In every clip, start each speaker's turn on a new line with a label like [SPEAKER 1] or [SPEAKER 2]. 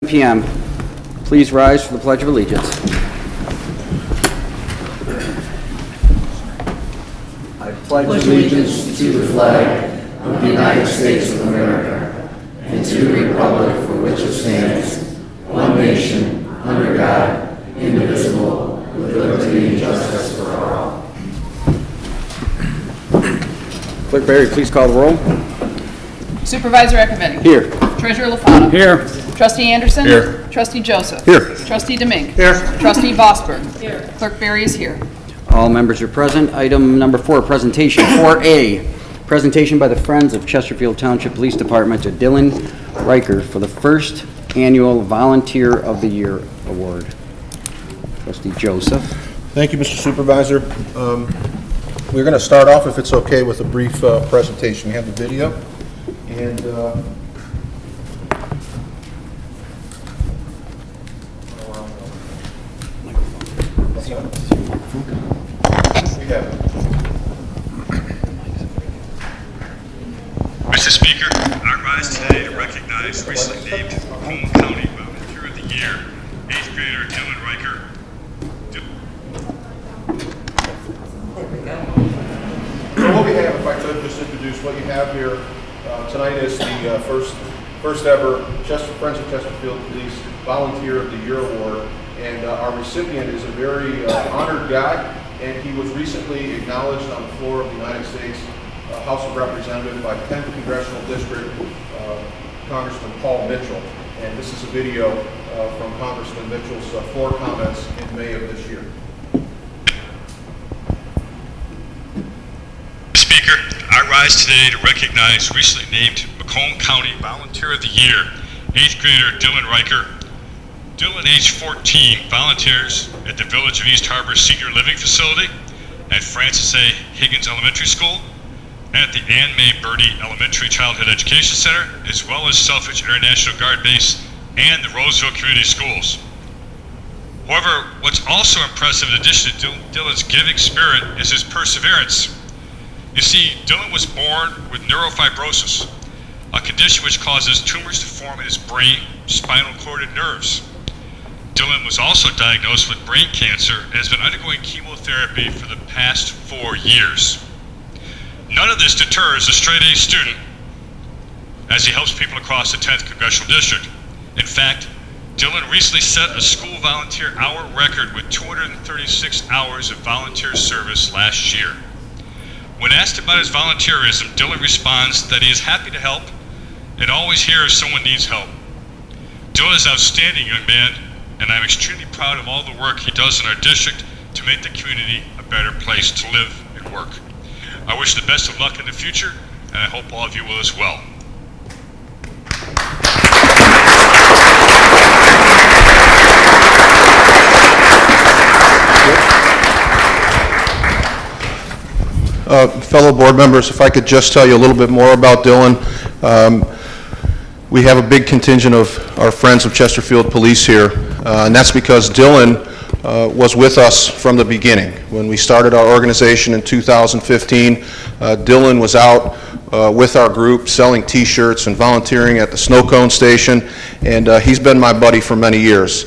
[SPEAKER 1] p.m. Please rise for the Pledge of Allegiance. I pledge allegiance to the flag of the United States of America and to the republic for which it stands, one nation, under God, indivisible, with liberty and justice for all. Clerk Berry, please call the roll.
[SPEAKER 2] Supervisor Acciavatti.
[SPEAKER 1] Here.
[SPEAKER 2] Treasurer LaFauna.
[SPEAKER 1] Here.
[SPEAKER 2] Trustee Anderson.
[SPEAKER 1] Here.
[SPEAKER 2] Trustee Joseph.
[SPEAKER 1] Here.
[SPEAKER 2] Trustee Demink.
[SPEAKER 1] Here.
[SPEAKER 2] Trustee Vosberg. Here. Clerk Berry is here.
[SPEAKER 1] All members are present. Item number 4, presentation. 4A, presentation by the Friends of Chesterfield Township Police Department to Dylan Rheker for the first annual Volunteer of the Year Award. Trustee Joseph.
[SPEAKER 3] Thank you, Mr. Supervisor. We're going to start off, if it's okay, with a brief presentation. We have the video, and
[SPEAKER 4] Mr. Speaker, I rise today to recognize recently named Macomb County Volunteer of the Year, 8th grader Dylan Rheker.
[SPEAKER 3] So what we have, if I could just introduce what you have here tonight, is the first ever Friends of Chesterfield Police Volunteer of the Year Award, and our recipient is a very honored guy, and he was recently acknowledged on the floor of the United States House of Representatives by 10th Congressional District Congressman Paul Mitchell, and this is a video from Congressman Mitchell's floor comments in May of this year.
[SPEAKER 4] Speaker, I rise today to recognize recently named Macomb County Volunteer of the Year, 8th grader Dylan Rheker. Dylan, age 14, volunteers at the Village of East Harbor Senior Living Facility, at Francis A. Higgins Elementary School, at the Ann May Birdie Elementary Childhood Education Center, as well as Selfridge International Guard Base and the Roseville Community Schools. However, what's also impressive in addition to Dylan's giving spirit is his perseverance. You see, Dylan was born with neurofibrosis, a condition which causes tumors to form in his brain, spinal cord, and nerves. Dylan was also diagnosed with brain cancer and has been undergoing chemotherapy for the past 4 years. None of this deters a straight-A student as he helps people across the 10th Congressional District. In fact, Dylan recently set a school volunteer hour record with 236 hours of volunteer service last year. When asked about his volunteerism, Dylan responds that he is happy to help and always here if someone needs help. Dylan is an outstanding young man, and I'm extremely proud of all the work he does in our district to make the community a better place to live and work. I wish the best of luck in the future, and I hope all of you will as well.
[SPEAKER 3] Fellow board members, if I could just tell you a little bit more about Dylan. We have a big contingent of our Friends of Chesterfield Police here, and that's because Dylan was with us from the beginning. When we started our organization in 2015, Dylan was out with our group selling t-shirts and volunteering at the snow cone station, and he's been my buddy for many years.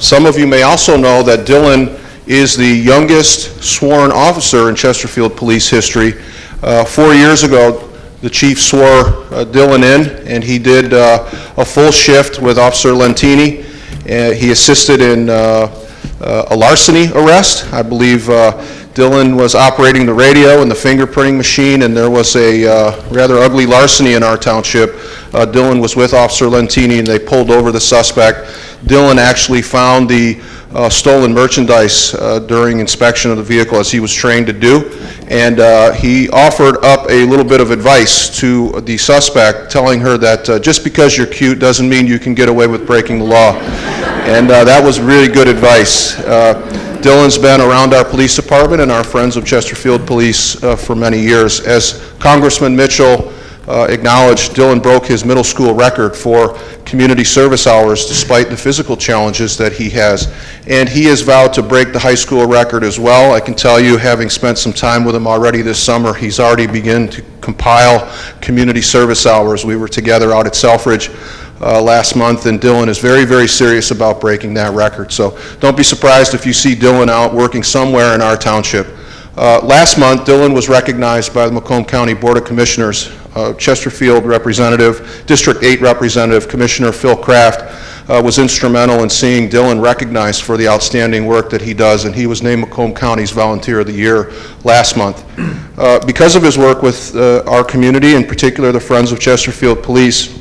[SPEAKER 3] Some of you may also know that Dylan is the youngest sworn officer in Chesterfield police history. 4 years ago, the chief swore Dylan in, and he did a full shift with Officer Lentini. He assisted in a larceny arrest. I believe Dylan was operating the radio and the fingerprinting machine, and there was a rather ugly larceny in our township. Dylan was with Officer Lentini, and they pulled over the suspect. Dylan actually found the stolen merchandise during inspection of the vehicle, as he was trained to do, and he offered up a little bit of advice to the suspect, telling her that just because you're cute doesn't mean you can get away with breaking the law. And that was really good advice. Dylan's been around our police department and our Friends of Chesterfield Police for many years. As Congressman Mitchell acknowledged, Dylan broke his middle school record for community service hours despite the physical challenges that he has. And he has vowed to break the high school record as well. I can tell you, having spent some time with him already this summer, he's already begun to compile community service hours. We were together out at Selfridge last month, and Dylan is very, very serious about breaking that record. So don't be surprised if you see Dylan out working somewhere in our township. Last month, Dylan was recognized by the Macomb County Board of Commissioners. Chesterfield Representative, District 8 Representative, Commissioner Phil Kraft was instrumental in seeing Dylan recognized for the outstanding work that he does, and he was named Macomb County's Volunteer of the Year last month. Because of his work with our community, in particular the Friends of Chesterfield Police,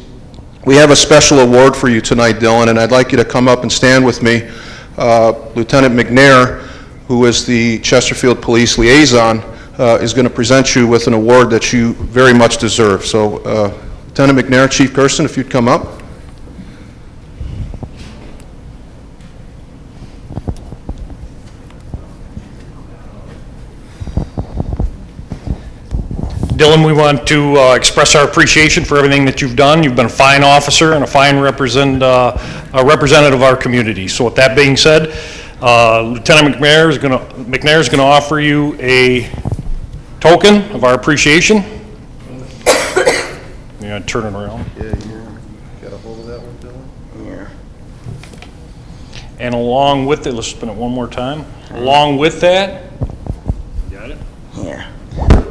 [SPEAKER 3] we have a special award for you tonight, Dylan, and I'd like you to come up and stand with me. Lieutenant McNair, who is the Chesterfield Police Liaison, is going to present you with an award that you very much deserve. So, Lieutenant McNair, Chief Kersten, if you'd come up.
[SPEAKER 5] Dylan, we want to express our appreciation for everything that you've done. You've been a fine officer and a fine representative of our community. So with that being said, Lieutenant McNair is going to offer you a token of our appreciation. You gotta turn it around.
[SPEAKER 3] Yeah, you got a hold of that one, Dylan?
[SPEAKER 1] Yeah.
[SPEAKER 5] And along with it, let's spin it one more time. Along with that, got it?
[SPEAKER 1] Yeah.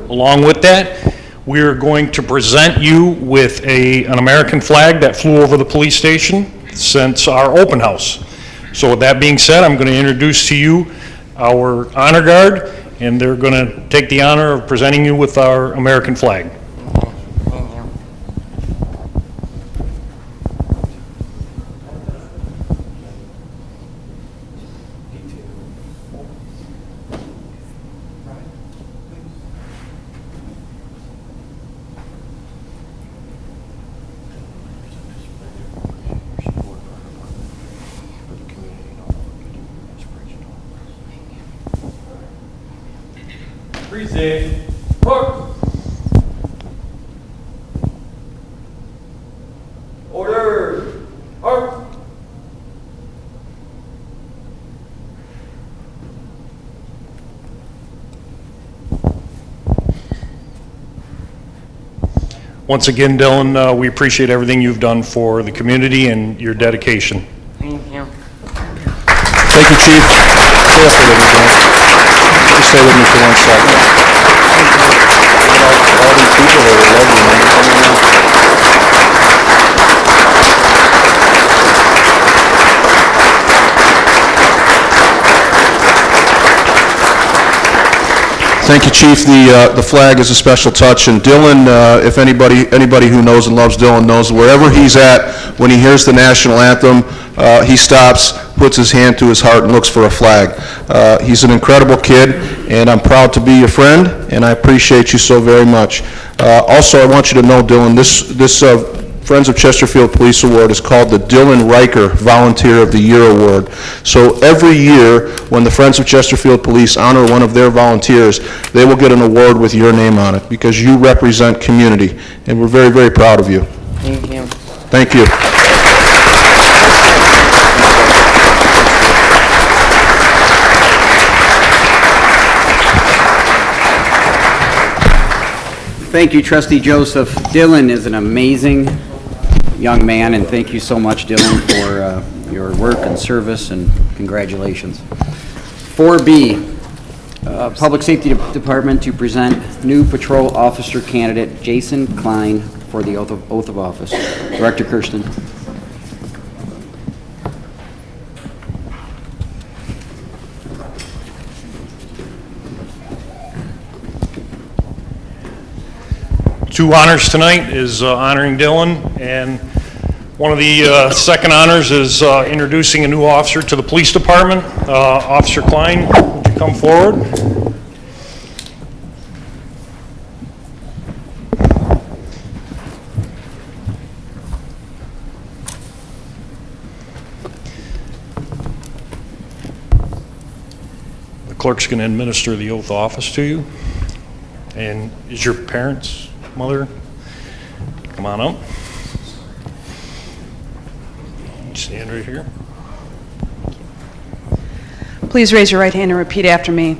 [SPEAKER 5] Along with that, we're going to present you with an American flag that flew over the police station since our open house. So with that being said, I'm going to introduce to you our honor guard, and they're going to take the honor of presenting you with our American flag.
[SPEAKER 6] Present. Mark. Order. Mark.
[SPEAKER 5] Once again, Dylan, we appreciate everything you've done for the community and your dedication.
[SPEAKER 1] Thank you.
[SPEAKER 3] Thank you, Chief. Stay up there with me, Dylan. Just stay with me for 1 second. All these people here are lovely, man. Thank you, Chief. The flag is a special touch, and Dylan, if anybody who knows and loves Dylan knows, wherever he's at, when he hears the national anthem, he stops, puts his hand to his heart, and looks for a flag. He's an incredible kid, and I'm proud to be your friend, and I appreciate you so very much. Also, I want you to know, Dylan, this Friends of Chesterfield Police Award is called the Dylan Rheker Volunteer of the Year Award. So every year, when the Friends of Chesterfield Police honor one of their volunteers, they will get an award with your name on it, because you represent community, and we're very, very proud of you.
[SPEAKER 1] Thank you.
[SPEAKER 3] Thank you.
[SPEAKER 7] Thank you, Trustee Joseph. Dylan is an amazing young man, and thank you so much, Dylan, for your work and service, and congratulations. 4B, Public Safety Department to present new patrol officer candidate Jason Kline for the oath of office. Director Kersten.
[SPEAKER 5] Two honors tonight is honoring Dylan, and one of the second honors is introducing a new officer to the police department. Officer Kline, would you come forward? The clerk's going to administer the oath of office to you. And is your parents, mother? Come on up. Stand right here.
[SPEAKER 8] Please raise your right hand and repeat after me.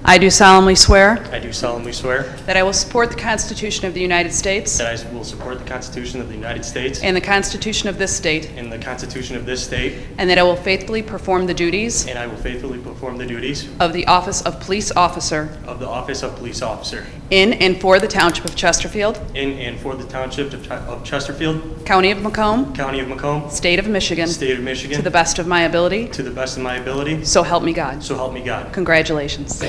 [SPEAKER 2] I do solemnly swear
[SPEAKER 8] I do solemnly swear
[SPEAKER 2] that I will support the Constitution of the United States
[SPEAKER 8] that I will support the Constitution of the United States
[SPEAKER 2] and the Constitution of this state,
[SPEAKER 8] and the Constitution of this state,
[SPEAKER 2] and that I will faithfully perform the duties
[SPEAKER 8] and I will faithfully perform the duties
[SPEAKER 2] of the office of police officer
[SPEAKER 8] of the office of police officer
[SPEAKER 2] in and for the Township of Chesterfield,
[SPEAKER 8] in and for the Township of Chesterfield,
[SPEAKER 2] County of Macomb,
[SPEAKER 8] County of Macomb,
[SPEAKER 2] State of Michigan,
[SPEAKER 8] State of Michigan,
[SPEAKER 2] to the best of my ability,
[SPEAKER 8] to the best of my ability,
[SPEAKER 2] so help me God.
[SPEAKER 8] so help me God.
[SPEAKER 2] Congratulations.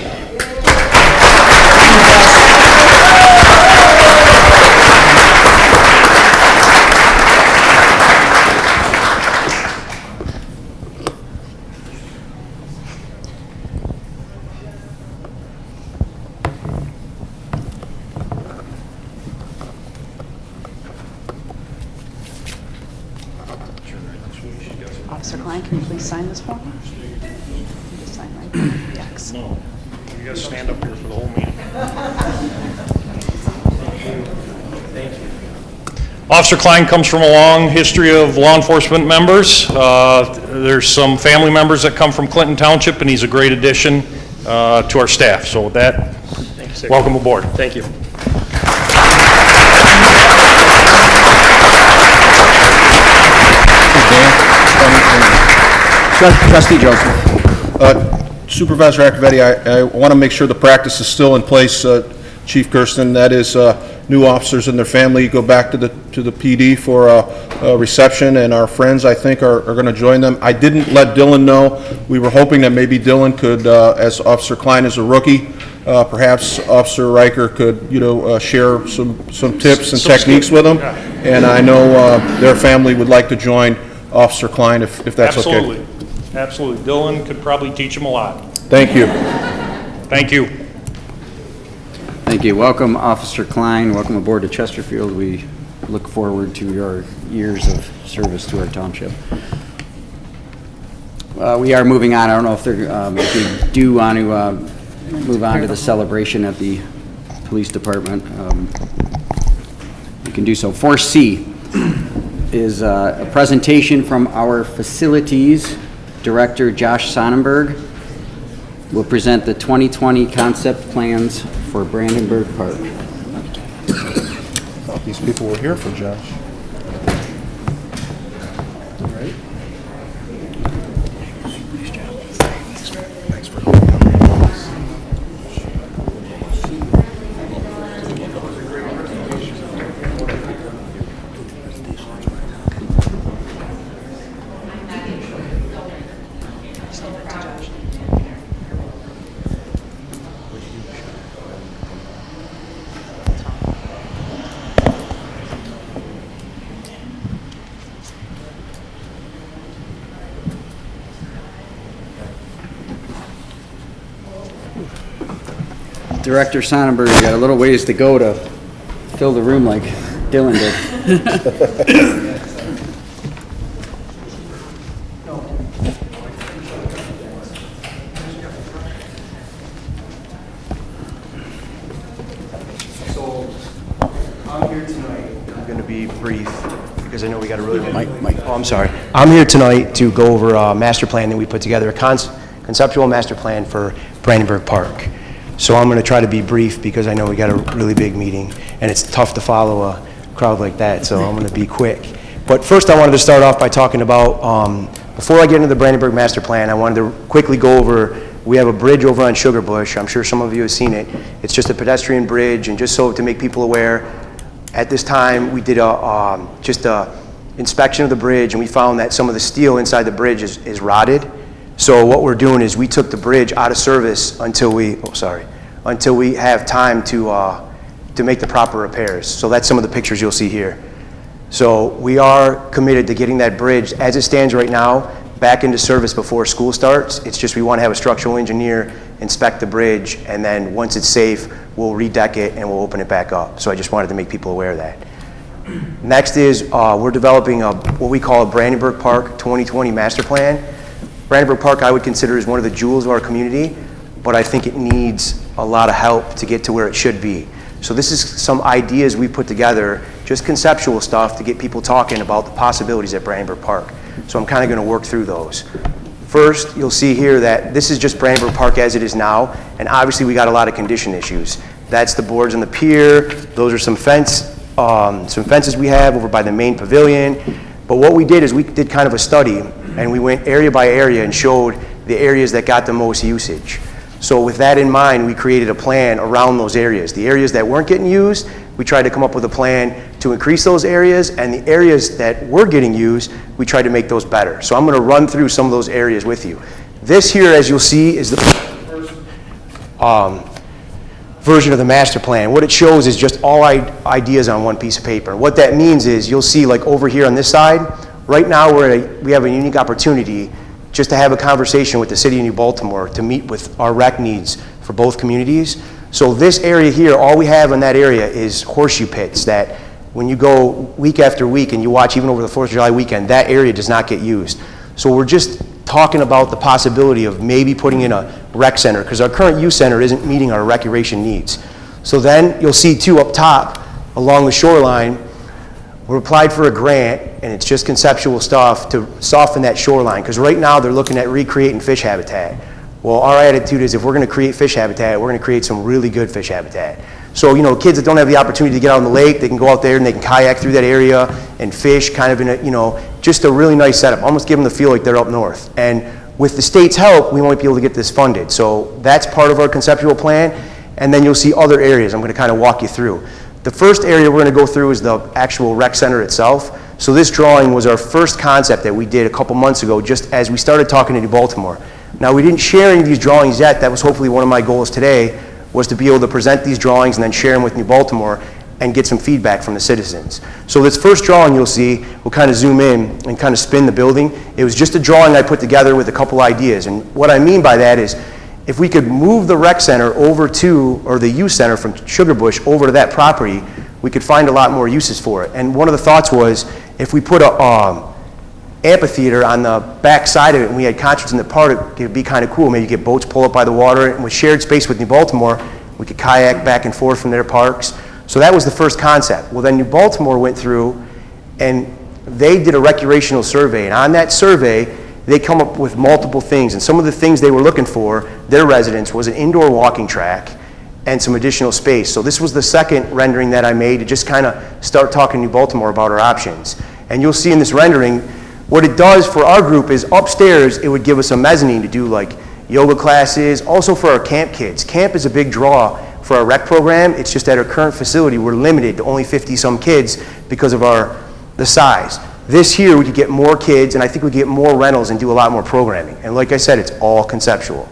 [SPEAKER 2] Officer Kline, can you please sign this form? Just sign right there. Yes.
[SPEAKER 5] No, you gotta stand up here for the whole meeting. Officer Kline comes from a long history of law enforcement members. There's some family members that come from Clinton Township, and he's a great addition to our staff. So with that, welcome aboard.
[SPEAKER 8] Thank you.
[SPEAKER 7] Trustee Joseph.
[SPEAKER 3] Supervisor Acciavatti, I want to make sure the practice is still in place, Chief Kersten. That is, new officers and their family go back to the PD for a reception, and our friends, I think, are going to join them. I didn't let Dylan know. We were hoping that maybe Dylan could, as Officer Kline is a rookie, perhaps Officer Rheker could, share some tips and techniques with them. And I know their family would like to join Officer Kline if that's okay.
[SPEAKER 5] Absolutely. Absolutely. Dylan could probably teach him a lot.
[SPEAKER 3] Thank you.
[SPEAKER 5] Thank you.
[SPEAKER 7] Thank you. Welcome, Officer Kline. Welcome aboard to Chesterfield. We look forward to your years of service to our township. We are moving on. I don't know if if we do want to move on to the celebration at the police department. You can do so. 4C is a presentation from our facilities Director Josh Sonnenberg. Will present the 2020 concept plans for Brandenburg Park.
[SPEAKER 3] Thought these people were here for Josh.
[SPEAKER 7] Director Sonnenberg, you got a little ways to go to fill the room like Dylan did.
[SPEAKER 9] I'm here tonight. I'm going to be brief because I know we got a really good...
[SPEAKER 7] Mike.
[SPEAKER 9] Oh, I'm sorry. I'm here tonight to go over a master plan that we put together, a conceptual master plan for Brandenburg Park. So I'm going to try to be brief because I know we got a really big meeting and it's tough to follow a crowd like that, so I'm going to be quick. But first I wanted to start off by talking about, before I get into the Brandenburg master plan, I wanted to quickly go over, we have a bridge over on Sugar Bush. I'm sure some of you have seen it. It's just a pedestrian bridge, and just so to make people aware, at this time we did just a inspection of the bridge, and we found that some of the steel inside the bridge is rotted. So what we're doing is we took the bridge out of service until we have time to make the proper repairs. So that's some of the pictures you'll see here. So we are committed to getting that bridge, as it stands right now, back into service before school starts. It's just we want to have a structural engineer inspect the bridge, and then once it's safe, we'll redeck it and we'll open it back up. So I just wanted to make people aware of that. Next is we're developing what we call a Brandenburg Park 2020 master plan. Brandenburg Park I would consider is one of the jewels of our community, but I think it needs a lot of help to get to where it should be. So this is some ideas we put together, just conceptual stuff to get people talking about the possibilities at Brandenburg Park. So I'm kind of going to work through those. First, you'll see here that this is just Brandenburg Park as it is now, and obviously we got a lot of condition issues. That's the boards on the pier, those are some fences we have over by the main pavilion. But what we did is we did kind of a study, and we went area by area and showed the areas that got the most usage. So with that in mind, we created a plan around those areas. The areas that weren't getting used, we tried to come up with a plan to increase those areas, and the areas that were getting used, we tried to make those better. So I'm going to run through some of those areas with you. This here, as you'll see, is the first version of the master plan. What it shows is just all ideas on one piece of paper. What that means is you'll see, like over here on this side, right now we have a unique opportunity just to have a conversation with the city of New Baltimore to meet with our rec needs for both communities. So this area here, all we have in that area is horseshoe pits that when you go week after week and you watch even over the 4th of July weekend, that area does not get used. So we're just talking about the possibility of maybe putting in a rec center because our current youth center isn't meeting our recreation needs. So then you'll see too up top along the shoreline, we applied for a grant, and it's just conceptual stuff to soften that shoreline, because right now they're looking at recreating fish habitat. Well, our attitude is if we're going to create fish habitat, we're going to create some really good fish habitat. So, you know, kids that don't have the opportunity to get out on the lake, they can go out there and they can kayak through that area and fish kind of in a, you know, just a really nice setup, almost give them the feel like they're up north. And with the state's help, we might be able to get this funded. So that's part of our conceptual plan, and then you'll see other areas I'm going to kind of walk you through. The first area we're going to go through is the actual rec center itself. So this drawing was our first concept that we did a couple months ago, just as we started talking to New Baltimore. Now, we didn't share any of these drawings yet. That was hopefully one of my goals today, was to be able to present these drawings and then share them with New Baltimore and get some feedback from the citizens. So this first drawing you'll see, we'll kind of zoom in and kind of spin the building. It was just a drawing I put together with a couple ideas. And what I mean by that is, if we could move the rec center over to, or the youth center from Sugar Bush over to that property, we could find a lot more uses for it. And one of the thoughts was, if we put a amphitheater on the back side of it and we had concerts in the park, it would be kind of cool. Maybe get boats pull up by the water, and with shared space with New Baltimore, we could kayak back and forth from their parks. So that was the first concept. Well, then New Baltimore went through and they did a recreational survey, and on that survey, they come up with multiple things, and some of the things they were looking for, their residents, was an indoor walking track and some additional space. So this was the second rendering that I made to just kind of start talking to New Baltimore about our options. And you'll see in this rendering, what it does for our group is upstairs, it would give us a mezzanine to do like yoga classes, also for our camp kids. Camp is a big draw for our rec program. It's just at our current facility, we're limited to only 50-some kids because of the size. This here, we could get more kids, and I think we get more rentals and do a lot more programming. And like I said, it's all conceptual.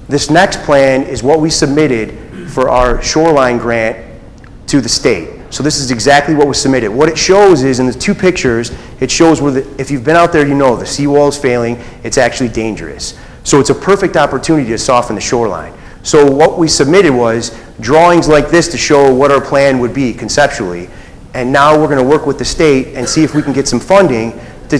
[SPEAKER 9] This next plan is what we submitted for our shoreline grant to the state. So this is exactly what was submitted. What it shows is, in the two pictures, it shows where, if you've been out there, you know the seawall is failing. It's actually dangerous. So it's a perfect opportunity to soften the shoreline. So what we submitted was drawings like this to show what our plan would be conceptually. And now we're going to work with the state and see if we can get some funding to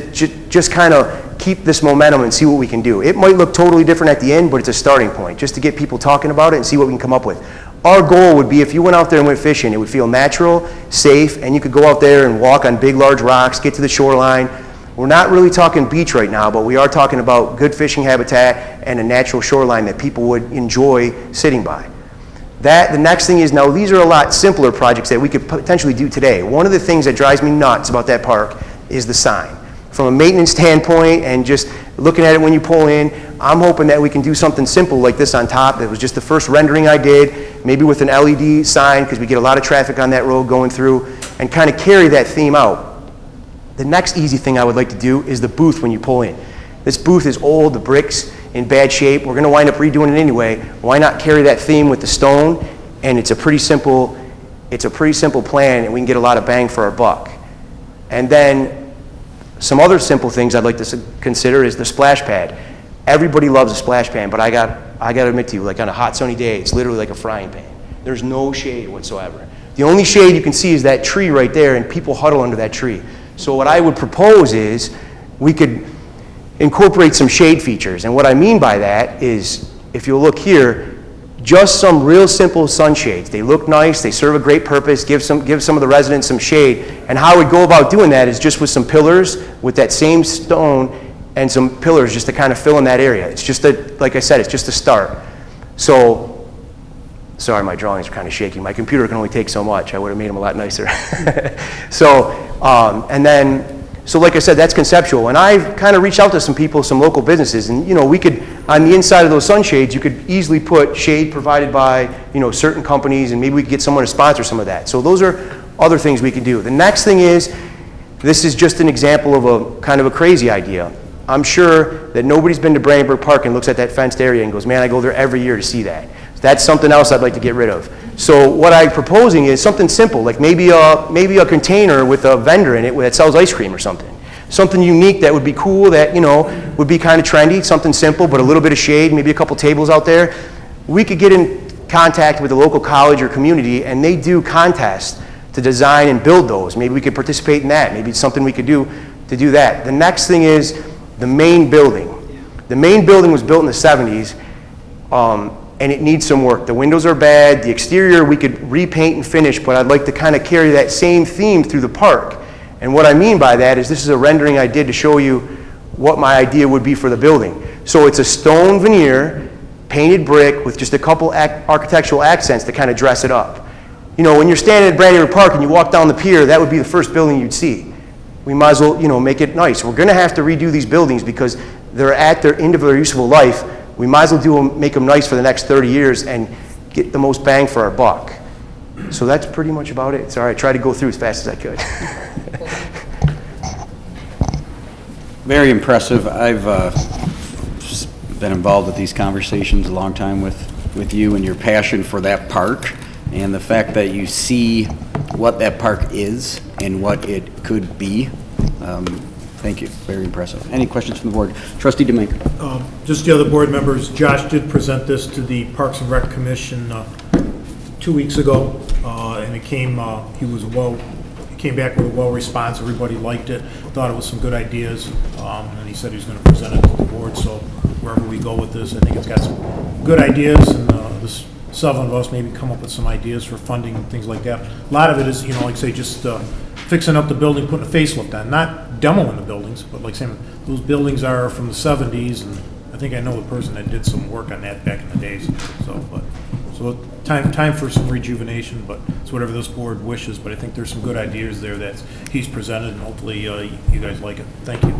[SPEAKER 9] just kind of keep this momentum and see what we can do. It might look totally different at the end, but it's a starting point, just to get people talking about it and see what we can come up with. Our goal would be, if you went out there and went fishing, it would feel natural, safe, and you could go out there and walk on big, large rocks, get to the shoreline. We're not really talking beach right now, but we are talking about good fishing habitat and a natural shoreline that people would enjoy sitting by. The next thing is, now these are a lot simpler projects that we could potentially do today. One of the things that drives me nuts about that park is the sign. From a maintenance standpoint and just looking at it when you pull in, I'm hoping that we can do something simple like this on top. That was just the first rendering I did, maybe with an LED sign, because we get a lot of traffic on that road going through, and kind of carry that theme out. The next easy thing I would like to do is the booth when you pull in. This booth is old, the brick's in bad shape. We're going to wind up redoing it anyway. Why not carry that theme with the stone? And it's a pretty simple plan, and we can get a lot of bang for our buck. And then some other simple things I'd like to consider is the splash pad. Everybody loves a splash pad, but I got to admit to you, like on a hot sunny day, it's literally like a frying pan. There's no shade whatsoever. The only shade you can see is that tree right there, and people huddle under that tree. So what I would propose is we could incorporate some shade features. And what I mean by that is, if you'll look here, just some real simple sunshades. They look nice, they serve a great purpose, give some of the residents some shade. And how I would go about doing that is just with some pillars with that same stone and some pillars just to kind of fill in that area. It's just like I said, it's just a start. So, sorry, my drawings are kind of shaky. My computer can only take so much. I would have made them a lot nicer. So, so like I said, that's conceptual. And I've kind of reached out to some people, some local businesses, and you know, we could, on the inside of those sunshades, you could easily put shade provided by, you know, certain companies, and maybe we could get someone to sponsor some of that. So those are other things we can do. The next thing is, this is just an example of a kind of a crazy idea. I'm sure that nobody's been to Brandenburg Park and looks at that fenced area and goes, man, I go there every year to see that. That's something else I'd like to get rid of. So what I'm proposing is something simple, like maybe a container with a vendor in it that sells ice cream or something. Something unique that would be cool, that, you know, would be kind of trendy, something simple, but a little bit of shade, maybe a couple tables out there. We could get in contact with a local college or community, and they do contests to design and build those. Maybe we could participate in that. Maybe it's something we could do to do that. The next thing is the main building. The main building was built in the 70s, and it needs some work. The windows are bad. The exterior we could repaint and finish, but I'd like to kind of carry that same theme through the park. And what I mean by that is, this is a rendering I did to show you what my idea would be for the building. So it's a stone veneer, painted brick with just a couple architectural accents to kind of dress it up. You know, when you're standing at Brandenburg Park and you walk down the pier, that would be the first building you'd see. We might as well, you know, make it nice. We're going to have to redo these buildings because they're at their end of their useful life. We might as well make them nice for the next 30 years and get the most bang for our buck. So that's pretty much about it. Sorry, I tried to go through as fast as I could.
[SPEAKER 7] Very impressive. I've been involved with these conversations a long time with you and your passion for that park, and the fact that you see what that park is and what it could be. Thank you. Very impressive. Any questions from the board? Trustee Duchane.
[SPEAKER 10] Just the other board members, Josh did present this to the Parks and Rec Commission 2 weeks ago, and it came, he came back with a well response. Everybody liked it, thought it was some good ideas, and he said he was going to present it to the board. So wherever we go with this, I think it's got some good ideas, and this 7 of us maybe come up with some ideas for funding and things like that. A lot of it is, you know, like say, just fixing up the building, putting a facelift on, not demoing the buildings, but like saying those buildings are from the 70s, and I think I know the person that did some work on that back in the days. So time for some rejuvenation, but it's whatever this board wishes. But I think there's some good ideas there that he's presented, and hopefully you guys like it. Thank you.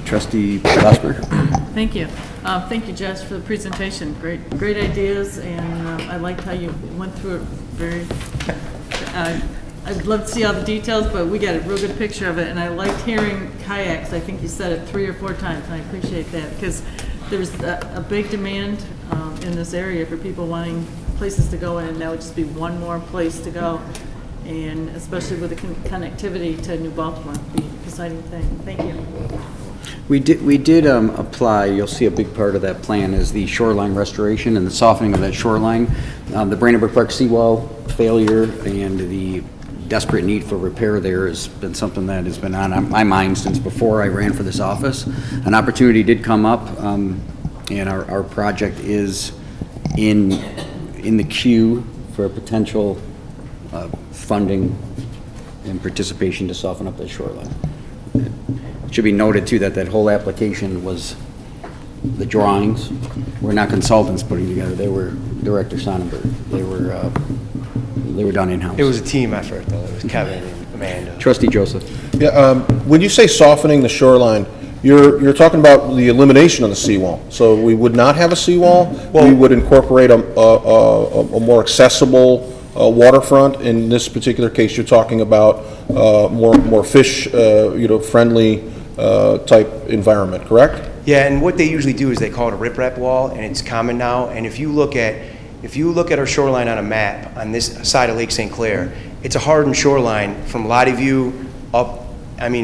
[SPEAKER 7] Trustee Glassberg.
[SPEAKER 11] Thank you. Thank you, Josh, for the presentation. Great ideas, and I liked how you went through it very. I'd love to see all the details, but we got a real good picture of it, and I liked hearing kayaks. I think you said it 3 or 4 times, and I appreciate that because there's a big demand in this area for people wanting places to go in, and that would just be one more place to go, and especially with the connectivity to New Baltimore, it'd be an exciting thing. Thank you.
[SPEAKER 7] We did apply. You'll see a big part of that plan is the shoreline restoration and the softening of that shoreline. The Brandenburg Park seawall failure and the desperate need for repair there has been something that has been on my mind since before I ran for this office. An opportunity did come up, and our project is in the queue for a potential funding and participation to soften up that shoreline. It should be noted too that whole application was, the drawings were not consultants putting together. They were Director Sonnenberg. They were done in-house.
[SPEAKER 9] It was a team effort, though. It was Kevin and Amanda.
[SPEAKER 7] Trustee Joseph.
[SPEAKER 3] Yeah, when you say softening the shoreline, you're talking about the elimination of the seawall. So we would not have a seawall. We would incorporate a more accessible waterfront. In this particular case, you're talking about more fish, friendly type environment, correct?
[SPEAKER 9] Yeah, and what they usually do is they call it a riprap wall, and it's common now. And if you look at our shoreline on a map on this side of Lake St. Clair, it's a hardened shoreline from Lottie View up,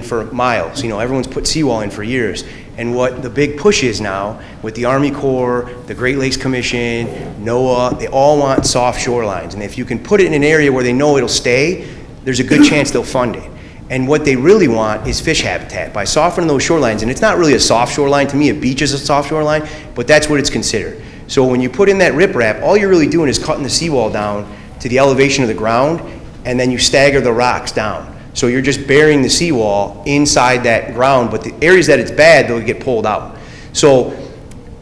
[SPEAKER 9] for miles. Everyone's put seawall in for years. And what the big push is now, with the Army Corps, the Great Lakes Commission, NOAA, they all want soft shorelines. And if you can put it in an area where they know it'll stay, there's a good chance they'll fund it. And what they really want is fish habitat. By softening those shorelines, and it's not really a soft shoreline, to me a beach is a soft shoreline, but that's what it's considered. So when you put in that riprap, all you're really doing is cutting the seawall down to the elevation of the ground, and then you stagger the rocks down. So you're just burying the seawall inside that ground, but the areas that it's bad, they'll get pulled out. So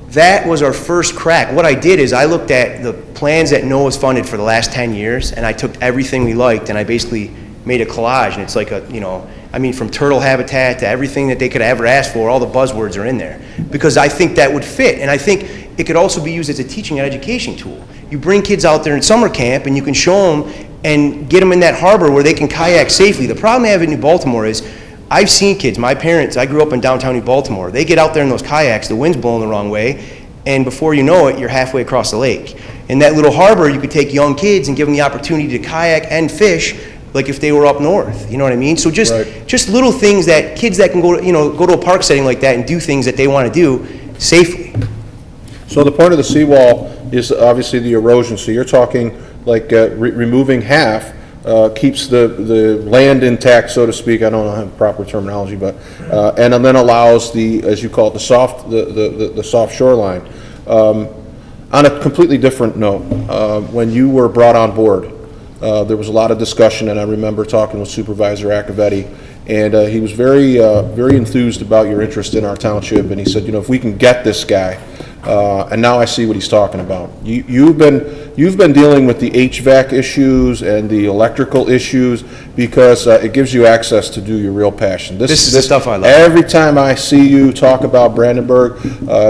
[SPEAKER 9] that was our first crack. What I did is I looked at the plans that NOAA's funded for the last 10 years, and I took everything we liked, and I basically made a collage, and it's like a, you know, I mean, from turtle habitat to everything that they could ever ask for, all the buzzwords are in there. Because I think that would fit, and I think it could also be used as a teaching and education tool. You bring kids out there in summer camp, and you can show them and get them in that harbor where they can kayak safely. The problem I have in New Baltimore is, I've seen kids, my parents, I grew up in downtown New Baltimore, they get out there in those kayaks, the wind's blowing the wrong way, and before you know it, you're halfway across the lake. In that little harbor, you could take young kids and give them the opportunity to kayak and fish like if they were up north, you know what I mean? So just little things that kids that can go, you know, go to a park setting like that and do things that they want to do safely.
[SPEAKER 3] So the point of the seawall is obviously the erosion, so you're talking like removing half keeps the land intact, so to speak. I don't know the proper terminology, but and then allows the, as you call it, the soft shoreline. On a completely different note, when you were brought on board, there was a lot of discussion, and I remember talking with Supervisor Acciavatti, and he was very enthused about your interest in our township, and he said, you know, if we can get this guy, and now I see what he's talking about. You've been dealing with the HVAC issues and the electrical issues because it gives you access to do your real passion.
[SPEAKER 9] This is the stuff I love.
[SPEAKER 3] Every time I see you talk about Brandenburg,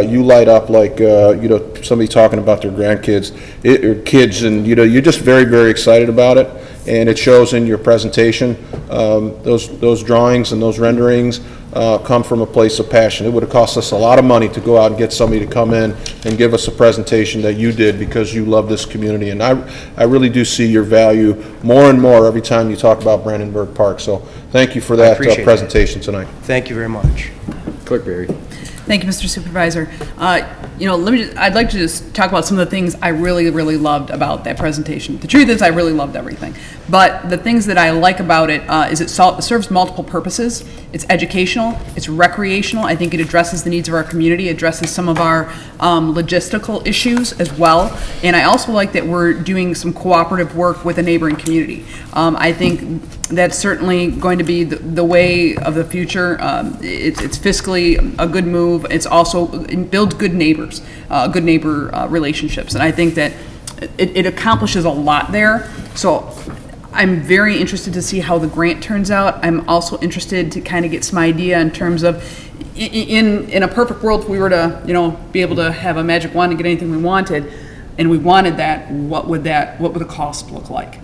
[SPEAKER 3] you light up like you know, somebody talking about their grandkids or kids, and you know, you're just very excited about it, and it shows in your presentation. Those drawings and those renderings come from a place of passion. It would have cost us a lot of money to go out and get somebody to come in and give us a presentation that you did because you love this community, and I really do see your value more and more every time you talk about Brandenburg Park. So thank you for that presentation tonight.
[SPEAKER 9] Thank you very much.
[SPEAKER 7] Clerk Berry.
[SPEAKER 2] Thank you, Mr. Supervisor. You know, I'd like to just talk about some of the things I really loved about that presentation. The truth is I really loved everything. But the things that I like about it is it serves multiple purposes. It's educational, it's recreational. I think it addresses the needs of our community, addresses some of our logistical issues as well. And I also like that we're doing some cooperative work with a neighboring community. I think that's certainly going to be the way of the future. It's fiscally a good move. It's also, it builds good neighbors, good neighbor relationships. And I think that it accomplishes a lot there. So I'm very interested to see how the grant turns out. I'm also interested to kind of get some idea in terms of, in a perfect world, if we were to, you know, be able to have a magic wand and get anything we wanted, and we wanted that, what would the cost look like?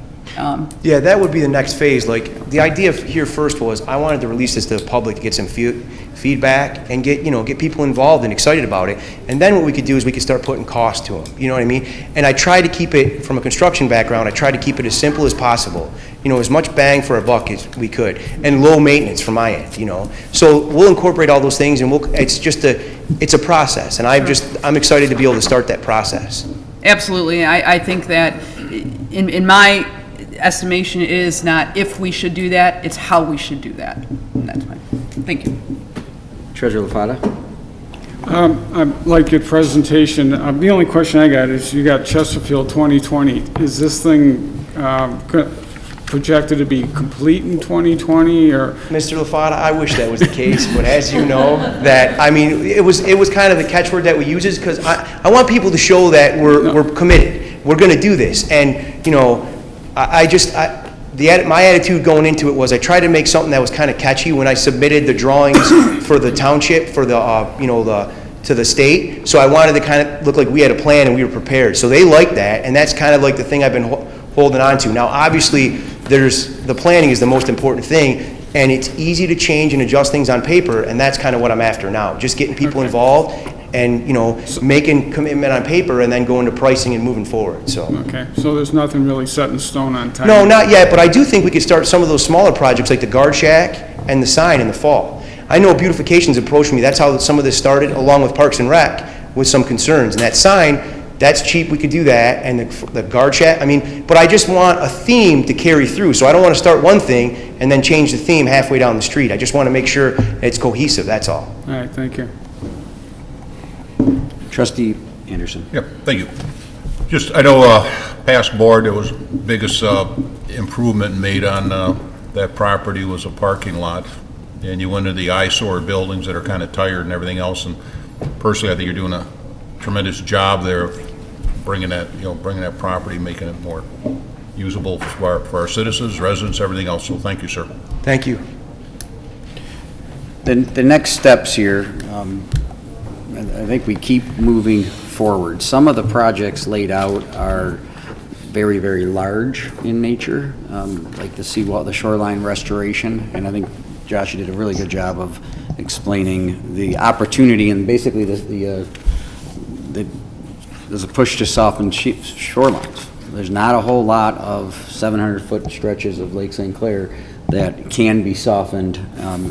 [SPEAKER 9] Yeah, that would be the next phase. Like, the idea here first was I wanted to release this to the public to get some feedback and get people involved and excited about it. And then what we could do is we could start putting cost to them. You know what I mean? And I tried to keep it, from a construction background, I tried to keep it as simple as possible. You know, as much bang for a buck as we could, and low maintenance from my end. You know, so we'll incorporate all those things, and it's a process, and I'm excited to be able to start that process.
[SPEAKER 2] Absolutely, I think that in my estimation is not if we should do that, it's how we should do that. And that's fine. Thank you.
[SPEAKER 7] Treasurer LaFata.
[SPEAKER 12] I like your presentation. The only question I got is, you got Chesterfield 2020. Is this thing projected to be complete in 2020, or?
[SPEAKER 9] Mr. LaFata, I wish that was the case, but as you know, that, I mean, it was kind of the catchword that we use, is because I want people to show that we're committed. We're going to do this, and you know, my attitude going into it was I tried to make something that was kind of catchy when I submitted the drawings for the township, for the to the state. So I wanted to kind of look like we had a plan and we were prepared. So they liked that, and that's kind of like the thing I've been holding on to. Now, obviously, the planning is the most important thing, and it's easy to change and adjust things on paper, and that's kind of what I'm after now. Just getting people involved and, you know, making commitment on paper and then going to pricing and moving forward, so.
[SPEAKER 12] Okay, so there's nothing really set in stone on time?
[SPEAKER 9] No, not yet, but I do think we could start some of those smaller projects like the guard shack and the sign in the fall. I know beautification's approached me. That's how some of this started, along with Parks and Rec, with some concerns. And that sign, that's cheap, we could do that, and the guard shack, I mean, but I just want a theme to carry through, so I don't want to start one thing and then change the theme halfway down the street. I just want to make sure it's cohesive, that's all.
[SPEAKER 12] All right, thank you.
[SPEAKER 7] Trustee Anderson.
[SPEAKER 13] Yep, thank you. Just, I know past board, there was biggest improvement made on that property was a parking lot, and you went into the eyesore buildings that are kind of tired and everything else, and personally, I think you're doing a tremendous job there of bringing that, bringing that property, making it more usable for our citizens, residents, everything else, so thank you, sir.
[SPEAKER 9] Thank you.
[SPEAKER 7] The next steps here, I think we keep moving forward. Some of the projects laid out are very, very large in nature, like the seawall, the shoreline restoration, and I think Josh, you did a really good job of explaining the opportunity and basically there's a push to soften shorelines. There's not a whole lot of 700-foot stretches of Lake St. Clair that can be softened,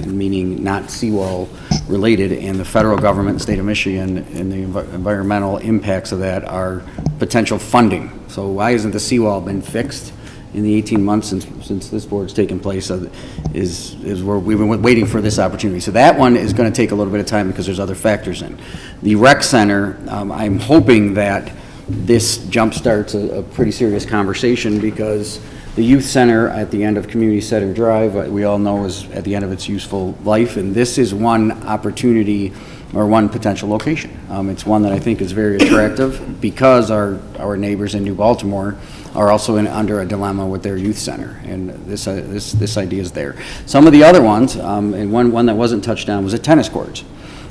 [SPEAKER 7] meaning not seawall related, and the federal government, state of Michigan, and the environmental impacts of that are potential funding. So why hasn't the seawall been fixed in the 18 months since this board's taken place is where we've been waiting for this opportunity. So that one is going to take a little bit of time because there's other factors in. The rec center, I'm hoping that this jumpstarts a pretty serious conversation because the youth center at the end of Community Center Drive, we all know is at the end of its useful life, and this is one opportunity or one potential location. It's one that I think is very attractive because our neighbors in New Baltimore are also under a dilemma with their youth center, and this idea is there. Some of the other ones, and one that wasn't touched on was the tennis courts,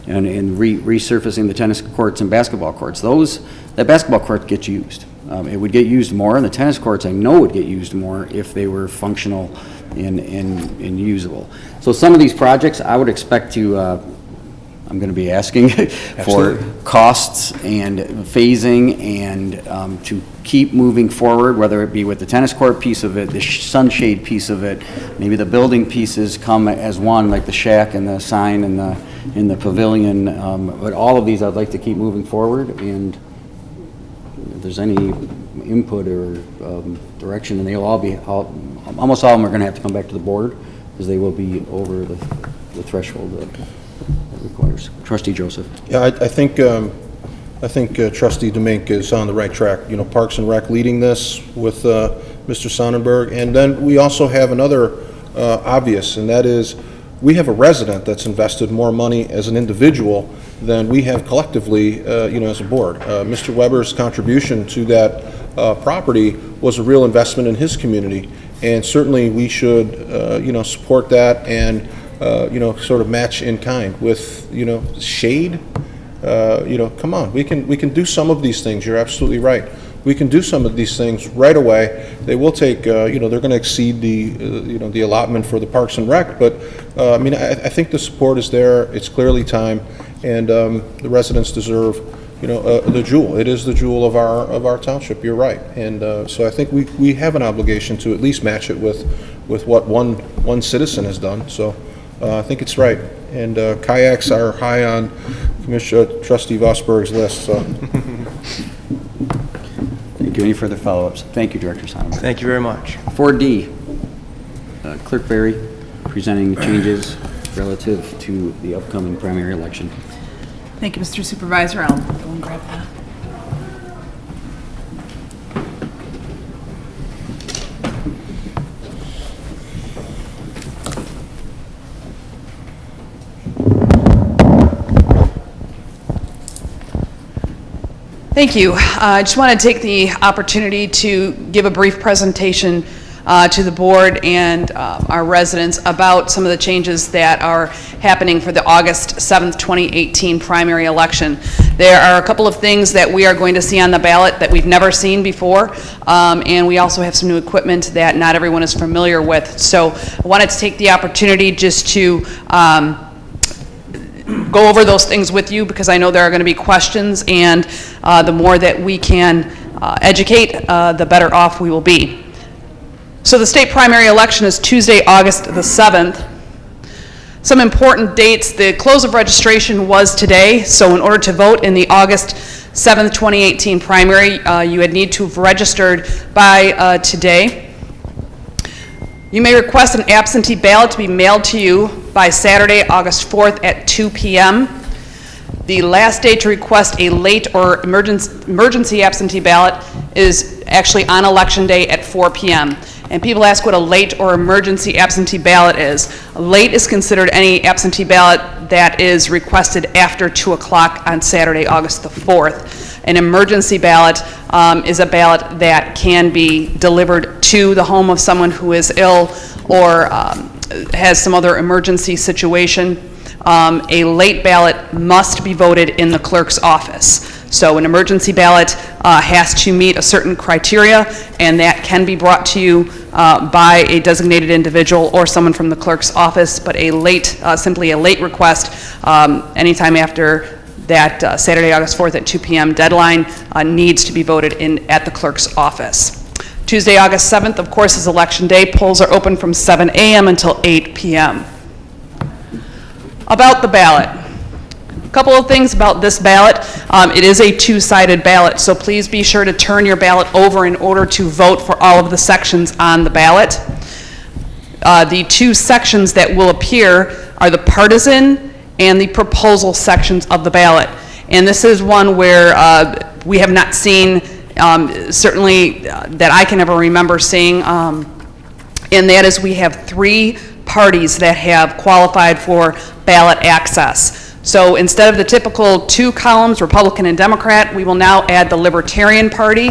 [SPEAKER 7] and resurfacing the tennis courts and basketball courts. That basketball court gets used. It would get used more, and the tennis courts I know would get used more if they were functional and usable. So some of these projects I would expect to, I'm going to be asking for costs and phasing and to keep moving forward, whether it be with the tennis court piece of it, the sunshade piece of it, maybe the building pieces come as one, like the shack and the sign and the pavilion. But all of these I'd like to keep moving forward, and if there's any input or direction, and they'll all be, almost all of them are going to have to come back to the board because they will be over the threshold that requires. Trustee Joseph.
[SPEAKER 3] Yeah, I think Trustee Demink is on the right track. Parks and Rec leading this with Mr. Sonnenberg, and then we also have another obvious, and that is we have a resident that's invested more money as an individual than we have collectively, as a board. Mr. Weber's contribution to that property was a real investment in his community, and certainly we should, support that and, sort of match in kind with, shade. Come on, we can do some of these things. You're absolutely right. We can do some of these things right away. They will take, they're going to exceed the allotment for the Parks and Rec, but I think the support is there. It's clearly time, and the residents deserve, the jewel. It is the jewel of our township. You're right, and so I think we have an obligation to at least match it with what one citizen has done. So I think it's right, and kayaks are high on Trustee Vosberg's list. So.
[SPEAKER 7] Thank you. Any further follow-ups? Thank you, Director Sonnenberg.
[SPEAKER 9] Thank you very much.
[SPEAKER 7] 4D, Clerk Berry presenting changes relative to the upcoming primary election.
[SPEAKER 2] Thank you, Mr. Supervisor. I'll go and grab that. Thank you. I just want to take the opportunity to give a brief presentation to the board and our residents about some of the changes that are happening for the August 7th, 2018 primary election. There are a couple of things that we are going to see on the ballot that we've never seen before, and we also have some new equipment that not everyone is familiar with. So I wanted to take the opportunity just to go over those things with you because I know there are going to be questions, and the more that we can educate, the better off we will be. So the state primary election is Tuesday, August the 7th. Some important dates: the close of registration was today, so in order to vote in the August 7th, 2018 primary, you would need to have registered by today. You may request an absentee ballot to be mailed to you by Saturday, August 4th at 2 p.m. The last day to request a late or emergency absentee ballot is actually on Election Day at 4 p.m. And people ask what a late or emergency absentee ballot is. Late is considered any absentee ballot that is requested after 2 o'clock on Saturday, August the 4th. An emergency ballot is a ballot that can be delivered to the home of someone who is ill or has some other emergency situation. A late ballot must be voted in the clerk's office. So an emergency ballot has to meet a certain criteria, and that can be brought to you by a designated individual or someone from the clerk's office, but a late, simply a late request anytime after that Saturday, August 4th at 2 p.m. deadline needs to be voted in at the clerk's office. Tuesday, August 7th, of course, is Election Day. Polls are open from 7 a.m. until 8 p.m. About the ballot. A couple of things about this ballot. It is a two-sided ballot, so please be sure to turn your ballot over in order to vote for all of the sections on the ballot. The two sections that will appear are the partisan and the proposal sections of the ballot. And this is one where we have not seen, certainly that I can ever remember seeing, and that is we have 3 parties that have qualified for ballot access. So instead of the typical 2 columns, Republican and Democrat, we will now add the Libertarian Party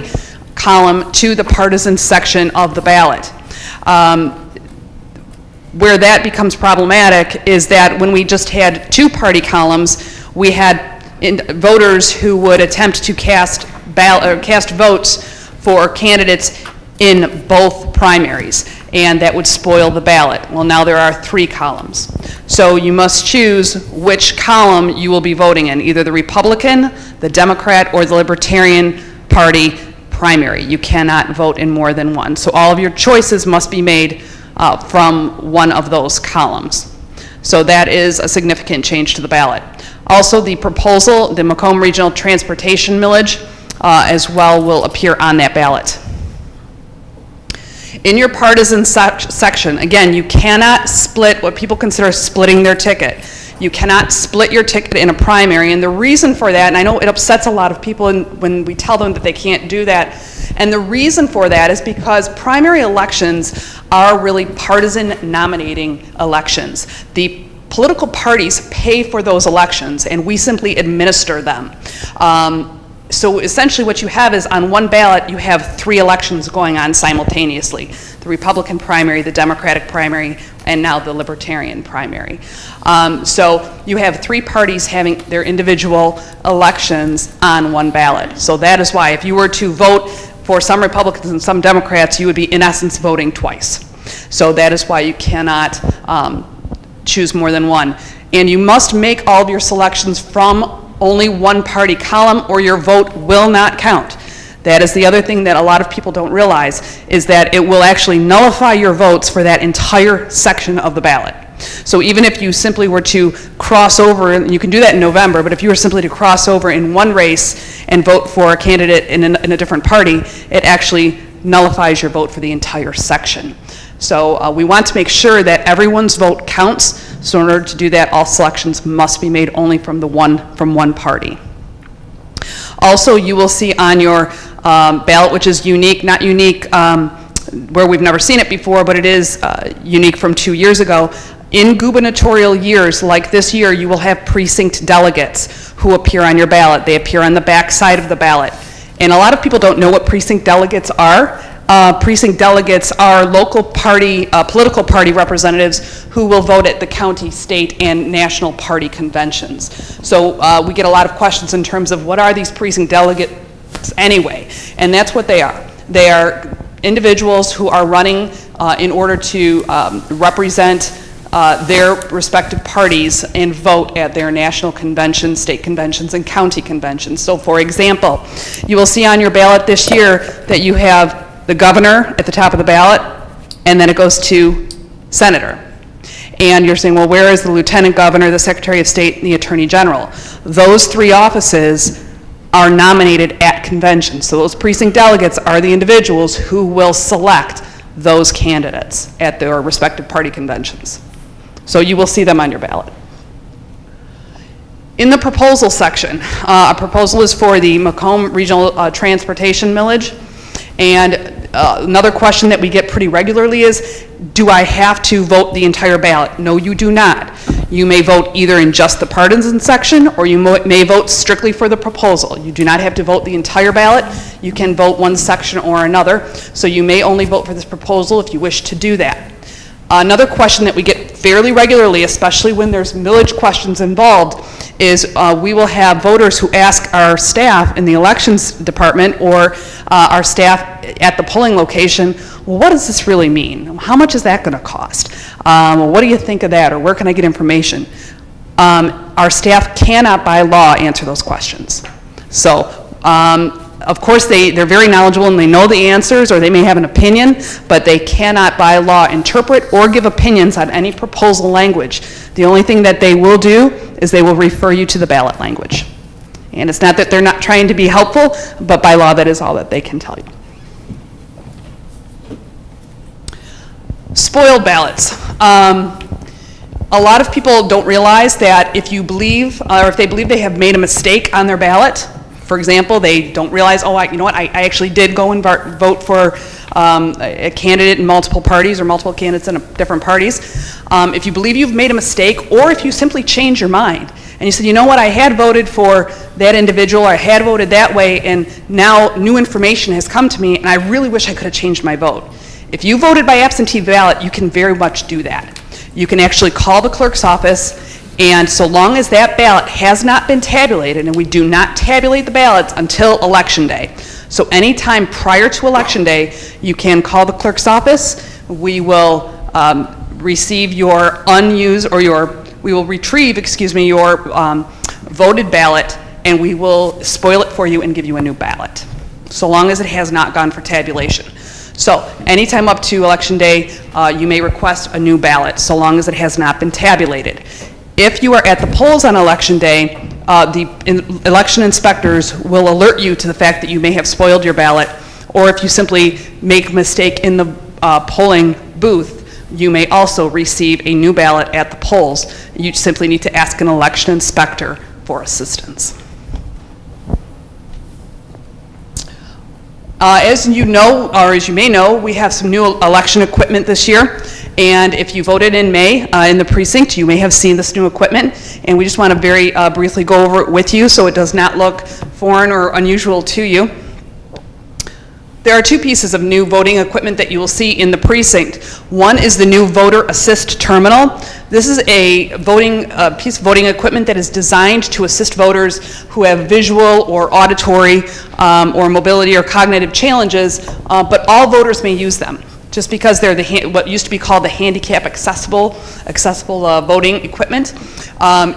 [SPEAKER 2] column to the partisan section of the ballot. Where that becomes problematic is that when we just had 2 party columns, we had voters who would attempt to cast votes for candidates in both primaries, and that would spoil the ballot. Well, now there are 3 columns. So you must choose which column you will be voting in, either the Republican, the Democrat, or the Libertarian Party primary. You cannot vote in more than one. So all of your choices must be made from one of those columns. So that is a significant change to the ballot. Also, the proposal, the Macomb Regional Transportation Millage, as well will appear on that ballot. In your partisan section, again, you cannot split what people consider splitting their ticket. You cannot split your ticket in a primary, and the reason for that, and I know it upsets a lot of people when we tell them that they can't do that, and the reason for that is because primary elections are really partisan nominating elections. The political parties pay for those elections, and we simply administer them. So essentially what you have is on one ballot you have 3 elections going on simultaneously. The Republican primary, the Democratic primary, and now the Libertarian primary. So you have 3 parties having their individual elections on one ballot. So that is why if you were to vote for some Republicans and some Democrats, you would be in essence voting twice. So that is why you cannot choose more than one. And you must make all of your selections from only one party column or your vote will not count. That is the other thing that a lot of people don't realize, is that it will actually nullify your votes for that entire section of the ballot. So even if you simply were to cross over, and you can do that in November, but if you were simply to cross over in one race and vote for a candidate in a different party, it actually nullifies your vote for the entire section. So we want to make sure that everyone's vote counts. So in order to do that, all selections must be made only from one party. Also, you will see on your ballot, which is unique, not unique where we've never seen it before, but it is unique from 2 years ago. In gubernatorial years like this year, you will have precinct delegates who appear on your ballot. They appear on the back side of the ballot. And a lot of people don't know what precinct delegates are. Precinct delegates are local party, political party representatives who will vote at the county, state, and national party conventions. So we get a lot of questions in terms of what are these precinct delegates anyway? And that's what they are. They are individuals who are running in order to represent their respective parties and vote at their national conventions, state conventions, and county conventions. So for example, you will see on your ballot this year that you have the governor at the top of the ballot, and then it goes to senator. And you're saying, well, where is the lieutenant governor, the secretary of state, and the attorney general? Those 3 offices are nominated at conventions. So those precinct delegates are the individuals who will select those candidates at their respective party conventions. So you will see them on your ballot. In the proposal section, a proposal is for the Macomb Regional Transportation Millage. And Another question that we get pretty regularly is, do I have to vote the entire ballot? No, you do not. You may vote either in just the partisan section, or you may vote strictly for the proposal. You do not have to vote the entire ballot. You can vote one section or another, so you may only vote for this proposal if you wish to do that. Another question that we get fairly regularly, especially when there's millage questions involved, is we will have voters who ask our staff in the elections department or our staff at the polling location, well, what does this really mean? How much is that going to cost? What do you think of that, or where can I get information? Our staff cannot by law answer those questions. So, of course, they're very knowledgeable and they know the answers, or they may have an opinion, but they cannot by law interpret or give opinions on any proposal language. The only thing that they will do is they will refer you to the ballot language. And it's not that they're not trying to be helpful, but by law that is all that they can tell you. Spoiled ballots. A lot of people don't realize that if you believe, or if they believe they have made a mistake on their ballot, for example, they don't realize, oh, you know what, I actually did go and vote for a candidate in multiple parties or multiple candidates in different parties. If you believe you've made a mistake, or if you simply change your mind and you said, you know what, I had voted for that individual, or I had voted that way, and now new information has come to me, and I really wish I could have changed my vote. If you voted by absentee ballot, you can very much do that. You can actually call the clerk's office, and so long as that ballot has not been tabulated, and we do not tabulate the ballots until Election Day. So anytime prior to Election Day, you can call the clerk's office. We will receive your unused, or we will retrieve, your voted ballot, and we will spoil it for you and give you a new ballot, so long as it has not gone for tabulation. So anytime up to Election Day, you may request a new ballot, so long as it has not been tabulated. If you are at the polls on Election Day, the election inspectors will alert you to the fact that you may have spoiled your ballot, or if you simply make a mistake in the polling booth, you may also receive a new ballot at the polls. You simply need to ask an election inspector for assistance. As you know, or as you may know, we have some new election equipment this year. And if you voted in May in the precinct, you may have seen this new equipment. And we just want to very briefly go over it with you so it does not look foreign or unusual to you. There are two pieces of new voting equipment that you will see in the precinct. One is the new voter assist terminal. This is a piece of voting equipment that is designed to assist voters who have visual or auditory or mobility or cognitive challenges, but all voters may use them. Just because they're what used to be called the handicap accessible voting equipment,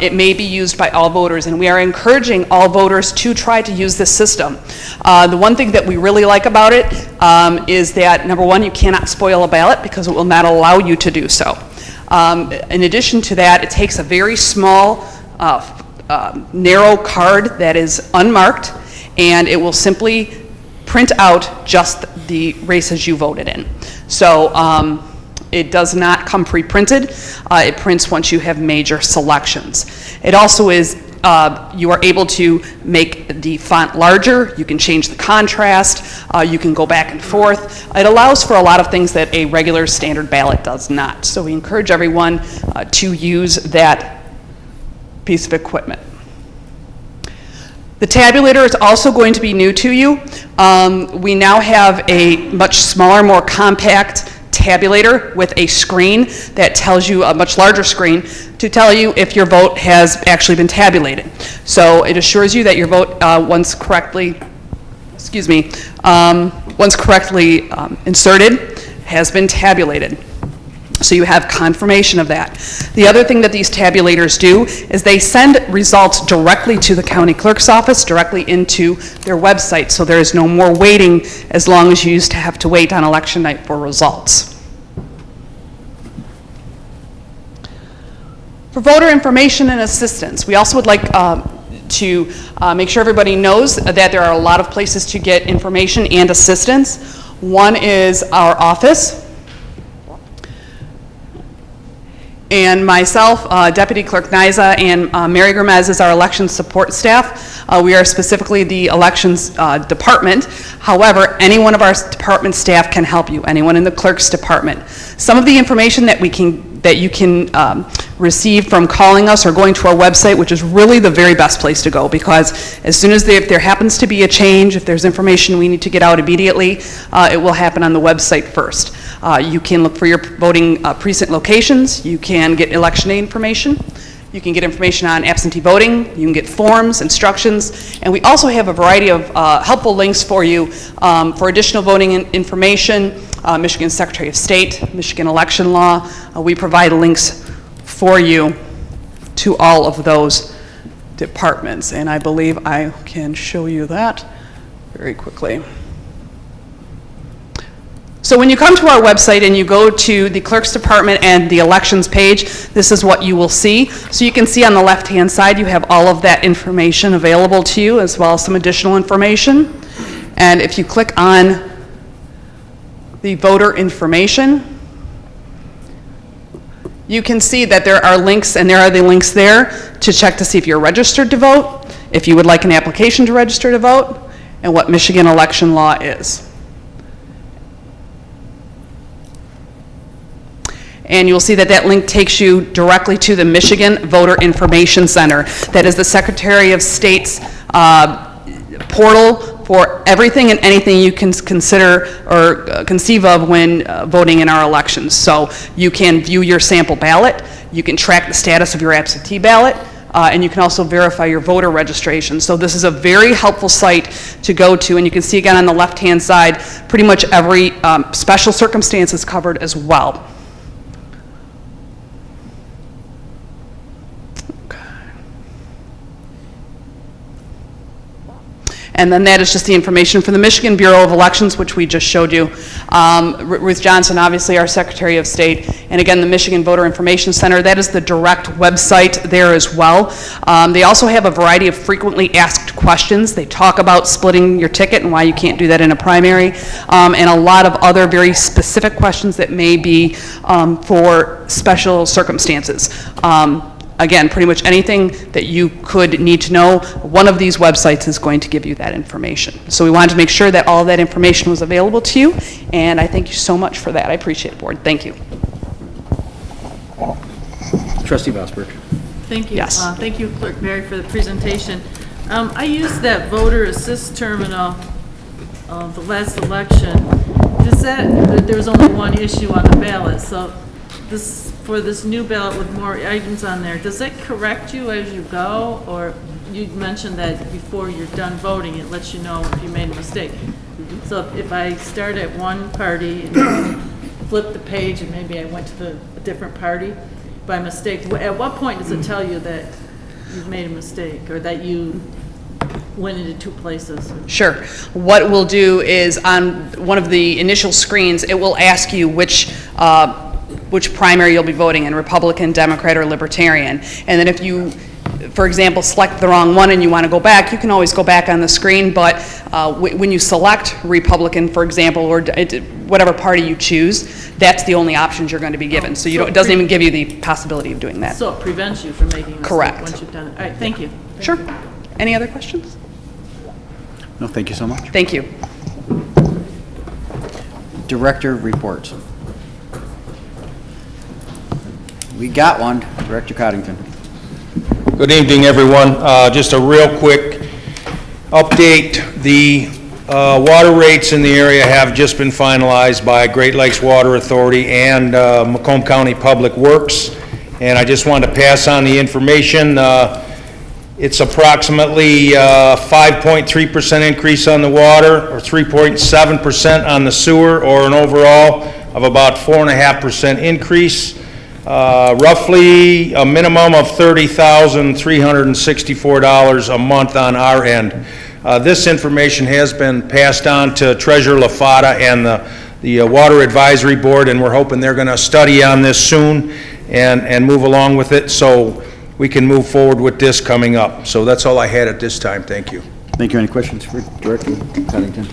[SPEAKER 2] it may be used by all voters, and we are encouraging all voters to try to use this system. The one thing that we really like about it is that, number one, you cannot spoil a ballot because it will not allow you to do so. In addition to that, it takes a very small, narrow card that is unmarked, and it will simply print out just the races you voted in. So it does not come pre-printed. It prints once you have major selections. It also is, you are able to make the font larger. You can change the contrast. You can go back and forth. It allows for a lot of things that a regular standard ballot does not. So we encourage everyone to use that piece of equipment. The tabulator is also going to be new to you. We now have a much smaller, more compact tabulator with a screen that tells you, a much larger screen, to tell you if your vote has actually been tabulated. So it assures you that your vote, once correctly inserted, has been tabulated. So you have confirmation of that. The other thing that these tabulators do is they send results directly to the county clerk's office, directly into their website, so there is no more waiting as long as you used to have to wait on election night for results. For voter information and assistance, we also would like to make sure everybody knows that there are a lot of places to get information and assistance. One is our office. And myself, Deputy Clerk Nyza, and Mary Gomez is our election support staff. We are specifically the elections department. However, any one of our department staff can help you, anyone in the clerk's department. Some of the information that you can receive from calling us or going to our website, which is really the very best place to go, because as soon as if there happens to be a change, if there's information we need to get out immediately, it will happen on the website first. You can look for your voting precinct locations. You can get election day information. You can get information on absentee voting. You can get forms, instructions, and we also have a variety of helpful links for you for additional voting information. Michigan Secretary of State, Michigan election law. We provide links for you to all of those departments, and I believe I can show you that very quickly. So when you come to our website and you go to the clerk's department and the elections page, this is what you will see. So you can see on the left-hand side you have all of that information available to you, as well as some additional information. And if you click on the voter information, you can see that there are links, and there are the links there to check to see if you're registered to vote, if you would like an application to register to vote, and what Michigan election law is. And you'll see that that link takes you directly to the Michigan Voter Information Center. That is the Secretary of State's portal for everything and anything you can consider or conceive of when voting in our elections. So you can view your sample ballot, you can track the status of your absentee ballot, and you can also verify your voter registration. So this is a very helpful site to go to, and you can see again on the left-hand side, pretty much every special circumstance is covered as well. And then that is just the information for the Michigan Bureau of Elections, which we just showed you. Ruth Johnson, obviously our Secretary of State, and again, the Michigan Voter Information Center, that is the direct website there as well. They also have a variety of frequently asked questions. They talk about splitting your ticket and why you can't do that in a primary, and a lot of other very specific questions that may be for special circumstances. Again, pretty much anything that you could need to know, one of these websites is going to give you that information. So we wanted to make sure that all of that information was available to you, and I thank you so much for that. I appreciate it, Board. Thank you.
[SPEAKER 7] Trustee Vosberg.
[SPEAKER 11] Thank you.
[SPEAKER 2] Yes.
[SPEAKER 11] Thank you, Clerk Berry, for the presentation. I used that voter assist terminal the last election. Does that, there was only one issue on the ballot, so for this new ballot with more items on there, does that correct you as you go? Or you mentioned that before you're done voting, it lets you know if you made a mistake. So if I start at one party and flip the page and maybe I went to a different party by mistake, at what point does it tell you that you've made a mistake or that you went into two places?
[SPEAKER 2] Sure. What we'll do is on one of the initial screens, it will ask you which primary you'll be voting in, Republican, Democrat, or Libertarian. And then if you, for example, select the wrong one and you want to go back, you can always go back on the screen, but when you select Republican, for example, or whatever party you choose, that's the only options you're going to be given. So it doesn't even give you the possibility of doing that.
[SPEAKER 11] So it prevents you from making a mistake.
[SPEAKER 2] Correct.
[SPEAKER 11] Once you've done it. All right, thank you.
[SPEAKER 2] Sure. Any other questions?
[SPEAKER 7] No, thank you so much.
[SPEAKER 2] Thank you.
[SPEAKER 7] Director reports. We got one. Director Coddington.
[SPEAKER 5] Good evening, everyone. Just a real quick update. The water rates in the area have just been finalized by Great Lakes Water Authority and Macomb County Public Works. And I just wanted to pass on the information. It's approximately 5.3% increase on the water, or 3.7% on the sewer, or an overall of about 4.5% increase. Roughly a minimum of $30,364 a month on our end. This information has been passed on to Treasurer LaFata and the Water Advisory Board, and we're hoping they're going to study on this soon and move along with it so we can move forward with this coming up. So that's all I had at this time. Thank you.
[SPEAKER 7] Thank you. Any questions for Director Coddington?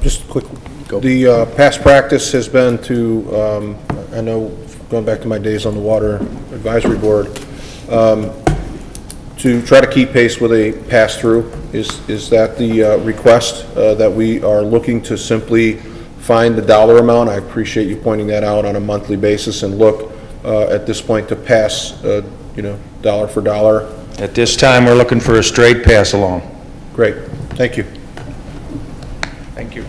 [SPEAKER 3] Just quick, the past practice has been to, I know going back to my days on the Water Advisory Board, to try to keep pace with a pass-through. Is that the request, that we are looking to simply find the dollar amount? I appreciate you pointing that out on a monthly basis and look at this point to pass, dollar for dollar.
[SPEAKER 5] At this time, we're looking for a straight pass along.
[SPEAKER 3] Great, thank you.
[SPEAKER 5] Thank you.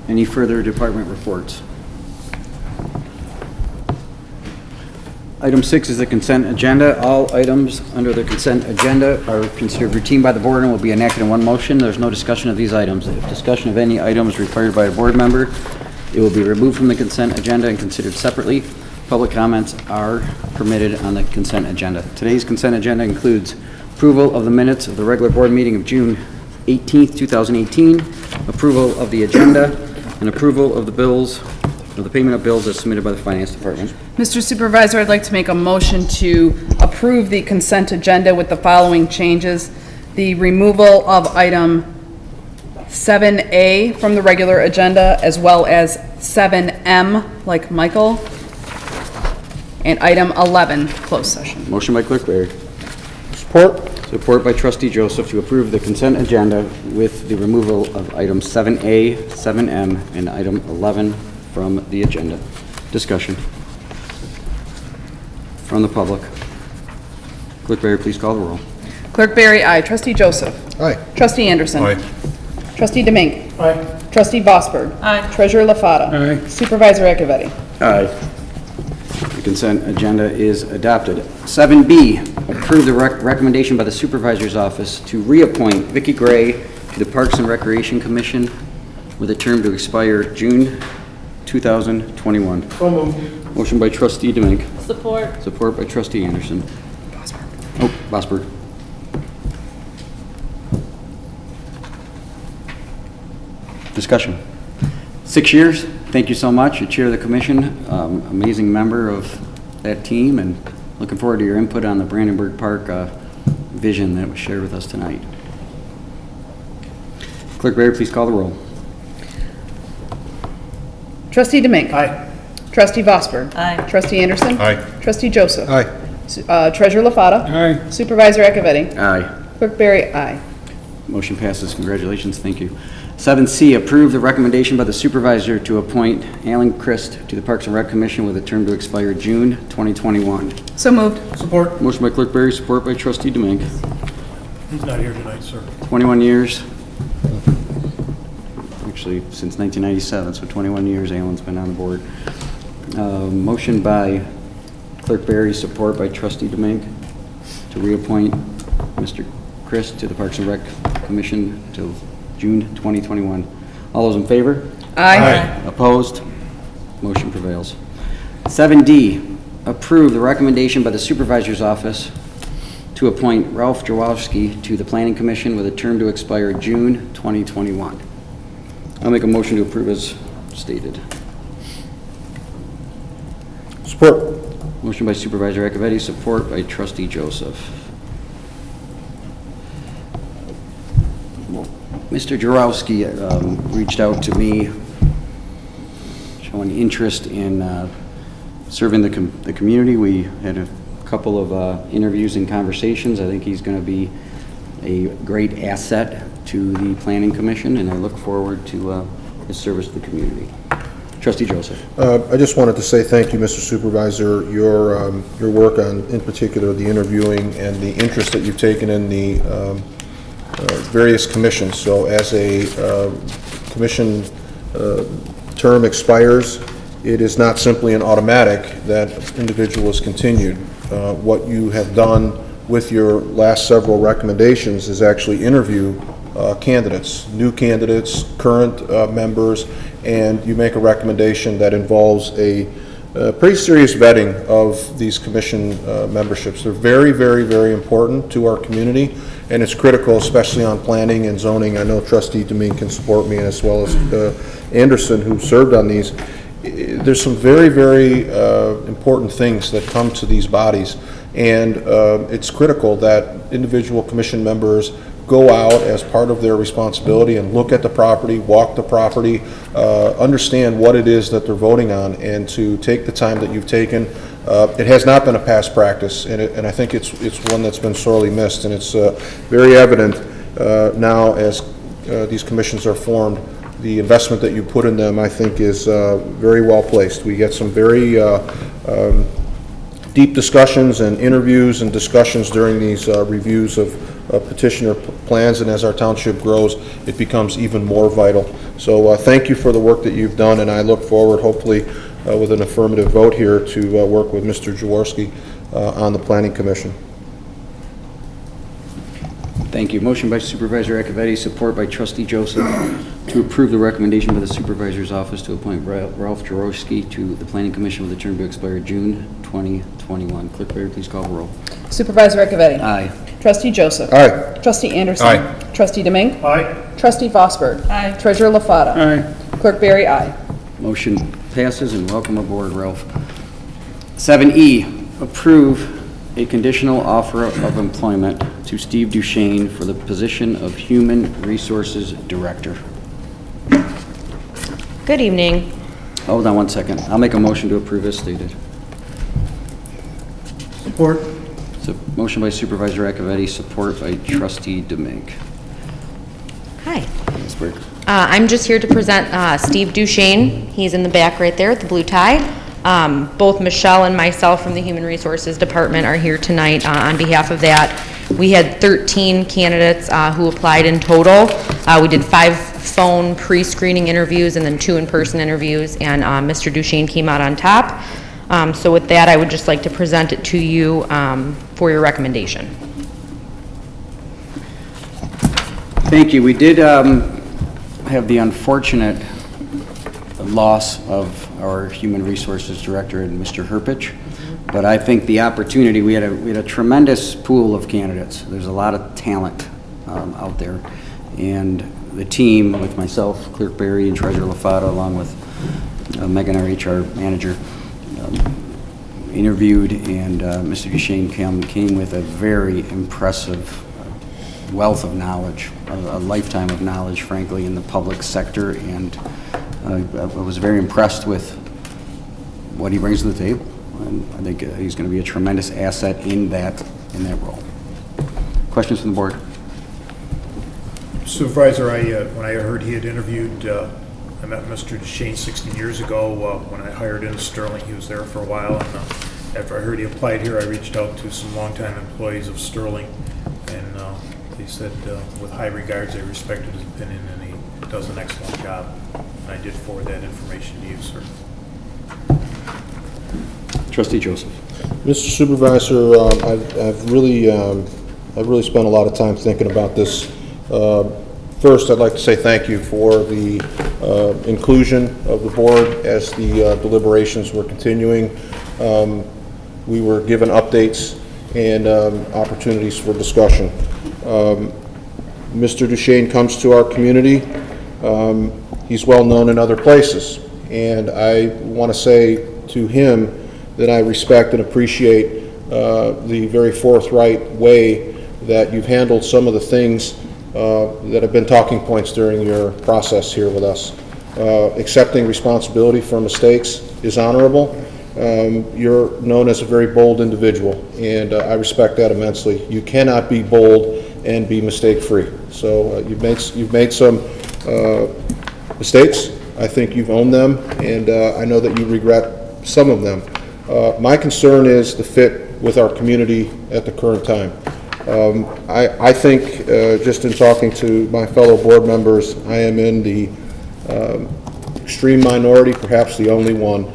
[SPEAKER 7] Any further department reports? Item 6 is the consent agenda. All items under the consent agenda are considered routine by the board and will be enacted in one motion. There's no discussion of these items. If discussion of any item is required by a board member, it will be removed from the consent agenda and considered separately. Public comments are permitted on the consent agenda. Today's consent agenda includes approval of the minutes of the regular board meeting of June 18th, 2018, approval of the agenda, and approval of the bills, of the payment of bills as submitted by the Finance Department.
[SPEAKER 2] Mr. Supervisor, I'd like to make a motion to approve the consent agenda with the following changes. The removal of item 7A from the regular agenda, as well as 7M, like Michael, and item 11, closed session.
[SPEAKER 7] Motion by Clerk Berry.
[SPEAKER 3] Support.
[SPEAKER 7] Support by Trustee Joseph to approve the consent agenda with the removal of item 7A, 7M, and item 11 from the agenda. Discussion from the public. Clerk Berry, please call the roll.
[SPEAKER 2] Clerk Berry, aye. Trustee Joseph.
[SPEAKER 3] Aye.
[SPEAKER 2] Trustee Anderson.
[SPEAKER 13] Aye.
[SPEAKER 2] Trustee Demink.
[SPEAKER 10] Aye.
[SPEAKER 2] Trustee Vosberg.
[SPEAKER 11] Aye.
[SPEAKER 2] Treasurer LaFata.
[SPEAKER 12] Aye.
[SPEAKER 2] Supervisor Acciavatti.
[SPEAKER 7] Aye. The consent agenda is adopted. 7B, approve the recommendation by the Supervisor's Office to reappoint Vikki Gray to the Parks and Recreation Commission with a term to expire June 2021.
[SPEAKER 10] So moved.
[SPEAKER 7] Motion by Trustee Demink.
[SPEAKER 11] Support.
[SPEAKER 7] Support by Trustee Anderson. Oh, Vosberg. Discussion. 6 years. Thank you so much. You chair of the commission, amazing member of that team, and looking forward to your input on the Brandenburg Park vision that was shared with us tonight. Clerk Berry, please call the roll.
[SPEAKER 2] Trustee Demink.
[SPEAKER 10] Aye.
[SPEAKER 2] Trustee Vosberg.
[SPEAKER 11] Aye.
[SPEAKER 2] Trustee Anderson.
[SPEAKER 13] Aye.
[SPEAKER 2] Trustee Joseph.
[SPEAKER 3] Aye.
[SPEAKER 2] Treasurer LaFata.
[SPEAKER 12] Aye.
[SPEAKER 2] Supervisor Acciavatti.
[SPEAKER 7] Aye.
[SPEAKER 2] Clerk Berry, aye.
[SPEAKER 7] Motion passes. Congratulations. Thank you. 7C, approve the recommendation by the supervisor to appoint Alan Christ to the Parks and Rec Commission with a term to expire June 2021.
[SPEAKER 2] So moved.
[SPEAKER 10] Support.
[SPEAKER 7] Motion by Clerk Berry, support by Trustee Demink.
[SPEAKER 10] He's not here tonight, sir.
[SPEAKER 7] 21 years. Actually, since 1997, so 21 years Alan's been on the board. Motion by Clerk Berry, support by Trustee Demink to reappoint Mr. Christ to the Parks and Rec Commission till June 2021. All those in favor?
[SPEAKER 2] Aye.
[SPEAKER 7] Opposed? Motion prevails. 7D, approve the recommendation by the Supervisor's Office to appoint Ralph Jaworowski to the Planning Commission with a term to expire June 2021. I'll make a motion to approve as stated.
[SPEAKER 3] Support.
[SPEAKER 7] Motion by Supervisor Acciavatti, support by Trustee Joseph. Mr. Jaworowski reached out to me showing interest in serving the community. We had a couple of interviews and conversations. I think he's going to be a great asset to the Planning Commission, and I look forward to his service to the community. Trustee Joseph.
[SPEAKER 3] I just wanted to say thank you, Mr. Supervisor. Your work on, in particular, the interviewing and the interest that you've taken in the various commissions. So as a commission term expires, it is not simply an automatic that individual is continued. What you have done with your last several recommendations is actually interview candidates, new candidates, current members, and you make a recommendation that involves a pretty serious vetting of these commission memberships. They're very, very, very important to our community, and it's critical, especially on planning and zoning. I know Trustee Demink can support me, as well as Anderson, who served on these. There's some very, very important things that come to these bodies, and it's critical that individual commission members go out as part of their responsibility and look at the property, walk the property, understand what it is that they're voting on, and to take the time that you've taken. It has not been a past practice, and I think it's one that's been sorely missed, and it's very evident now as these commissions are formed. The investment that you put in them, I think, is very well placed. We get some very deep discussions and interviews and discussions during these reviews of petitioner plans, and as our township grows, it becomes even more vital. So thank you for the work that you've done, and I look forward, hopefully, with an affirmative vote here, to work with Mr. Jaworowski on the Planning Commission.
[SPEAKER 7] Thank you. Motion by Supervisor Acciavatti, support by Trustee Joseph, to approve the recommendation by the Supervisor's Office to appoint Ralph Jaworowski to the Planning Commission with a term to expire June 2021. Clerk Berry, please call the roll.
[SPEAKER 2] Supervisor Acciavatti.
[SPEAKER 7] Aye.
[SPEAKER 2] Trustee Joseph.
[SPEAKER 3] Aye.
[SPEAKER 2] Trustee Anderson.
[SPEAKER 13] Aye.
[SPEAKER 2] Trustee Domingue.
[SPEAKER 10] Aye.
[SPEAKER 2] Trustee Vosberg.
[SPEAKER 11] Aye.
[SPEAKER 2] Treasurer LaFata.
[SPEAKER 12] Aye.
[SPEAKER 2] Clerk Berry, aye.
[SPEAKER 7] Motion passes, and welcome aboard, Ralph. 7E, approve a conditional offer of employment to Steve Duchane for the position of Human Resources Director.
[SPEAKER 14] Good evening.
[SPEAKER 7] Hold on one second. I'll make a motion to approve as stated.
[SPEAKER 10] Support.
[SPEAKER 7] So, motion by Supervisor Acciavatti, support by Trustee Domingue.
[SPEAKER 14] Hi.
[SPEAKER 7] Ms. Berg.
[SPEAKER 14] I'm just here to present Steve Duchane. He's in the back right there with the blue tie. Both Michelle and myself from the Human Resources Department are here tonight on behalf of that. We had 13 candidates who applied in total. We did 5 phone pre-screening interviews and then 2 in-person interviews, and Mr. Duchane came out on top. So with that, I would just like to present it to you for your recommendation.
[SPEAKER 7] Thank you. We did have the unfortunate loss of our Human Resources Director, Mr. Herpich, but I think the opportunity, we had a tremendous pool of candidates. There's a lot of talent out there, and the team, with myself, Clerk Berry, and Treasurer LaFata, along with Megan, our HR manager, interviewed, and Mr. Duchane came with a very impressive wealth of knowledge, a lifetime of knowledge, frankly, in the public sector, and I was very impressed with what he brings to the table. And I think he's going to be a tremendous asset in that role. Questions from the board?
[SPEAKER 10] Supervisor, when I heard he had interviewed, I met Mr. Duchane 16 years ago when I hired in Sterling. He was there for a while, and after I heard he applied here, I reached out to some longtime employees of Sterling, and they said, with high regards, they respected his opinion, and he does an excellent job. And I did forward that information to you, sir.
[SPEAKER 7] Trustee Joseph.
[SPEAKER 3] Mr. Supervisor, I've really spent a lot of time thinking about this. First, I'd like to say thank you for the inclusion of the board as the deliberations were continuing. We were given updates and opportunities for discussion. Mr. Duchane comes to our community. He's well known in other places, and I want to say to him that I respect and appreciate the very forthright way that you've handled some of the things that have been talking points during your process here with us. Accepting responsibility for mistakes is honorable. You're known as a very bold individual, and I respect that immensely. You cannot be bold and be mistake-free. So you've made some mistakes. I think you've owned them, and I know that you regret some of them. My concern is the fit with our community at the current time. I think, just in talking to my fellow board members, I am in the extreme minority, perhaps the only one.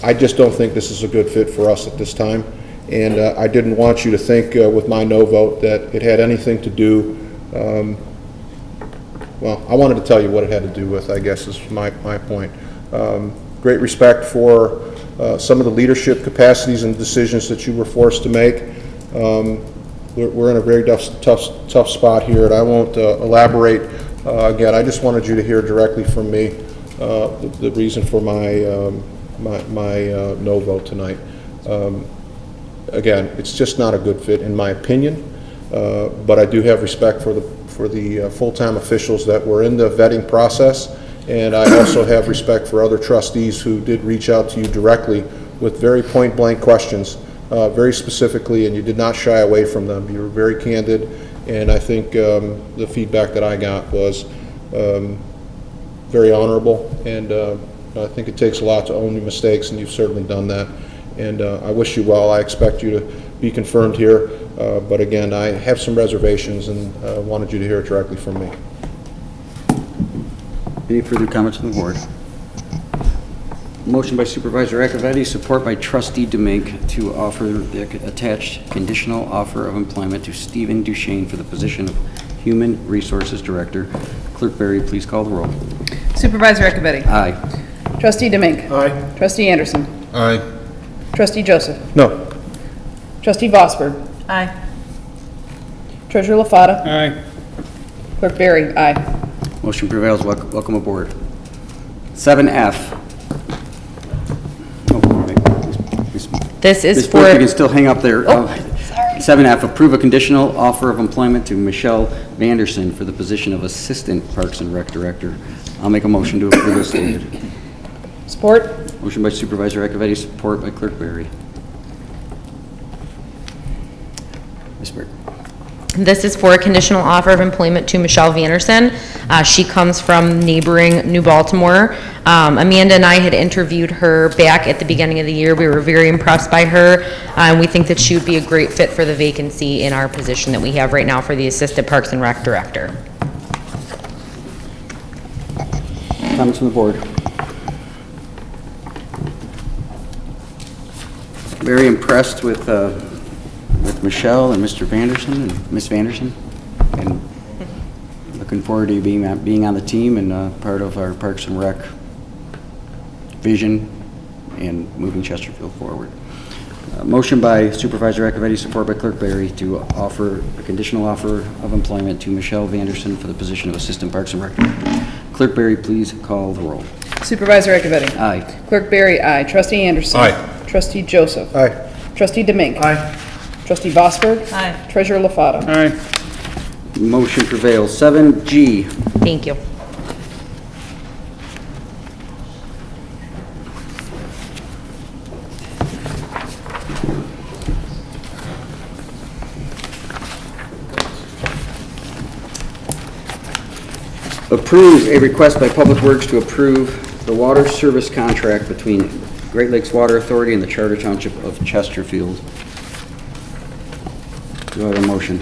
[SPEAKER 3] I just don't think this is a good fit for us at this time, and I didn't want you to think with my no vote that it had anything to do, well, I wanted to tell you what it had to do with, I guess, is my point. Great respect for some of the leadership capacities and decisions that you were forced to make. We're in a very tough spot here, and I won't elaborate. Again, I just wanted you to hear directly from me the reason for my no vote tonight. Again, it's just not a good fit, in my opinion. but I do have respect for the full-time officials that were in the vetting process, and I also have respect for other trustees who did reach out to you directly with very point-blank questions, very specifically, and you did not shy away from them. You were very candid, and I think the feedback that I got was very honorable, and I think it takes a lot to own your mistakes, and you've certainly done that. And I wish you well. I expect you to be confirmed here, but again, I have some reservations and wanted you to hear it directly from me.
[SPEAKER 7] Any further comments from the board? Motion by Supervisor Acciavatti, support by Trustee Demink to offer the attached conditional offer of employment to Stephen Duchane for the position of Human Resources Director. Clerk Berry, please call the roll.
[SPEAKER 2] Supervisor Acciavatti.
[SPEAKER 7] Aye.
[SPEAKER 2] Trustee Demink.
[SPEAKER 10] Aye.
[SPEAKER 2] Trustee Anderson.
[SPEAKER 13] Aye.
[SPEAKER 2] Trustee Joseph.
[SPEAKER 3] No.
[SPEAKER 2] Trustee Vosberg.
[SPEAKER 11] Aye.
[SPEAKER 2] Treasurer LaFata.
[SPEAKER 12] Aye.
[SPEAKER 2] Clerk Berry. Aye.
[SPEAKER 7] Motion prevails. Welcome aboard. 7F.
[SPEAKER 14] This is
[SPEAKER 7] Ms.
[SPEAKER 14] for...
[SPEAKER 7] Burke, you can still hang up there.
[SPEAKER 14] Oh, sorry.
[SPEAKER 7] 7F, approve a conditional offer of employment to Michele Vannerson for the position of Assistant Parks and Rec Director. I'll make a motion to approve as stated.
[SPEAKER 2] Support.
[SPEAKER 7] Motion by Supervisor Acciavatti, support by Clerk Berry. Ms. Burke.
[SPEAKER 14] This is for a conditional offer of employment to Michele Vannerson. She comes from neighboring New Baltimore. Amanda and I had interviewed her back at the beginning of the year. We were very impressed by her, and we think that she would be a great fit for the vacancy in our position that we have right now for the Assistant Parks and Rec Director.
[SPEAKER 7] Comments from the board? Very impressed with Michele and Mr. Vannerson and Ms. Vannerson, and looking forward to being on the team and part of our Parks and Rec vision and moving Chesterfield forward. Motion by Supervisor Acciavatti, support by Clerk Berry to offer a conditional offer of employment to Michele Vannerson for the position of Assistant Parks and Rec Director. Clerk Berry, please call the roll.
[SPEAKER 2] Supervisor Acciavatti.
[SPEAKER 7] Aye.
[SPEAKER 2] Clerk Berry. Aye. Trustee Anderson.
[SPEAKER 13] Aye.
[SPEAKER 2] Trustee Joseph.
[SPEAKER 3] Aye.
[SPEAKER 2] Trustee Demink.
[SPEAKER 10] Aye.
[SPEAKER 2] Trustee Vosberg.
[SPEAKER 11] Aye.
[SPEAKER 2] Treasurer LaFata.
[SPEAKER 12] Aye.
[SPEAKER 7] Motion prevails. 7G.
[SPEAKER 14] Thank you.
[SPEAKER 7] Approve a request by Public Works to approve the water service contract between Great Lakes Water Authority and the Charter Township of Chesterfield. Do I have a motion?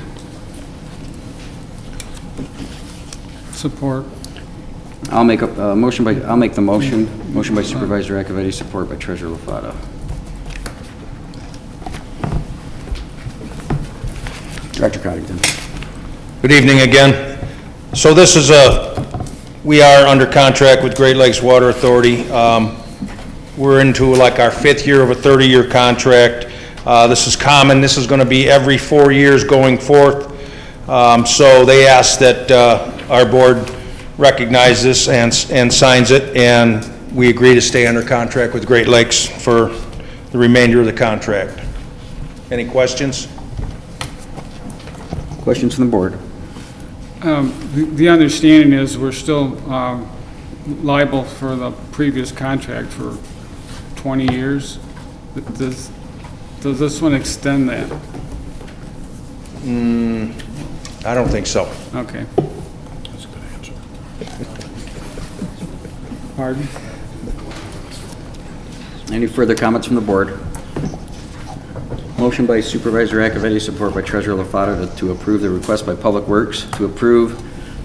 [SPEAKER 12] Support.
[SPEAKER 7] I'll make a motion by, I'll make the motion. Motion by Supervisor Acciavatti, support by Treasurer LaFata. Director Coddington.
[SPEAKER 5] Good evening again. So this is we are under contract with Great Lakes Water Authority. We're into like our 5th year of a 30-year contract. This is common. This is going to be every 4 years going forth. So they asked that our board recognize this and signs it, and we agree to stay under contract with Great Lakes for the remainder of the contract. Any questions?
[SPEAKER 7] Questions from the board?
[SPEAKER 12] The understanding is we're still liable for the previous contract for 20 years. Does this one extend that?
[SPEAKER 5] I don't think so.
[SPEAKER 12] Okay.
[SPEAKER 13] That's a good answer.
[SPEAKER 12] Pardon?
[SPEAKER 7] Any further comments from the board? Motion by Supervisor Acciavatti, support by Treasurer LaFata to approve the request by Public Works to approve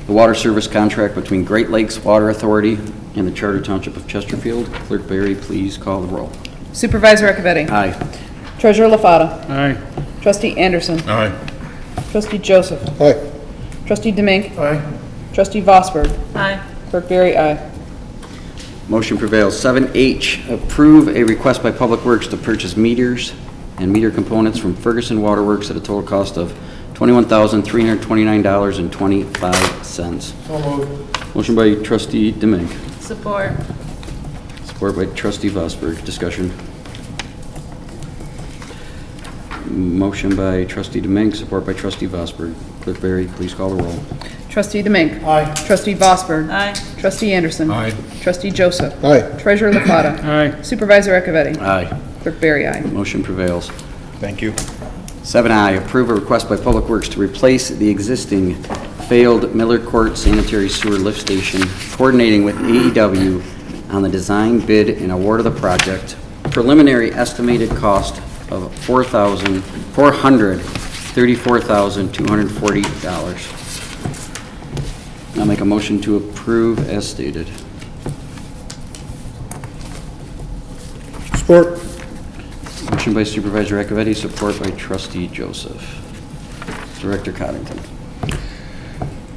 [SPEAKER 7] the water service contract between Great Lakes Water Authority and the Charter Township of Chesterfield. Clerk Berry, please call the roll.
[SPEAKER 2] Supervisor Acciavatti.
[SPEAKER 7] Aye.
[SPEAKER 2] Treasurer LaFata.
[SPEAKER 12] Aye.
[SPEAKER 2] Trustee Anderson.
[SPEAKER 13] Aye.
[SPEAKER 2] Trustee Joseph.
[SPEAKER 3] Aye.
[SPEAKER 2] Trustee Demink.
[SPEAKER 10] Aye.
[SPEAKER 2] Trustee Vosberg.
[SPEAKER 11] Aye.
[SPEAKER 2] Clerk Berry. Aye.
[SPEAKER 7] Motion prevails. 7H, approve a request by Public Works to purchase meters and meter components from Ferguson Waterworks at a total cost of $21,329.25.
[SPEAKER 10] So moved.
[SPEAKER 7] Motion by Trustee Demink.
[SPEAKER 11] Support.
[SPEAKER 7] Support by Trustee Vosberg. Discussion. Motion by trustee Domingue, support by trustee Vosberg. Clerk Berry, please call the roll.
[SPEAKER 2] Trustee Domingue.
[SPEAKER 10] Aye.
[SPEAKER 2] Trustee Vosberg.
[SPEAKER 11] Aye.
[SPEAKER 2] Trustee Anderson.
[SPEAKER 13] Aye.
[SPEAKER 2] Trustee Joseph.
[SPEAKER 3] Aye.
[SPEAKER 2] Treasurer Lafata.
[SPEAKER 12] Aye.
[SPEAKER 2] Supervisor Acciavatti.
[SPEAKER 7] Aye.
[SPEAKER 2] Clerk Berry, aye.
[SPEAKER 7] Motion prevails.
[SPEAKER 3] Thank you.
[SPEAKER 7] 7I, approve a request by Public Works to replace the existing failed Miller Court sanitary sewer lift station, coordinating with AEW on the design, bid, and award of the project. Preliminary estimated cost of $434,240. I'll make a motion to approve as stated.
[SPEAKER 3] Support.
[SPEAKER 7] Motion by Supervisor Acciavatti, support by trustee Joseph. Director Coddington.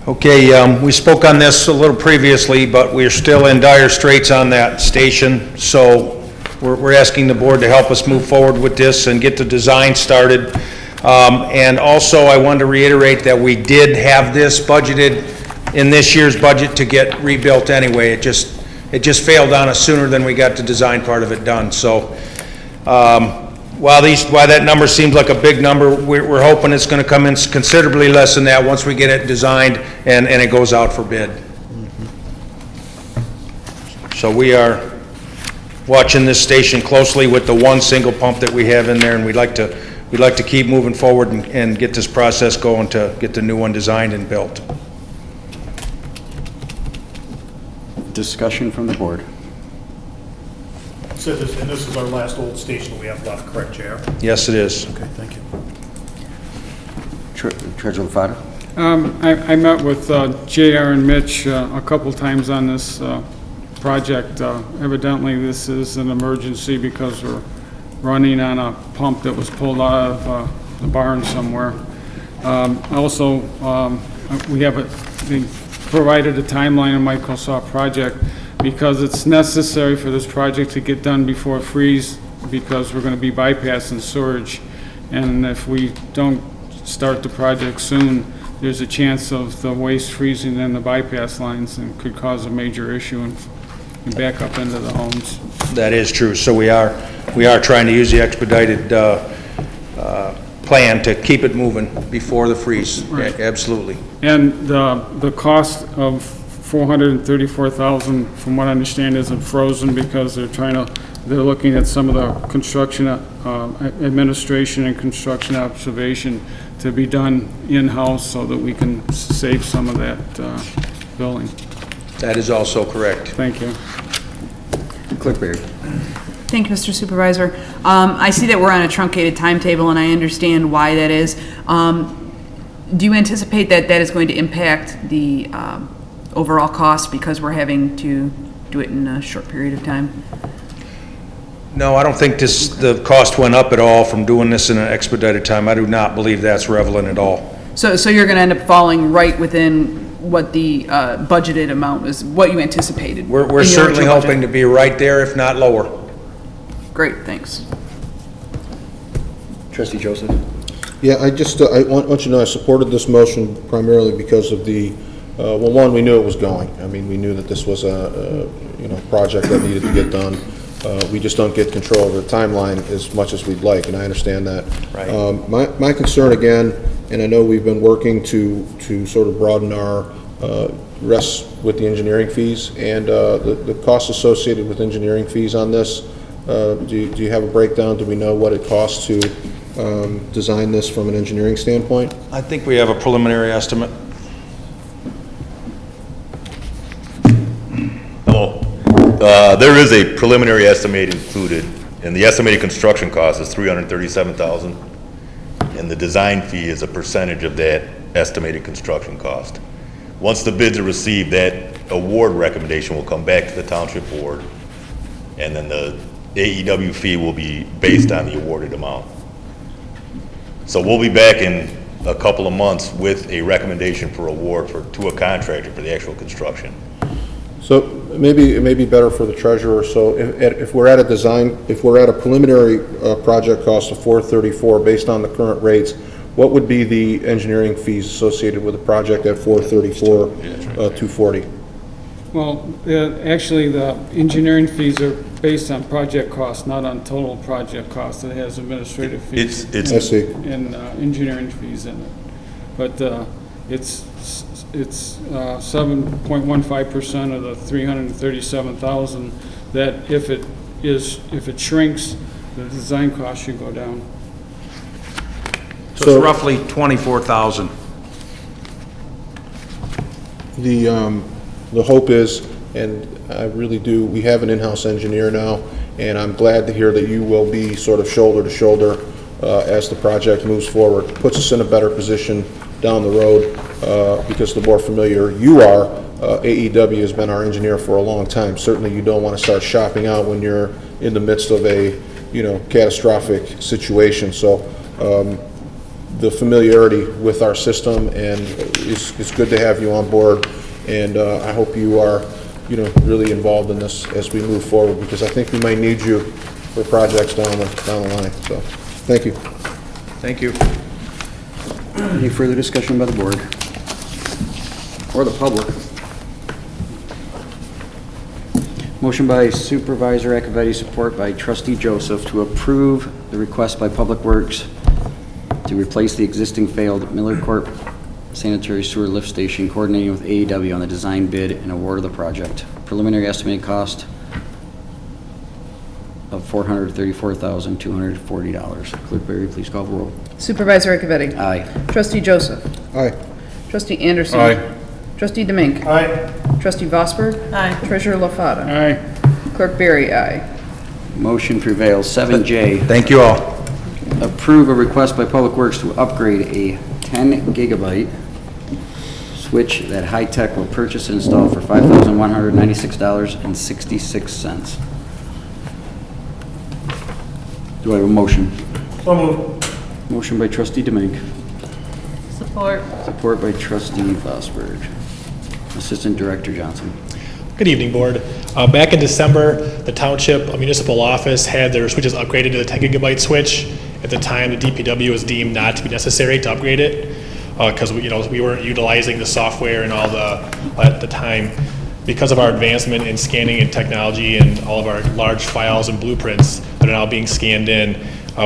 [SPEAKER 5] Okay, we spoke on this a little previously, but we're still in dire straits on that station, so we're asking the board to help us move forward with this and get the design started. And also, I wanted to reiterate that we did have this budgeted in this year's budget to get rebuilt anyway. It just failed on us sooner than we got the design part of it done. So while that number seems like a big number, we're hoping it's going to come in considerably less than that once we get it designed and it goes out for bid. So we are watching this station closely with the one single pump that we have in there, and we'd like to keep moving forward and get this process going to get the new one designed and built.
[SPEAKER 7] Discussion from the board.
[SPEAKER 10] So this, and this is our last old station we have left, correct, JR?
[SPEAKER 5] Yes, it is.
[SPEAKER 10] Okay, thank you.
[SPEAKER 7] Treasurer Lafata.
[SPEAKER 12] I met with JR and Mitch a couple times on this project. Evidently, this is an emergency because we're running on a pump that was pulled out of the barn somewhere. Also, they provided a timeline in Microsoft project because it's necessary for this project to get done before freeze, because we're going to be bypassing sewage. And if we don't start the project soon, there's a chance of the waste freezing in the bypass lines and could cause a major issue and back up into the homes.
[SPEAKER 5] That is true. So we are trying to use the expedited plan to keep it moving before the freeze.
[SPEAKER 12] Right.
[SPEAKER 5] Absolutely.
[SPEAKER 12] And the cost of $434,000, from what I understand, isn't frozen because they're looking at some of the construction administration and construction observation to be done in-house so that we can save some of that billing.
[SPEAKER 5] That is also correct.
[SPEAKER 12] Thank you.
[SPEAKER 7] Clerk Berry.
[SPEAKER 2] Thank you, Mr. Supervisor. I see that we're on a truncated timetable, and I understand why that is. Do you anticipate that that is going to impact the overall cost because we're having to do it in a short period of time?
[SPEAKER 5] No, I don't think the cost went up at all from doing this in an expedited time. I do not believe that's relevant at all.
[SPEAKER 2] So you're going to end up falling right within what the budgeted amount was, what you anticipated?
[SPEAKER 5] We're certainly hoping to be right there, if not lower.
[SPEAKER 2] Great, thanks.
[SPEAKER 7] Trustee Joseph.
[SPEAKER 3] Yeah, I want you to know I supported this motion primarily because of the, well, one, we knew it was going. I mean, we knew that this was a project that needed to get done. We just don't get control over the timeline as much as we'd like, and I understand that.
[SPEAKER 5] Right.
[SPEAKER 3] My concern again, and I know we've been working to sort of broaden our rests with the engineering fees and the costs associated with engineering fees on this. Do you have a breakdown? Do we know what it costs to design this from an engineering standpoint?
[SPEAKER 5] I think we have a preliminary estimate.
[SPEAKER 15] Hello. There is a preliminary estimate included, and the estimated construction cost is $337,000, and the design fee is a percentage of that estimated construction cost. Once the bids are received, that award recommendation will come back to the Township Board, and then the AEW fee will be based on the awarded amount. So we'll be back in a couple of months with a recommendation for award to a contractor for the actual construction.
[SPEAKER 3] So maybe it may be better for the treasurer. So if we're at a preliminary project cost of $434 based on the current rates, what would be the engineering fees associated with the project at $434, $240?
[SPEAKER 12] Well, actually, the engineering fees are based on project cost, not on total project cost. It has administrative fees and engineering fees in it. But it's 7.15% of the 337,000. That if it shrinks, the design cost should go down.
[SPEAKER 16] So it's roughly 24,000.
[SPEAKER 3] The hope is, and I really do, we have an in-house engineer now, and I'm glad to hear that you will be sort of shoulder to shoulder as the project moves forward. Puts us in a better position down the road because the more familiar you are, AEW has been our engineer for a long time. Certainly you don't want to start shopping out when you're in the midst of a, catastrophic situation. So the familiarity with our system and it's good to have you on board, and I hope you are really involved in this as we move forward, because I think we might need you for projects down the line. So thank you.
[SPEAKER 16] Thank you.
[SPEAKER 7] Any further discussion by the board or the public? Motion by Supervisor Acciavatti, support by Trustee Joseph, to approve the request by Public Works to replace the existing failed Miller Court sanitary sewer lift station, coordinating with AEW on the design bid and award of the project. Preliminary estimated cost of $434,240. Clerk Berry, please call the roll.
[SPEAKER 2] Supervisor Acciavatti.
[SPEAKER 7] Aye.
[SPEAKER 2] Trustee Joseph.
[SPEAKER 3] Aye.
[SPEAKER 2] Trustee Anderson.
[SPEAKER 13] Aye.
[SPEAKER 2] Trustee DeMink.
[SPEAKER 10] Aye.
[SPEAKER 2] Trustee Vosper.
[SPEAKER 11] Aye.
[SPEAKER 2] Treasurer LaFata.
[SPEAKER 12] Aye.
[SPEAKER 2] Clerk Berry, aye.
[SPEAKER 7] Motion prevails. 7J.
[SPEAKER 16] Thank you all.
[SPEAKER 7] Approve a request by Public Works to upgrade a 10 gigabyte switch that High Tech will purchase and install for $5,196.66. Do I have a motion?
[SPEAKER 10] So moved.
[SPEAKER 7] Motion by Trustee DeMink.
[SPEAKER 11] Support.
[SPEAKER 7] Support by Trustee Vosberg. Assistant Director Johnson.
[SPEAKER 17] Good evening, Board. Back in December, the Township Municipal Office had their switches upgraded to the 10 gigabyte switch. At the time, the DPW was deemed not to be necessary to upgrade it because we weren't utilizing the software and all at the time. Because of our advancement in scanning and technology and all of our large files and blueprints that are now being scanned in,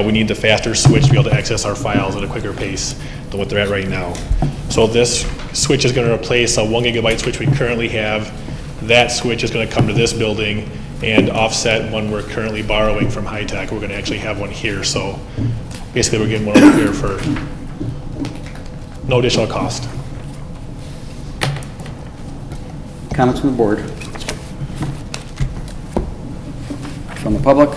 [SPEAKER 17] we need the faster switch to be able to access our files at a quicker pace than what they're at right now. So this switch is going to replace a 1 gigabyte switch we currently have. That switch is going to come to this building and offset one we're currently borrowing from High Tech. We're going to actually have one here. So basically we're getting one over here for no additional cost.
[SPEAKER 7] Comments from the board? From the public?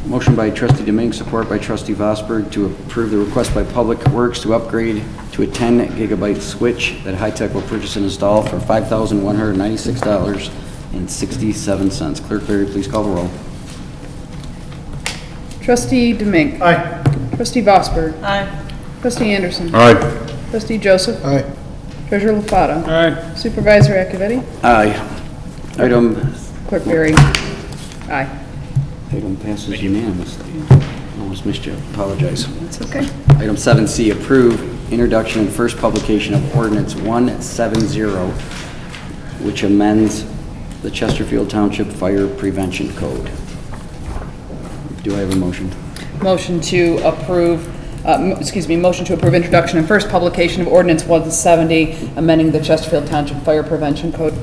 [SPEAKER 7] Motion by Trustee DeMink, support by Trustee Vosberg, to approve the request by Public Works to upgrade to a 10 gigabyte switch that High Tech will purchase and install for $5,196.67. Clerk Berry, please call the roll.
[SPEAKER 2] Trustee DeMink.
[SPEAKER 10] Aye.
[SPEAKER 2] Trustee Vosberg.
[SPEAKER 11] Aye.
[SPEAKER 2] Trustee Anderson.
[SPEAKER 13] Aye.
[SPEAKER 2] Trustee Joseph.
[SPEAKER 3] Aye.
[SPEAKER 2] Treasurer LaFata.
[SPEAKER 12] Aye.
[SPEAKER 2] Supervisor Acciavatti.
[SPEAKER 7] Aye. Item
[SPEAKER 2] Clerk Berry. Aye.
[SPEAKER 7] Item passes unanimously. Almost missed you. Apologize.
[SPEAKER 2] That's okay.
[SPEAKER 7] Item 7C, approve introduction and first publication of Ordinance 170, which amends the Chesterfield Township Fire Prevention Code. Do I have a motion?
[SPEAKER 2] Motion to approve, motion to approve introduction and first publication of Ordinance 170, amending the Chesterfield Township Fire Prevention Code.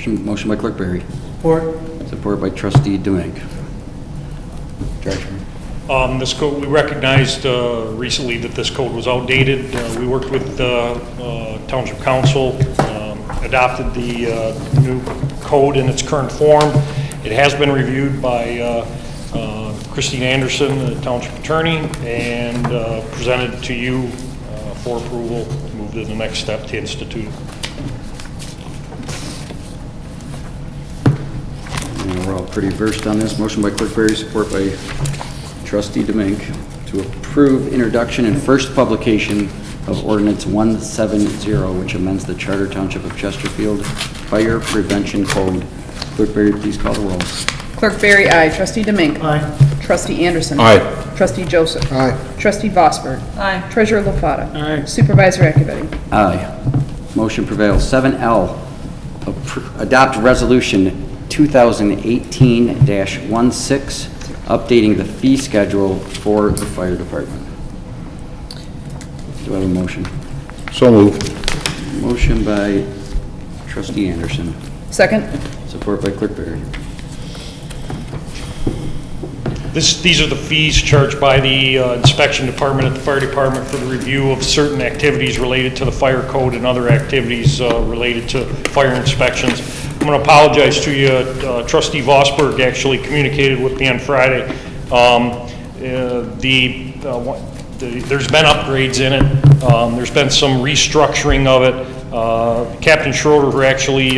[SPEAKER 7] Motion by Clerk Berry.
[SPEAKER 10] Support.
[SPEAKER 7] Support by Trustee DeMink. Director.
[SPEAKER 5] This code, we recognized recently that this code was outdated. We worked with the Township Council, adopted the new code in its current form. It has been reviewed by Christine Anderson, the Township Attorney, and presented to you for approval, move to the next step to institute.
[SPEAKER 7] We're all pretty versed on this. Motion by Clerk Berry, support by Trustee DeMink, to approve introduction and first publication of Ordinance 170, which amends the Charter Township of Chesterfield Fire Prevention Code. Clerk Berry, please call the roll.
[SPEAKER 2] Clerk Berry, aye. Trustee DeMink.
[SPEAKER 10] Aye.
[SPEAKER 2] Trustee Anderson.
[SPEAKER 13] Aye.
[SPEAKER 2] Trustee Joseph.
[SPEAKER 3] Aye.
[SPEAKER 2] Trustee Vosberg.
[SPEAKER 11] Aye.
[SPEAKER 2] Treasurer LaFata.
[SPEAKER 12] Aye.
[SPEAKER 2] Supervisor Acciavatti.
[SPEAKER 7] Aye. Motion prevails. 7L, adopt resolution 2018-16, updating the fee schedule for the fire department. Do I have a motion?
[SPEAKER 13] So moved.
[SPEAKER 7] Motion by trustee Anderson.
[SPEAKER 2] Second?
[SPEAKER 7] Support by Clerk Berry.
[SPEAKER 5] These are the fees charged by the inspection department at the fire department for the review of certain activities related to the fire code and other activities related to fire inspections. I'm going to apologize to you. Trustee Vosberg actually communicated with me on Friday. There's been upgrades in it. There's been some restructuring of it. Captain Schroeder, who actually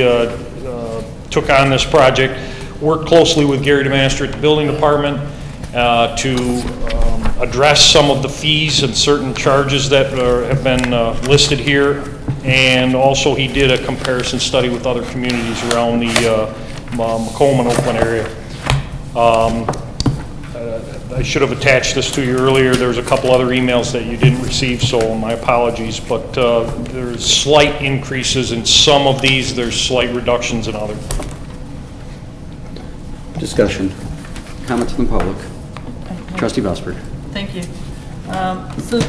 [SPEAKER 5] took on this project, worked closely with Gary DeMaster at the building department to address some of the fees and certain charges that have been listed here. And also he did a comparison study with other communities around the Macomb and Oakland area. I should have attached this to you earlier. There's a couple other emails that you didn't receive, so my apologies. But there's slight increases in some of these. There's slight reductions in others.
[SPEAKER 7] Discussion. Comments from the public. Trustee Vosberg.
[SPEAKER 11] Thank you. So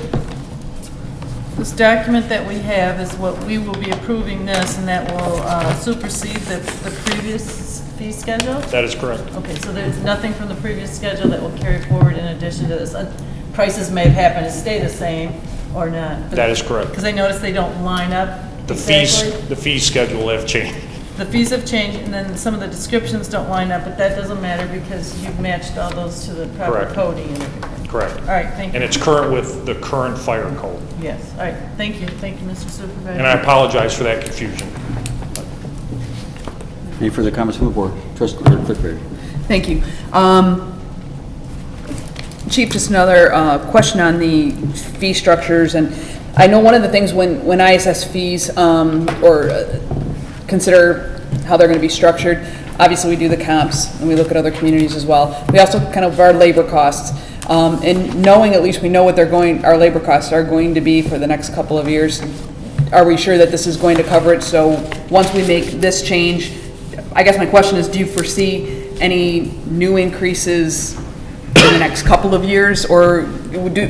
[SPEAKER 11] this document that we have is what we will be approving this, and that will supersede the previous fee schedule?
[SPEAKER 5] That is correct.
[SPEAKER 11] Okay, so there's nothing from the previous schedule that will carry forward in addition to this. Prices may have happened to stay the same or not.
[SPEAKER 5] That is correct.
[SPEAKER 11] Because I noticed they don't line up exactly.
[SPEAKER 5] The fee schedule have changed.
[SPEAKER 11] The fees have changed, and then some of the descriptions don't line up, but that doesn't matter because you've matched all those to the proper
[SPEAKER 5] Correct.
[SPEAKER 11] coding and everything.
[SPEAKER 5] Correct.
[SPEAKER 11] All right, thank you.
[SPEAKER 5] And it's current with the current fire code.
[SPEAKER 11] Yes, all right, thank you, Mr. Supervisor.
[SPEAKER 5] And I apologize for that confusion.
[SPEAKER 7] Any further comments from the board? Trustee Clerk Berry.
[SPEAKER 2] Thank you. Chief, just another question on the fee structures. And I know one of the things when I assess fees or consider how they're going to be structured, obviously we do the comps and we look at other communities as well. We also kind of our labor costs. And knowing at least we know what our labor costs are going to be for the next couple of years, are we sure that this is going to cover it? So once we make this change, I guess my question is, do you foresee any new increases in the next couple of years, or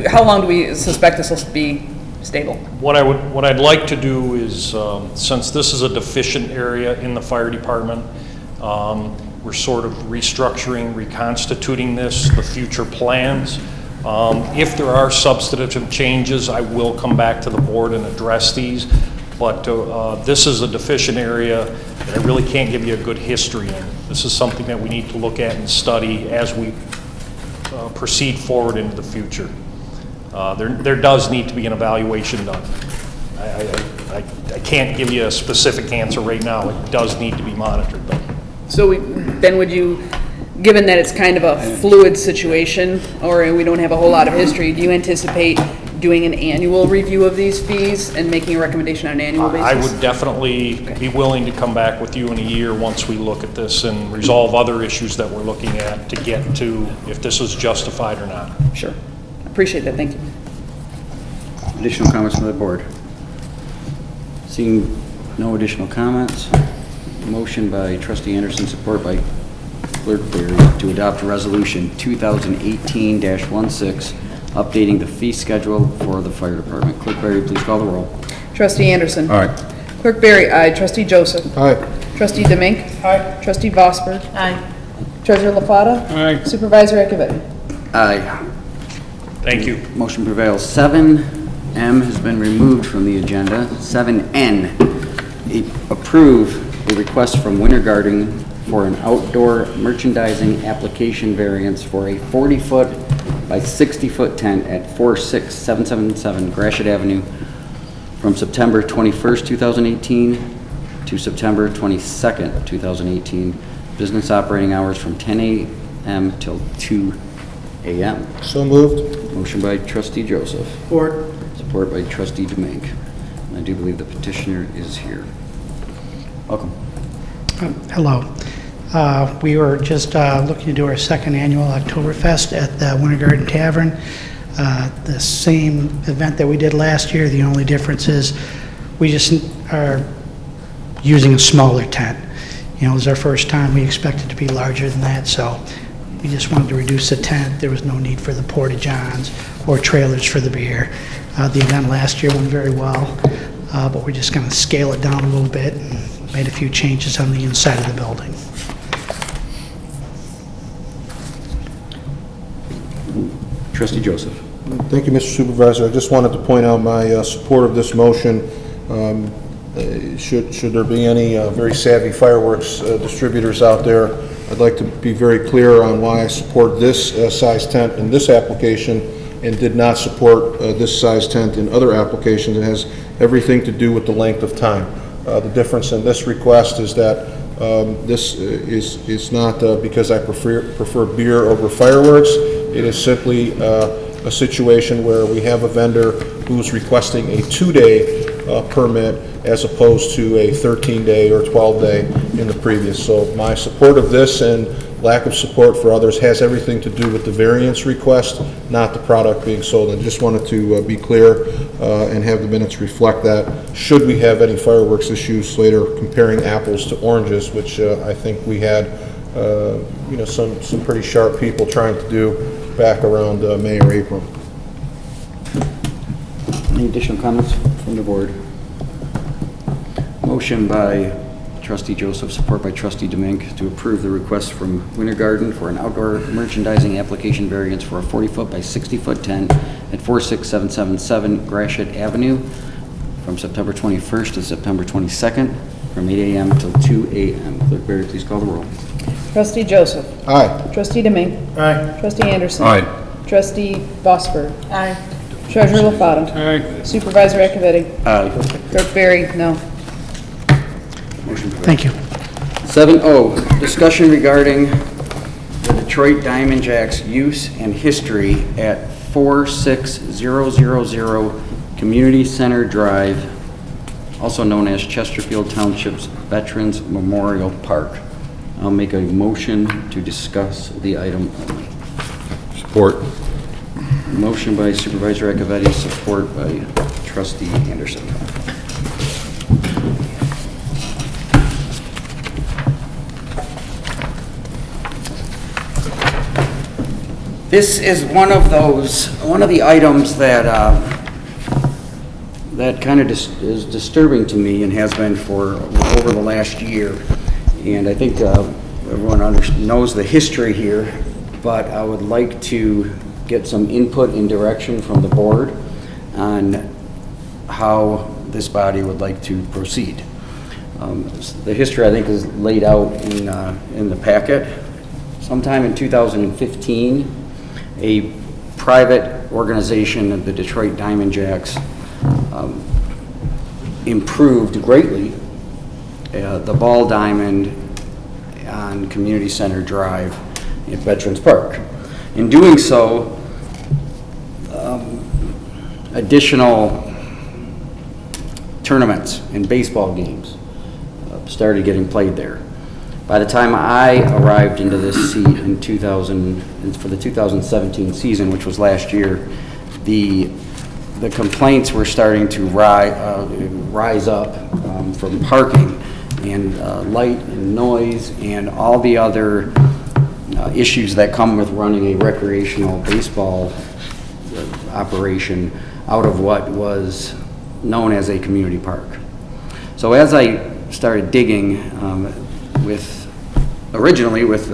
[SPEAKER 2] how long do we suspect this will be stable?
[SPEAKER 5] What I'd like to do is, since this is a deficient area in the fire department, we're sort of restructuring, reconstituting the future plans. If there are substantive changes, I will come back to the board and address these. But this is a deficient area that I really can't give you a good history in. This is something that we need to look at and study as we proceed forward into the future. There does need to be an evaluation done. I can't give you a specific answer right now. It does need to be monitored, though.
[SPEAKER 2] So then would you, given that it's kind of a fluid situation, or we don't have a whole lot of history, do you anticipate doing an annual review of these fees and making a recommendation on an annual basis?
[SPEAKER 5] I would definitely be willing to come back with you in a year once we look at this and resolve other issues that we're looking at to get to if this is justified or not.
[SPEAKER 2] Sure. Appreciate that. Thank you.
[SPEAKER 7] Additional comments from the board? Seeing no additional comments, motion by Trustee Anderson, support by Clerk Berry to adopt resolution 2018-16, updating the fee schedule for the fire department. Clerk Berry, please call the roll.
[SPEAKER 2] Trustee Anderson.
[SPEAKER 13] Aye.
[SPEAKER 2] Clerk Berry, aye. Trustee Joseph.
[SPEAKER 13] Aye.
[SPEAKER 2] Trustee Demink.
[SPEAKER 10] Aye.
[SPEAKER 2] Trustee Vosberg.
[SPEAKER 11] Aye.
[SPEAKER 2] Treasurer LaFata.
[SPEAKER 12] Aye.
[SPEAKER 2] Supervisor Acciavatti.
[SPEAKER 7] Aye.
[SPEAKER 5] Thank you.
[SPEAKER 7] Motion prevails. 7M has been removed from the agenda. 7N, approve a request from Wintergarden for an outdoor merchandising application variance for a 40-foot by 60-foot tent at 46777 Gratiot Avenue from September 21st, 2018 to September 22nd, 2018. Business operating hours from 10 a.m. till 2 a.m.
[SPEAKER 9] So moved.
[SPEAKER 7] Motion by Trustee Joseph.
[SPEAKER 10] Support.
[SPEAKER 7] Support by Trustee Demink. I do believe the petitioner is here. Welcome.
[SPEAKER 18] Hello. We were just looking to do our second annual Oktoberfest at the Wintergarden Tavern. The same event that we did last year. The only difference is we just are using a smaller tent. You know, it was our first time. We expected to be larger than that, so we just wanted to reduce the tent. There was no need for the porta-johns or trailers for the beer. The event last year went very well, but we're just going to scale it down a little bit and made a few changes on the inside of the building.
[SPEAKER 7] Trustee Joseph.
[SPEAKER 3] Thank you, Mr. Supervisor. I just wanted to point out my support of this motion. Should there be any very savvy fireworks distributors out there, I'd like to be very clear on why I support this size tent in this application and did not support this size tent in other applications. It has everything to do with the length of time. The difference in this request is that this is not because I prefer beer over fireworks. It is simply a situation where we have a vendor who's requesting a 2-day permit as opposed to a 13-day or 12-day in the previous. So my support of this and lack of support for others has everything to do with the variance request, not the product being sold. I just wanted to be clear and have the minutes reflect that. Should we have any fireworks issues later comparing apples to oranges, which I think we had you know, some pretty sharp people trying to do back around May or April.
[SPEAKER 7] Any additional comments from the board? Motion by Trustee Joseph, support by Trustee Demink, to approve the request from Wintergarden for an outdoor merchandising application variance for a 40-foot by 60-foot tent at 46777 Gratiot Avenue from September 21st to September 22nd from 8 a.m. till 2 a.m. Clerk Berry, please call the roll.
[SPEAKER 2] Trustee Joseph.
[SPEAKER 3] Aye.
[SPEAKER 2] Trustee Demink.
[SPEAKER 10] Aye.
[SPEAKER 2] Trustee Anderson.
[SPEAKER 13] Aye.
[SPEAKER 2] Trustee Vosper. Aye. Treasurer LaFatta.
[SPEAKER 12] Aye.
[SPEAKER 2] Supervisor Acciavatti.
[SPEAKER 7] Aye.
[SPEAKER 2] Clerk Berry, no.
[SPEAKER 7] Motion carries.
[SPEAKER 18] Thank you.
[SPEAKER 7] 7O, discussion regarding the Detroit Diamond Jaxx use and history at 46000 Community Center Drive, also known as Chesterfield Township's Veterans Memorial Park. I'll make a motion to discuss the item only.
[SPEAKER 13] Support.
[SPEAKER 7] Motion by Supervisor Acciavatti, support by Trustee Anderson. This is one of the items that that kind of is disturbing to me and has been for over the last year. And I think everyone knows the history here, but I would like to get some input and direction from the board on how this body would like to proceed. The history, I think, is laid out in the packet. Sometime in 2015, a private organization, the Detroit Diamond Jaxx, improved greatly the ball diamond on Community Center Drive at Veterans Park. In doing so, additional tournaments and baseball games started getting played there. By the time I arrived into this seat in for the 2017 season, which was last year, the complaints were starting to rise up from parking and light and noise and all the other issues that come with running a recreational baseball operation out of what was known as a community park. So as I started digging originally with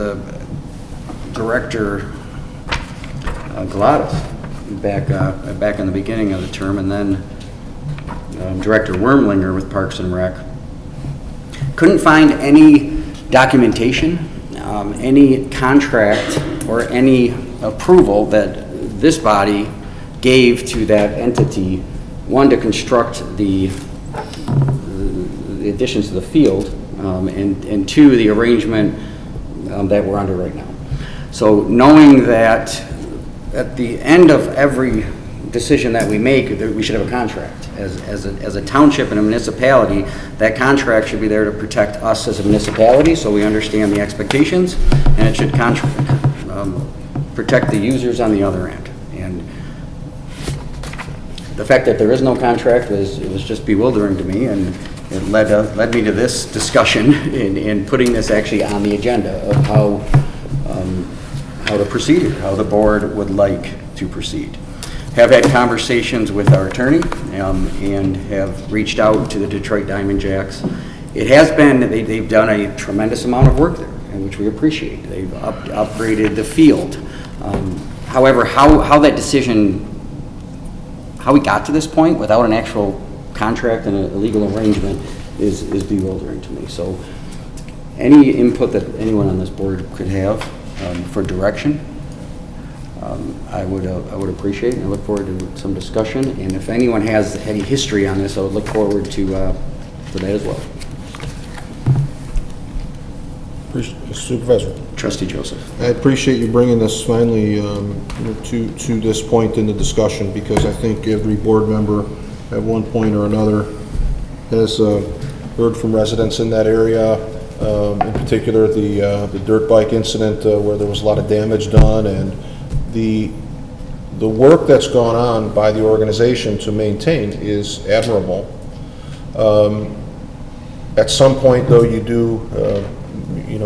[SPEAKER 7] Director Gladys back in the beginning of the term, and then Director Wormlinger with Parks and Rec, couldn't find any documentation, any contract, or any approval that this body gave to that entity, one, to construct the additions to the field, and two, the arrangement that we're under right now. So knowing that at the end of every decision that we make, we should have a contract. As a township and a municipality, that contract should be there to protect us as a municipality, so we understand the expectations, and it should protect the users on the other end. And the fact that there is no contract was just bewildering to me, and it led me to this discussion in putting this actually on the agenda of how to proceed here, how the board would like to proceed. Have had conversations with our attorney and have reached out to the Detroit Diamond Jaxx. It has been, they've done a tremendous amount of work there, and which we appreciate. They've upgraded the field. However, how that decision, how we got to this point without an actual contract and a legal arrangement is bewildering to me. So any input that anyone on this board could have for direction, I would appreciate, and I look forward to some discussion. And if anyone has any history on this, I would look forward to that as well.
[SPEAKER 3] Supervisor.
[SPEAKER 7] Trustee Joseph.
[SPEAKER 3] I appreciate you bringing this finally to this point in the discussion, because I think every board member at one point or another has heard from residents in that area, in particular the dirt bike incident where there was a lot of damage done, and the work that's gone on by the organization to maintain is admirable. At some point, though, you do,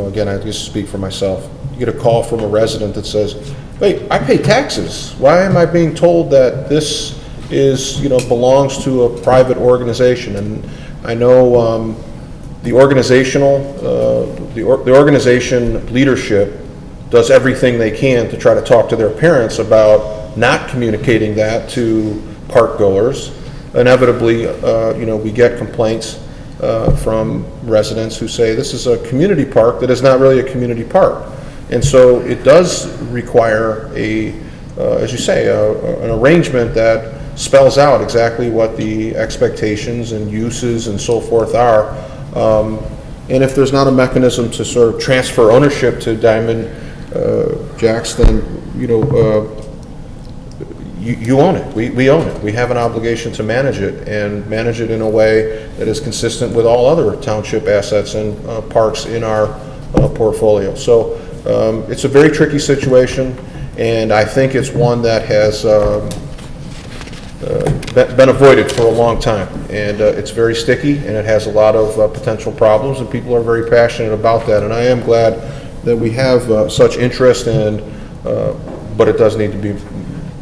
[SPEAKER 3] again, I just speak for myself. You get a call from a resident that says, "Wait, I pay taxes. Why am I being told that this is, belongs to a private organization?" And I know the organization leadership does everything they can to try to talk to their parents about not communicating that to park goers. Inevitably, we get complaints from residents who say this is a community park that is not really a community park. And so it does require as you say, an arrangement that spells out exactly what the expectations and uses and so forth are. And if there's not a mechanism to sort of transfer ownership to Diamond Jaxx, then, you own it. We own it. We have an obligation to manage it, and manage it in a way that is consistent with all other township assets and parks in our portfolio. So it's a very tricky situation, and I think it's one that has been avoided for a long time. And it's very sticky, and it has a lot of potential problems, and people are very passionate about that. And I am glad that we have such interest, but it does need to be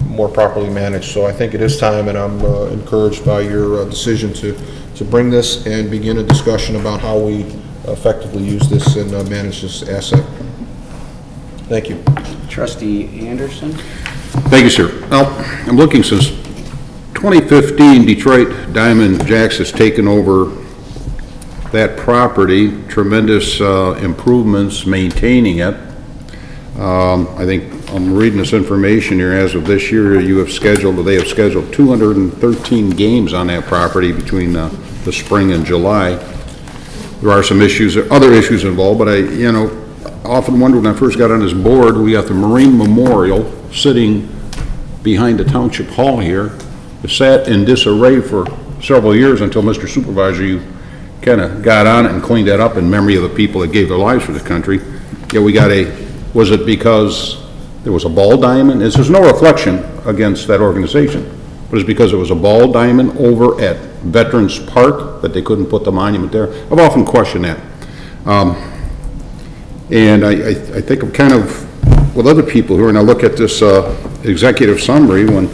[SPEAKER 3] more properly managed. So I think it is time, and I'm encouraged by your decision to bring this and begin a discussion about how we effectively use this and manage this asset. Thank you.
[SPEAKER 7] Trustee Anderson.
[SPEAKER 13] Thank you, sir. Well, I'm looking since 2015, Detroit Diamond Jaxx has taken over that property, tremendous improvements maintaining it. I think I'm reading this information here. As of this year, they have scheduled 213 games on that property between the spring and July. There are some other issues involved, but I often wonder, when I first got on this board, we got the Marine Memorial sitting behind the Township Hall here. It sat in disarray for several years until, Mr. Supervisor, you kind of got on it and cleaned that up in memory of the people that gave their lives for the country. Yeah, we got was it because there was a ball diamond? There's no reflection against that organization, but it's because it was a ball diamond over at Veterans Park that they couldn't put the monument there. I've often questioned that. And I think I'm kind of with other people here, and I look at this executive summary when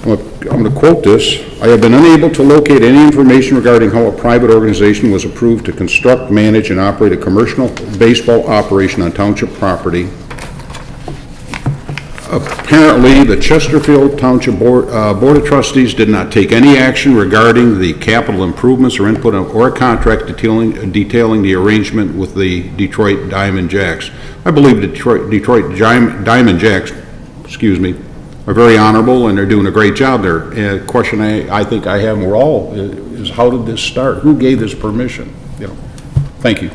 [SPEAKER 13] I'm going to quote this. "I have been unable to locate any information regarding how a private organization was approved to construct, manage, and operate a commercial baseball operation on township property. Apparently, the Chesterfield Township Board of Trustees did not take any action regarding the capital improvements or input or a contract detailing the arrangement with the Detroit Diamond Jaxx. I believe the Detroit Diamond Jaxx, are very honorable, and they're doing a great job there. And the question I think I have, and we're all, is how did this start? Who gave this permission? Thank you."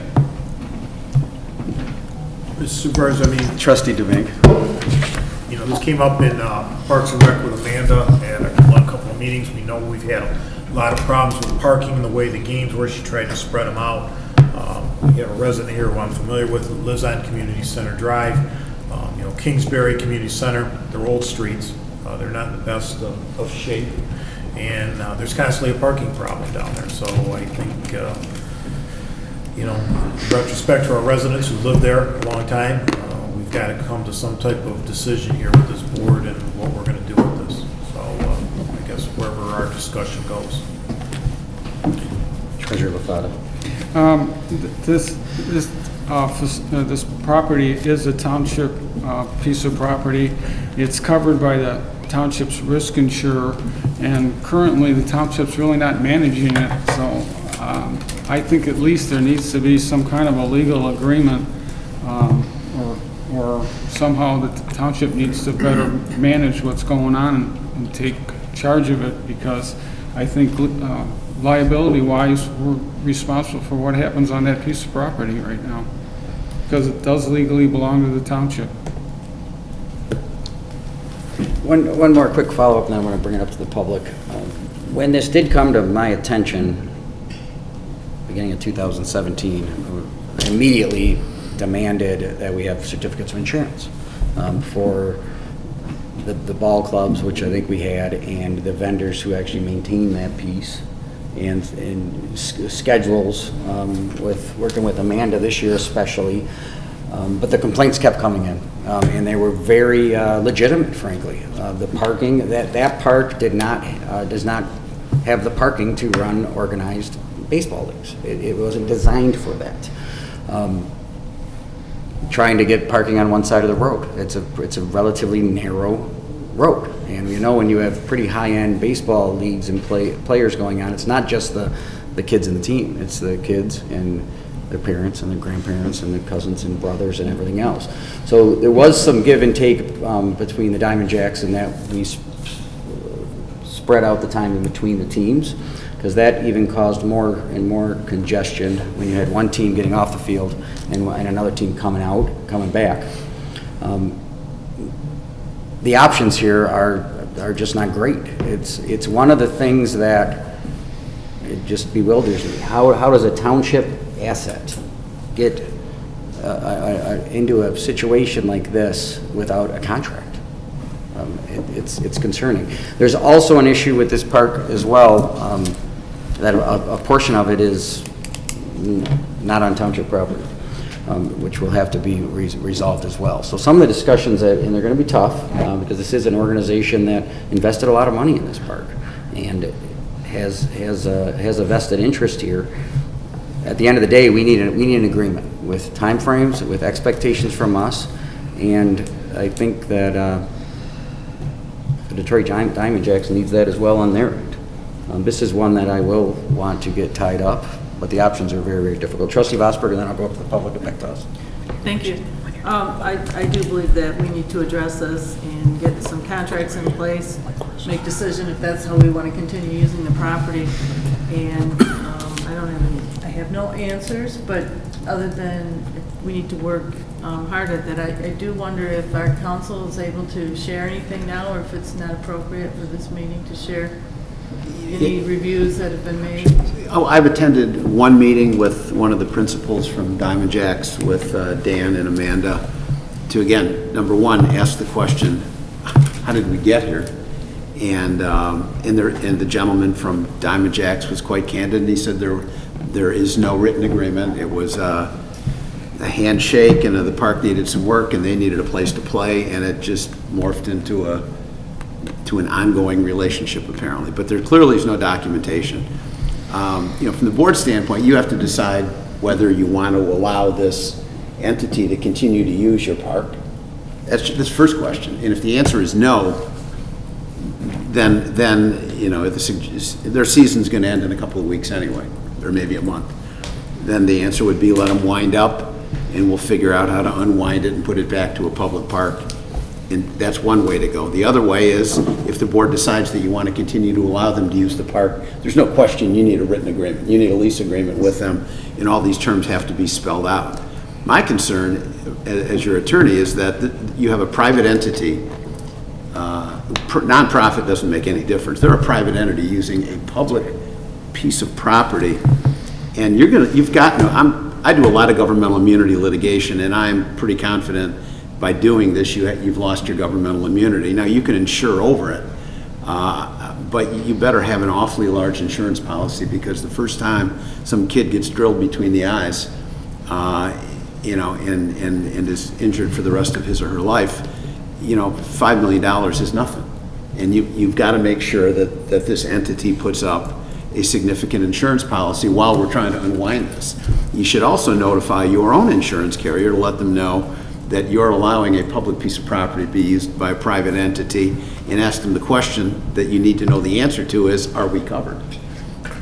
[SPEAKER 10] Mr. Supervisor,
[SPEAKER 7] Trustee Duchane.
[SPEAKER 10] This came up in Parks and Rec with Amanda at a couple of meetings. We know we've had a lot of problems with parking and the way the games were. She tried to spread them out. We have a resident here who I'm familiar with who lives on Community Center Drive. Kingsbury Community Center, they're old streets. They're not in the best of shape. And there's constantly a parking problem down there, so I think, you know, in retrospect to our residents who lived there a long time, we've got to come to some type of decision here with this board and what we're going to do with this. So I guess wherever our discussion goes.
[SPEAKER 7] Treasurer LaFata.
[SPEAKER 12] This property is a township piece of property. It's covered by the township's risk insurer, and currently the township's really not managing it. So I think at least there needs to be some kind of a legal agreement, or somehow the township needs to better manage what's going on and take charge of it, because I think liability-wise, we're responsible for what happens on that piece of property right now, because it does legally belong to the township.
[SPEAKER 7] One more quick follow-up, and then I'm going to bring it up to the public. When this did come to my attention, beginning of 2017, I immediately demanded that we have certificates of insurance for the ball clubs, which I think we had, and the vendors who actually maintain that piece, and schedules with working with Amanda this year especially. But the complaints kept coming in, and they were very legitimate, frankly. The parking, that park does not have the parking to run organized baseball leagues. It wasn't designed for that. Trying to get parking on one side of the road, it's a relatively narrow road, and you know, when you have pretty high-end baseball leagues and players going on, it's not just the kids in the team, it's the kids and their parents and their grandparents and their cousins and brothers and everything else. So there was some give and take between the Diamond Jaxx, and that we spread out the time in between the teams, because that even caused more and more congestion when you had one team getting off the field and another team coming back. The options here are just not great. It's one of the things that it just bewilders me. How does a township asset get into a situation like this without a contract? It's concerning. There's also an issue with this park as well, that a portion of it is not on township property, which will have to be resolved as well. So some of the discussions, and they're going to be tough, because this is an organization that invested a lot of money in this park and has a vested interest here. At the end of the day, we need an agreement with timeframes, with expectations from us, and I think that the Detroit Diamond Jaxx needs that as well on their end. This is one that I will want to get tied up, but the options are very, very difficult. Trustee Vosberg, and then I'll go up to the public and back to us.
[SPEAKER 11] Thank you. I do believe that we need to address this and get some contracts in place, make decision if that's how we want to continue using the property. And I have no answers, but other than we need to work hard at that. I do wonder if our council is able to share anything now, or if it's not appropriate for this meeting to share any reviews that have been made.
[SPEAKER 19] Oh, I've attended one meeting with one of the principals from Diamond Jaxx with Dan and Amanda to, again, number one, ask the question, how did we get here? And the gentleman from Diamond Jaxx was quite candid, and he said there is no written agreement. It was a handshake, and the park needed some work, and they needed a place to play, and it just morphed into an ongoing relationship, apparently. But there clearly is no documentation. You know, from the board standpoint, you have to decide whether you want to allow this entity to continue to use your park. That's the first question. And if the answer is no, then you know, their season's going to end in a couple of weeks anyway, or maybe a month. Then the answer would be let them wind up, and we'll figure out how to unwind it and put it back to a public park. And that's one way to go. The other way is, if the board decides that you want to continue to allow them to use the park, there's no question you need a written agreement. You need a lease agreement with them, and all these terms have to be spelled out. My concern, as your attorney, is that you have a private entity. Nonprofit doesn't make any difference. They're a private entity using a public piece of property, and I do a lot of governmental immunity litigation, and I'm pretty confident by doing this, you've lost your governmental immunity. Now, you can insure over it, but you better have an awfully large insurance policy, because the first time some kid gets drilled between the eyes, you know, and is injured for the rest of his or her life, you know, $5 million is nothing. And you've got to make sure that this entity puts up a significant insurance policy while we're trying to unwind this. You should also notify your own insurance carrier to let them know that you're allowing a public piece of property to be used by a private entity, and ask them the question that you need to know the answer to is, are we covered?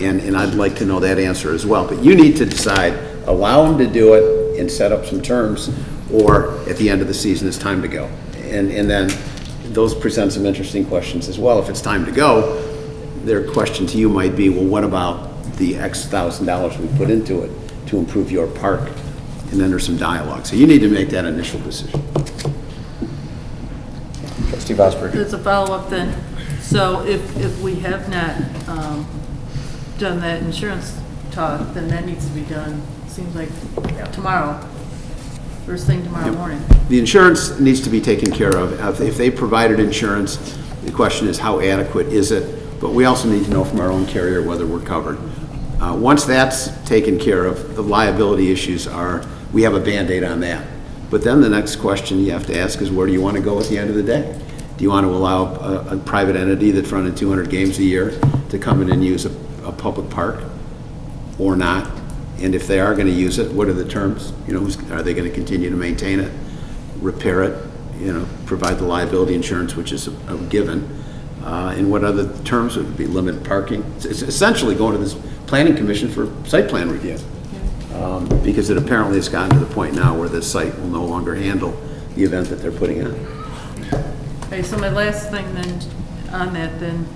[SPEAKER 19] And I'd like to know that answer as well. But you need to decide, allow them to do it and set up some terms, or at the end of the season, it's time to go. And then those present some interesting questions as well. If it's time to go, their question to you might be, well, what about the X $1,000 we put into it to improve your park? And then there's some dialogue. So you need to make that initial decision.
[SPEAKER 7] Trustee Vosberg.
[SPEAKER 11] There's a follow-up then. So if we have not done that insurance talk, then that needs to be done, seems like tomorrow, first thing tomorrow morning.
[SPEAKER 19] The insurance needs to be taken care of. If they provided insurance, the question is, how adequate is it? But we also need to know from our own carrier whether we're covered. Once that's taken care of, the liability issues are, we have a Band-Aid on that. But then the next question you have to ask is, where do you want to go at the end of the day? Do you want to allow a private entity that's running 200 games a year to come in and use a public park or not? And if they are going to use it, what are the terms? You know, are they going to continue to maintain it, repair it, you know, provide the liability insurance, which is a given? And what other terms would be? Limited parking? It's essentially going to this planning commission for site plan review. Because it apparently has gotten to the point now where this site will no longer handle the event that they're putting on.
[SPEAKER 11] Okay, so my last thing then on that, then,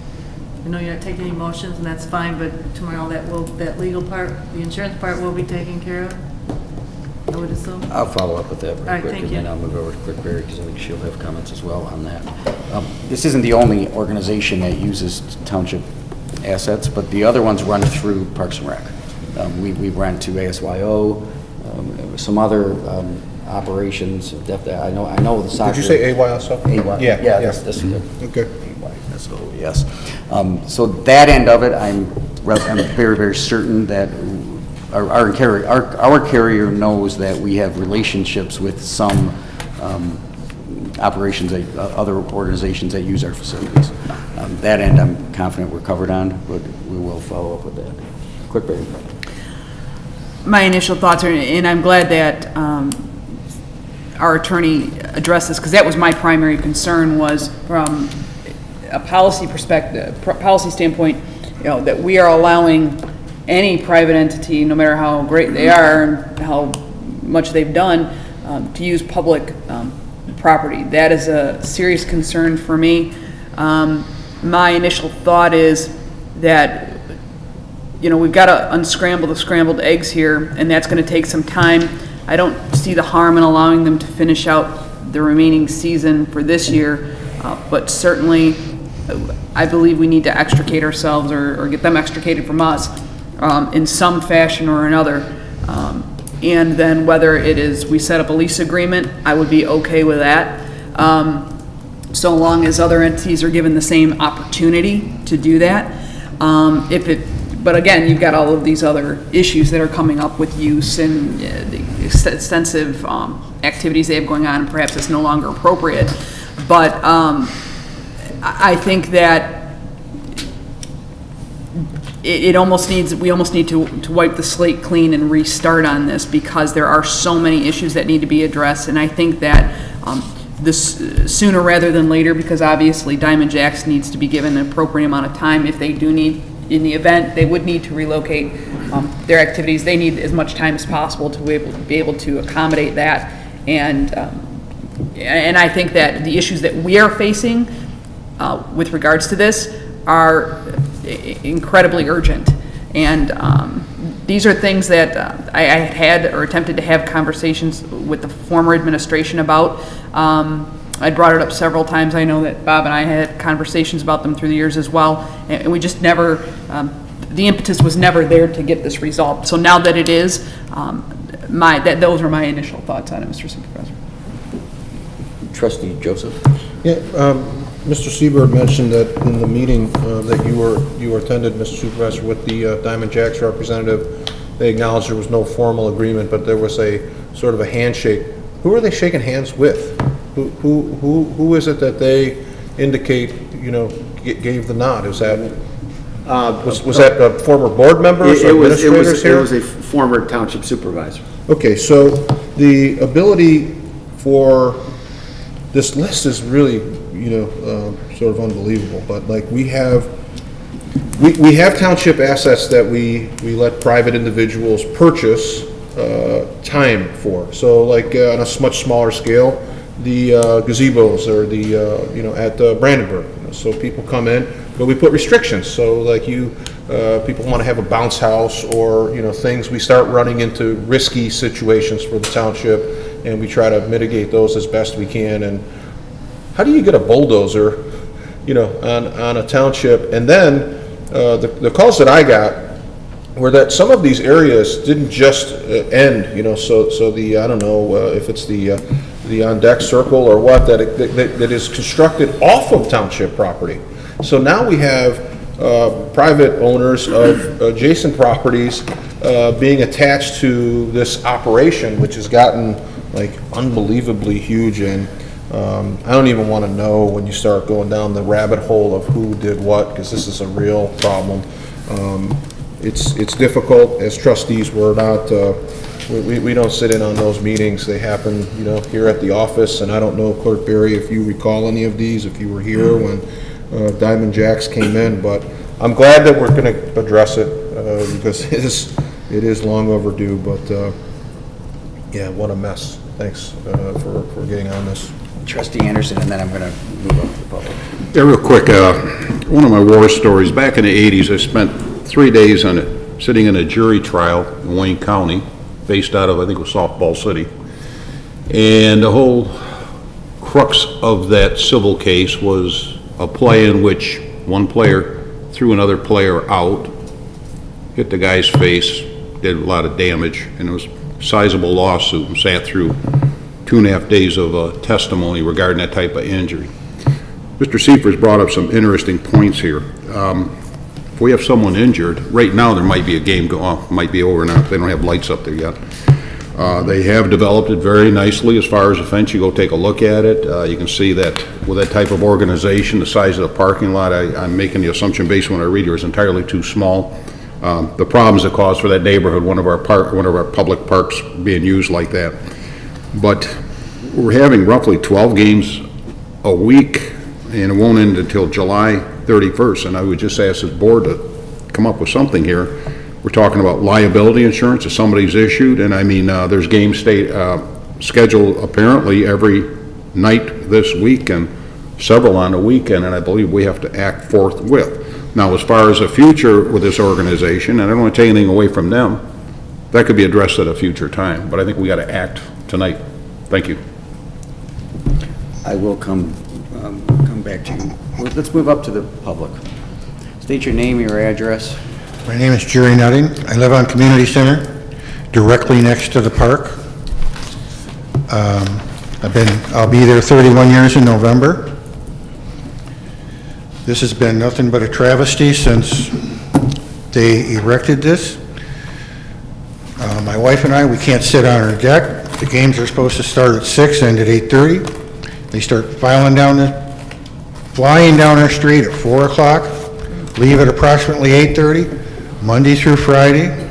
[SPEAKER 11] I know you're not taking any motions, and that's fine, but tomorrow that legal part, the insurance part will be taken care of, I would assume?
[SPEAKER 7] I'll follow up with that
[SPEAKER 11] All right,
[SPEAKER 7] real quick,
[SPEAKER 11] thank
[SPEAKER 7] and
[SPEAKER 11] you.
[SPEAKER 7] then I'll move over to Clerk Berry, because I think she'll have comments as well on that. This isn't the only organization that uses township assets, but the other ones run through Parks and Rec. We run to ASYO, some other operations. I know the soccer.
[SPEAKER 3] Did you say AYSO?
[SPEAKER 7] AY.
[SPEAKER 3] Yeah.
[SPEAKER 7] That's good.
[SPEAKER 3] Okay.
[SPEAKER 7] AYSO, yes. So that end of it, I'm very, very certain that our carrier knows that we have relationships with some operations, other organizations that use our facilities. That end, I'm confident we're covered on, but we will follow up with that. Clerk Berry.
[SPEAKER 2] My initial thoughts are, and I'm glad that our attorney addressed this, because that was my primary concern, was from a policy perspective, policy standpoint, you know, that we are allowing any private entity, no matter how great they are and how much they've done, to use public property. That is a serious concern for me. My initial thought is that, you know, we've got to unscramble the scrambled eggs here, and that's going to take some time. I don't see the harm in allowing them to finish out the remaining season for this year, but certainly I believe we need to extricate ourselves or get them extricated from us in some fashion or another. And then whether it is we set up a lease agreement, I would be okay with that. So long as other entities are given the same opportunity to do that. But again, you've got all of these other issues that are coming up with use and the extensive activities they have going on, and perhaps it's no longer appropriate. But I think that we almost need to wipe the slate clean and restart on this, because there are so many issues that need to be addressed. And I think that this sooner rather than later, because obviously Diamond Jaxx needs to be given an appropriate amount of time. If they do need, in the event they would need to relocate their activities, they need as much time as possible to be able to accommodate that. And I think that the issues that we are facing with regards to this are incredibly urgent. And these are things that I had or attempted to have conversations with the former administration about. I brought it up several times. I know that Bob and I had conversations about them through the years as well, and we just never, the impetus was never there to get this resolved. So now that it is, those are my initial thoughts on it, Mr. Supervisor.
[SPEAKER 7] Trustee Joseph.
[SPEAKER 3] Yeah, Mr. Seberg mentioned that in the meeting that you attended, Mr. Supervisor, with the Diamond Jaxx representative, they acknowledged there was no formal agreement, but there was a sort of a handshake. Who are they shaking hands with? Who is it that they indicate, gave the nod? Is that was that former board members or administrators here?
[SPEAKER 19] It was a former township supervisor.
[SPEAKER 3] Okay, so the ability for this list is really, sort of unbelievable. But like we have township assets that we let private individuals purchase time for. So like on a much smaller scale, the gazebos or the at Brandenburg. So people come in, but we put restrictions. So like people want to have a bounce house or things. We start running into risky situations for the township, and we try to mitigate those as best we can. And how do you get a bulldozer, on a township? And then the calls that I got were that some of these areas didn't just end, so the, I don't know if it's the on deck circle or what, that is constructed off of township property. So now we have private owners of adjacent properties being attached to this operation, which has gotten like unbelievably huge. And I don't even want to know when you start going down the rabbit hole of who did what, because this is a real problem. It's difficult. As trustees, we're not, we don't sit in on those meetings. They happen, here at the office. And I don't know, Clerk Berry, if you recall any of these, if you were here when Diamond Jaxx came in. But I'm glad that we're going to address it because it is long overdue. But yeah, what a mess. Thanks for getting on this.
[SPEAKER 7] Trustee Anderson, and then I'm going to move up to the public.
[SPEAKER 13] Yeah, real quick, one of my war stories, back in the 80s, I spent 3 days sitting in a jury trial in Wayne County, based out of, I think it was Softball City. And the whole crux of that civil case was a play in which one player threw another player out, hit the guy's face, did a lot of damage, and it was a sizable lawsuit and sat through 2.5 days of testimony regarding that type of injury. Mr. Seifers brought up some interesting points here. If we have someone injured, right now there might be a game might be over now. They don't have lights up there yet. They have developed it very nicely as far as the fence. You go take a look at it. You can see that with that type of organization, the size of the parking lot, I'm making the assumption based on what I read here is entirely too small. The problems it caused for that neighborhood, one of our public parks being used like that. But we're having roughly 12 games a week, and it won't end until July 31st. And I would just ask this board to come up with something here. We're talking about liability insurance if somebody's issued, and I mean, there's games scheduled apparently every night this week and several on the weekend, and I believe we have to act forthwith. Now, as far as the future with this organization, and I don't want to take anything away from them, that could be addressed at a future time, but I think we got to act tonight. Thank you.
[SPEAKER 7] I will come back to you. Let's move up to the public. State your name, your address.
[SPEAKER 20] My name is Jerry Nutting. I live on Community Center, directly next to the park. I'll be there 31 years in November. This has been nothing but a travesty since they erected this. My wife and I, we can't sit on our deck. The games are supposed to start at 6, end at 8:30. They start flying down our street at 4 o'clock, leave at approximately 8:30, Monday through Friday.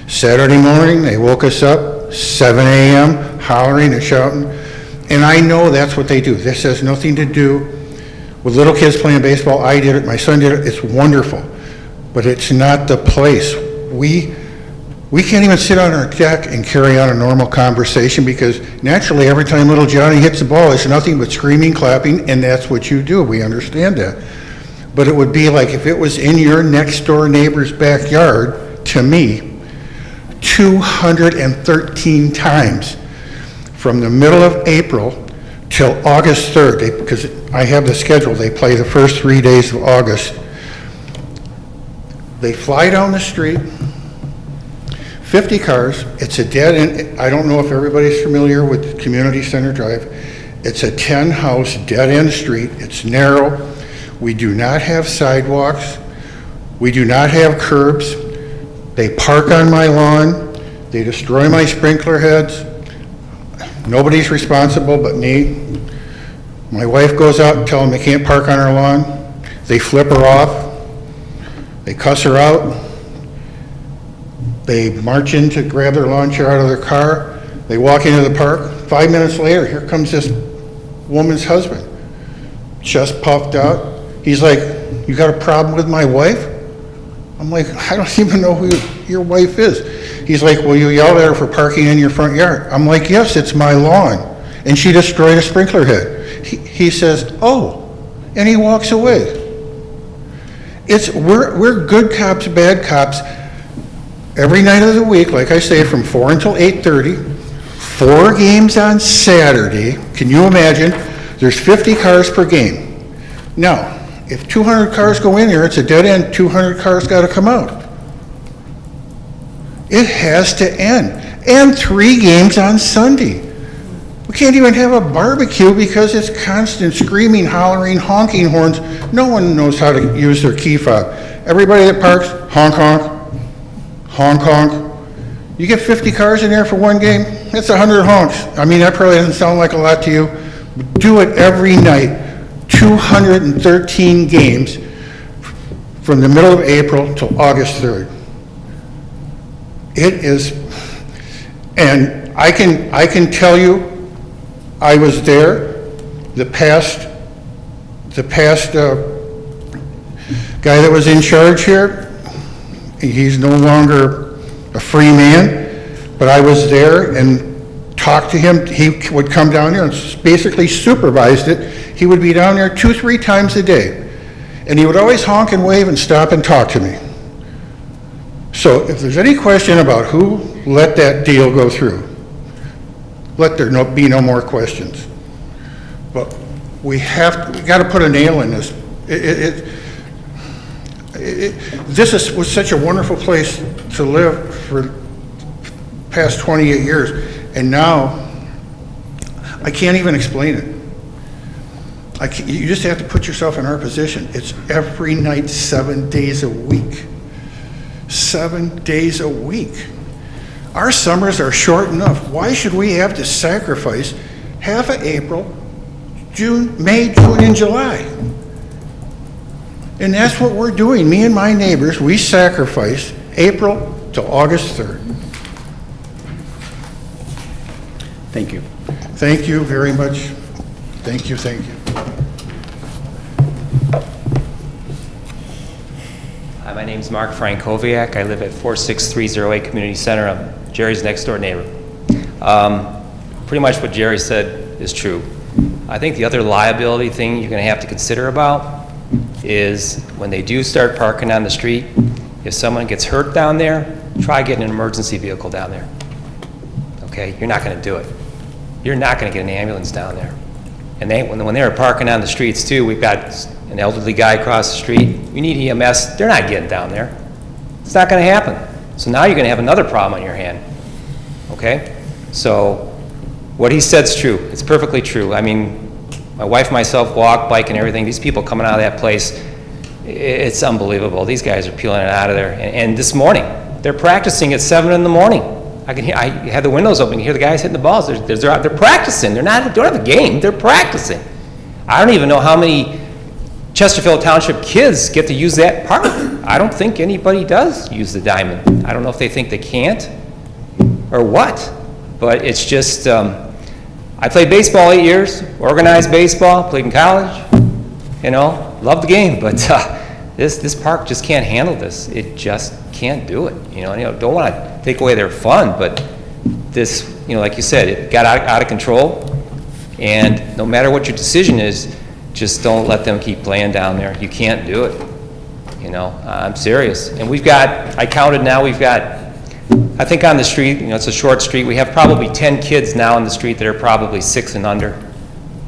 [SPEAKER 20] Saturday morning, they woke us up, 7 a.m., hollering and shouting. And I know that's what they do. This has nothing to do with little kids playing baseball. I did it, my son did it, it's wonderful. But it's not the place. We can't even sit on our deck and carry on a normal conversation because naturally every time little Johnny hits the ball, it's nothing but screaming, clapping, and that's what you do. We understand that. But it would be like if it was in your next door neighbor's backyard, to me, 213 times from the middle of April till August 3rd, because I have the schedule, they play the first 3 days of August. They fly down the street, 50 cars, it's a dead end. I don't know if everybody's familiar with Community Center Drive. It's a 10-house dead-end street. It's narrow. We do not have sidewalks. We do not have curbs. They park on my lawn. They destroy my sprinkler heads. Nobody's responsible but me. My wife goes out and tells them they can't park on her lawn. They flip her off. They cuss her out. They march in to grab their lawn chair out of their car. They walk into the park. 5 minutes later, here comes this woman's husband, chest puffed out. He's like, "You got a problem with my wife?" I'm like, "I don't even know who your wife is." He's like, "Well, you yelled at her for parking in your front yard." I'm like, "Yes, it's my lawn, and she destroyed a sprinkler head." He says, "Oh," and he walks away. We're good cops, bad cops. Every night of the week, like I say, from 4 until 8:30, 4 games on Saturday. Can you imagine? There's 50 cars per game. Now, if 200 cars go in there, it's a dead end, 200 cars got to come out. It has to end. And 3 games on Sunday. We can't even have a barbecue because it's constant screaming, hollering, honking horns. No one knows how to use their key fob. Everybody that parks, honk, honk, honk, honk. You get 50 cars in there for 1 game, that's 100 honks. I mean, that probably doesn't sound like a lot to you, but do it every night. 213 games from the middle of April till August 3rd. It is, and I can tell you, I was there. The past guy that was in charge here, he's no longer a free man, but I was there and talked to him. He would come down there and basically supervised it. He would be down there 2-3 times a day, and he would always honk and wave and stop and talk to me. So if there's any question about who let that deal go through, let there be no more questions. But we got to put a nail in this. This was such a wonderful place to live for the past 28 years, and now I can't even explain it. You just have to put yourself in our position. It's every night, 7 days a week. 7 days a week. Our summers are short enough. Why should we have to sacrifice half of April, May, June, and July? And that's what we're doing. Me and my neighbors, we sacrifice April to August 3rd.
[SPEAKER 7] Thank you.
[SPEAKER 20] Thank you very much. Thank you, thank you.
[SPEAKER 21] Hi, my name's Mark Frankowiak. I live at 46308 Community Center. I'm Jerry's next door neighbor. Pretty much what Jerry said is true. I think the other liability thing you're going to have to consider about is when they do start parking on the street, if someone gets hurt down there, try getting an emergency vehicle down there. Okay, you're not going to do it. You're not going to get an ambulance down there. And when they were parking on the streets too, we've got an elderly guy across the street. We need EMS. They're not getting down there. It's not going to happen. So now you're going to have another problem on your hand. Okay? So what he said's true. It's perfectly true. I mean, my wife and myself walk, bike, and everything. These people coming out of that place, it's unbelievable. These guys are peeling it out of there. And this morning, they're practicing at 7 in the morning. I had the windows open. You hear the guys hitting the balls. They're practicing. They don't have a game. They're practicing. I don't even know how many Chesterfield Township kids get to use that park. I don't think anybody does use the Diamond. I don't know if they think they can't or what. But it's just, I played baseball 8 years, organized baseball, played in college, you know, loved the game. But this park just can't handle this. It just can't do it. You know, don't want to take away their fun, but this, you know, like you said, it got out of control. And no matter what your decision is, just don't let them keep playing down there. You can't do it. You know, I'm serious. And we've got, I counted now, we've got, I think on the street, you know, it's a short street, we have probably 10 kids now on the street that are probably 6 and under.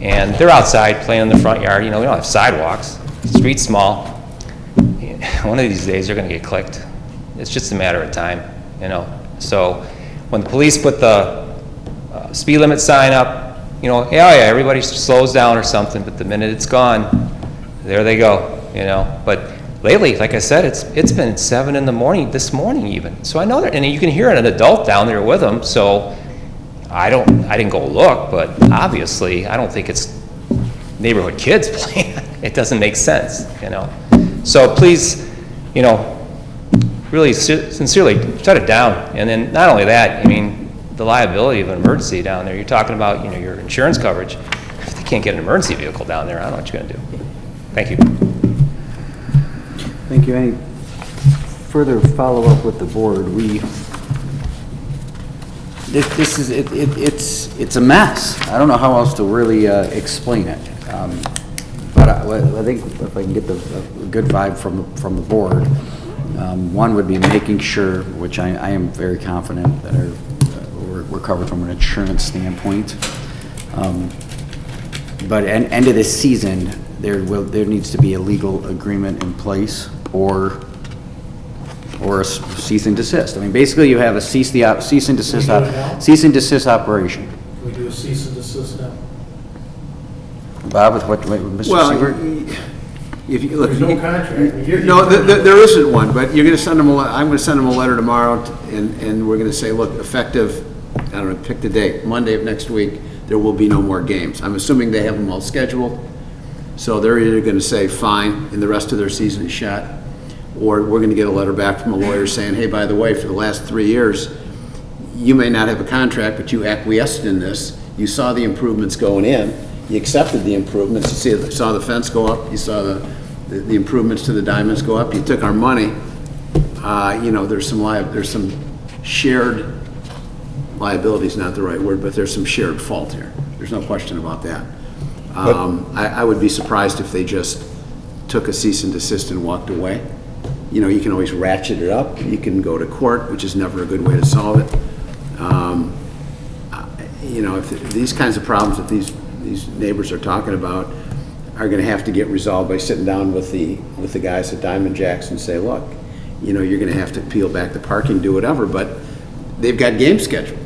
[SPEAKER 21] And they're outside playing in the front yard. You know, we don't have sidewalks. The street's small. One of these days they're going to get clicked. It's just a matter of time, you know. So when the police put the speed limit sign up, you know, yeah, everybody slows down or something, but the minute it's gone, there they go, you know. But lately, like I said, it's been 7 in the morning, this morning even. So I know that, and you can hear an adult down there with them, so I didn't go look, but obviously, I don't think it's neighborhood kids playing. It doesn't make sense, you know. So please, you know, really sincerely shut it down. And then not only that, I mean, the liability of an emergency down there, you're talking about, you know, your insurance coverage. If they can't get an emergency vehicle down there, I don't know what you're gonna do. Thank you.
[SPEAKER 7] Thank you. Any further follow-up with the board? It's a mess. I don't know how else to really explain it. But I think if I can get a good vibe from the board, one would be making sure, which I am very confident that we're covered from an insurance standpoint. But at end of this season, there needs to be a legal agreement in place, or a cease and desist. I mean, basically, you have a cease and desist operation.
[SPEAKER 10] Can we do a cease and desist now?
[SPEAKER 7] Bob, with Mr. Siebert?
[SPEAKER 19] If you look,
[SPEAKER 10] There's no contract.
[SPEAKER 19] No, there isn't one, but you're going to send them I'm going to send them a letter tomorrow, and we're going to say, look, effective, I don't know, pick the date, Monday of next week, there will be no more games. I'm assuming they have them all scheduled, so they're either going to say fine, and the rest of their season is shot, or we're going to get a letter back from a lawyer saying, hey, by the way, for the last 3 years, you may not have a contract, but you acquiesced in this. You saw the improvements going in. You accepted the improvements. You saw the fence go up. You saw the improvements to the diamonds go up. You took our money. You know, there's some shared liability is not the right word, but there's some shared fault here. There's no question about that. I would be surprised if they just took a cease and desist and walked away. You know, you can always ratchet it up. You can go to court, which is never a good way to solve it. You know, if these kinds of problems that these neighbors are talking about are going to have to get resolved by sitting down with the guys at Diamond Jaxx and say, look, you know, you're going to have to peel back the parking, do whatever, but they've got games scheduled.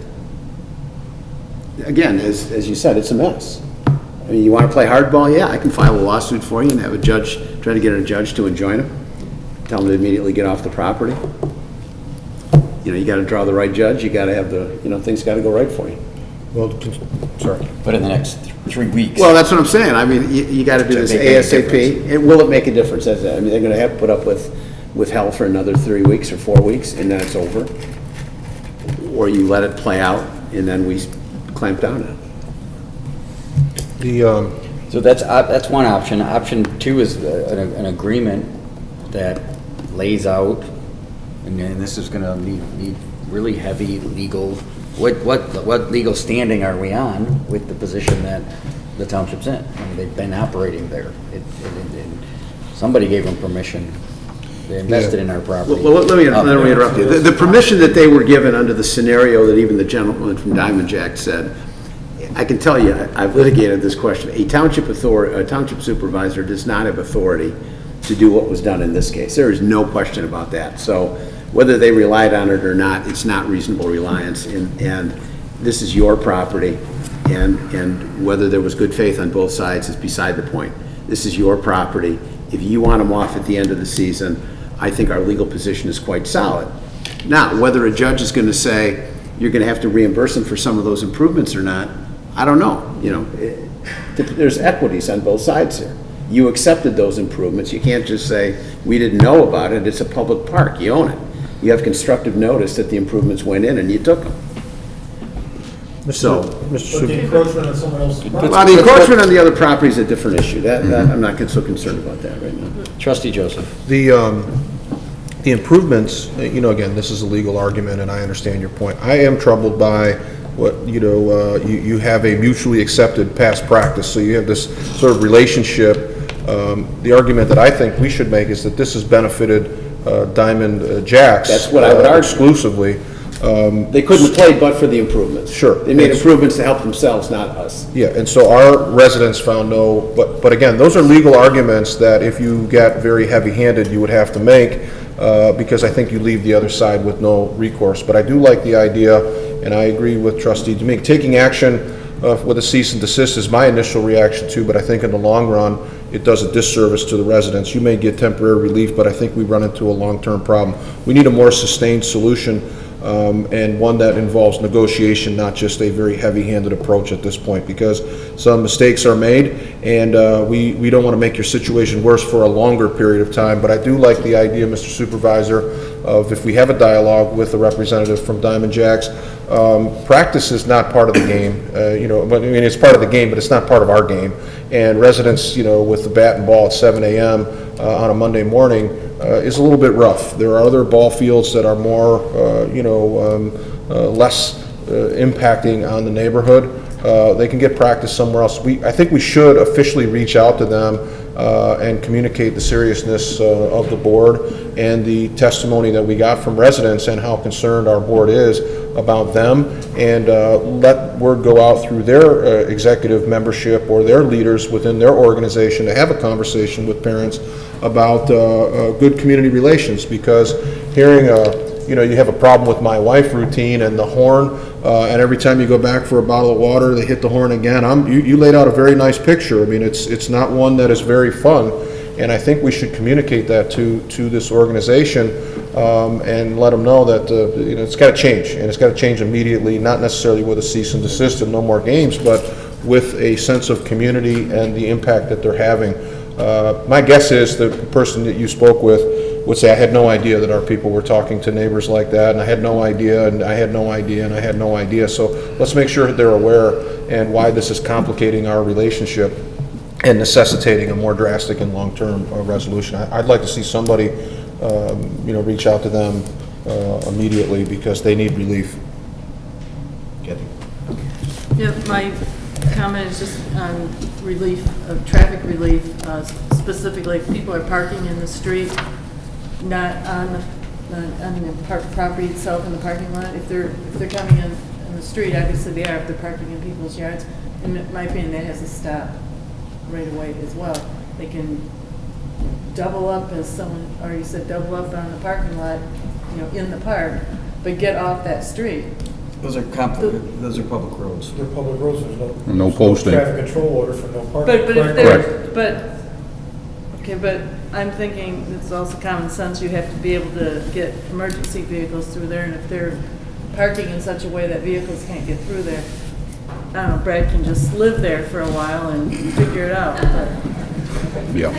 [SPEAKER 19] Again, as you said, it's a mess. I mean, you want to play hardball? Yeah, I can file a lawsuit for you and have a judge, try to get a judge to enjoin them, tell them to immediately get off the property. You know, you got to draw the right judge, you got to have things got to go right for you.
[SPEAKER 9] Well, sorry.
[SPEAKER 7] But in the next 3 weeks.
[SPEAKER 19] Well, that's what I'm saying. I mean, you got to do this ASAP. Will it make a difference? I mean, they're going to have to put up with hell for another 3 weeks or 4 weeks, and then it's over. Or you let it play out, and then we clamp down on it.
[SPEAKER 7] So that's one option. Option two is an agreement that lays out, and this is going to need really heavy legal. What legal standing are we on with the position that the township's in? I mean, they've been operating there. Somebody gave them permission. They invested in our property.
[SPEAKER 19] Well, let me interrupt you. The permission that they were given under the scenario that even the gentleman from Diamond Jaxx said, I can tell you, I've litigated this question. A township supervisor does not have authority to do what was done in this case. There is no question about that. So whether they relied on it or not, it's not reasonable reliance, and this is your property, and whether there was good faith on both sides is beside the point. This is your property. If you want them off at the end of the season, I think our legal position is quite solid. Now, whether a judge is going to say you're going to have to reimburse them for some of those improvements or not, I don't know. You know, there's equities on both sides here. You accepted those improvements. You can't just say, we didn't know about it. It's a public park. You own it. You have constructive notice that the improvements went in and you took them. So,
[SPEAKER 10] But the encroachment on someone else's property.
[SPEAKER 19] Well, the encroachment on the other property is a different issue. That I'm not so concerned about that right now.
[SPEAKER 7] Trustee Joseph.
[SPEAKER 3] The improvements, you know, again, this is a legal argument, and I understand your point. I am troubled by what, you know, you have a mutually accepted past practice, so you have this sort of relationship. The argument that I think we should make is that this has benefited Diamond Jaxx.
[SPEAKER 19] That's what I would argue.
[SPEAKER 3] Exclusively.
[SPEAKER 19] They couldn't have played but for the improvements.
[SPEAKER 3] Sure.
[SPEAKER 19] They made improvements to help themselves, not us.
[SPEAKER 3] Yeah, and so our residents found no, but again, those are legal arguments that if you get very heavy-handed, you would have to make, because I think you leave the other side with no recourse. But I do like the idea, and I agree with Trustee Duchane, taking action with a cease and desist is my initial reaction to, but I think in the long run, it does a disservice to the residents. You may get temporary relief, but I think we run into a long-term problem. We need a more sustained solution, and one that involves negotiation, not just a very heavy-handed approach at this point, because some mistakes are made, and we don't want to make your situation worse for a longer period of time. But I do like the idea, Mr. Supervisor, of if we have a dialogue with a representative from Diamond Jaxx. Practice is not part of the game, but I mean, it's part of the game, but it's not part of our game. And residents, with the bat and ball at 7 a.m. On a Monday morning is a little bit rough. There are other ball fields that are more, less impacting on the neighborhood. They can get practice somewhere else. I think we should officially reach out to them and communicate the seriousness of the board and the testimony that we got from residents and how concerned our board is about them, and let word go out through their executive membership or their leaders within their organization to have a conversation with parents about good community relations, because hearing you have a problem with my wife routine and the horn, and every time you go back for a bottle of water, they hit the horn again. You laid out a very nice picture. I mean, it's not one that is very fun, and I think we should communicate that to this organization and let them know that it's got to change, and it's got to change immediately. Not necessarily with a cease and desist and no more games, but with a sense of community and the impact that they're having. My guess is the person that you spoke with would say, I had no idea that our people were talking to neighbors like that, and I had no idea, and I had no idea, and I had no idea. So let's make sure they're aware and why this is complicating our relationship and necessitating a more drastic and long-term resolution. I'd like to see somebody, reach out to them immediately, because they need relief.
[SPEAKER 11] Yeah, my comment is just on relief, traffic relief, specifically if people are parking in the street, not on the property itself in the parking lot. If they're coming in the street, obviously they are. If they're parking in people's yards, in my opinion, that has to stop right away as well. They can double up, as someone already said, double up on the parking lot, in the park, but get off that street.
[SPEAKER 16] Those are public roads.
[SPEAKER 10] They're public roads. There's
[SPEAKER 13] No posting.
[SPEAKER 10] Traffic control order for no parking.
[SPEAKER 11] But I'm thinking it's also common sense. You have to be able to get emergency vehicles through there, and if they're parking in such a way that vehicles can't get through there, I don't know, Brad can just live there for a while and figure it out.
[SPEAKER 13] Yeah.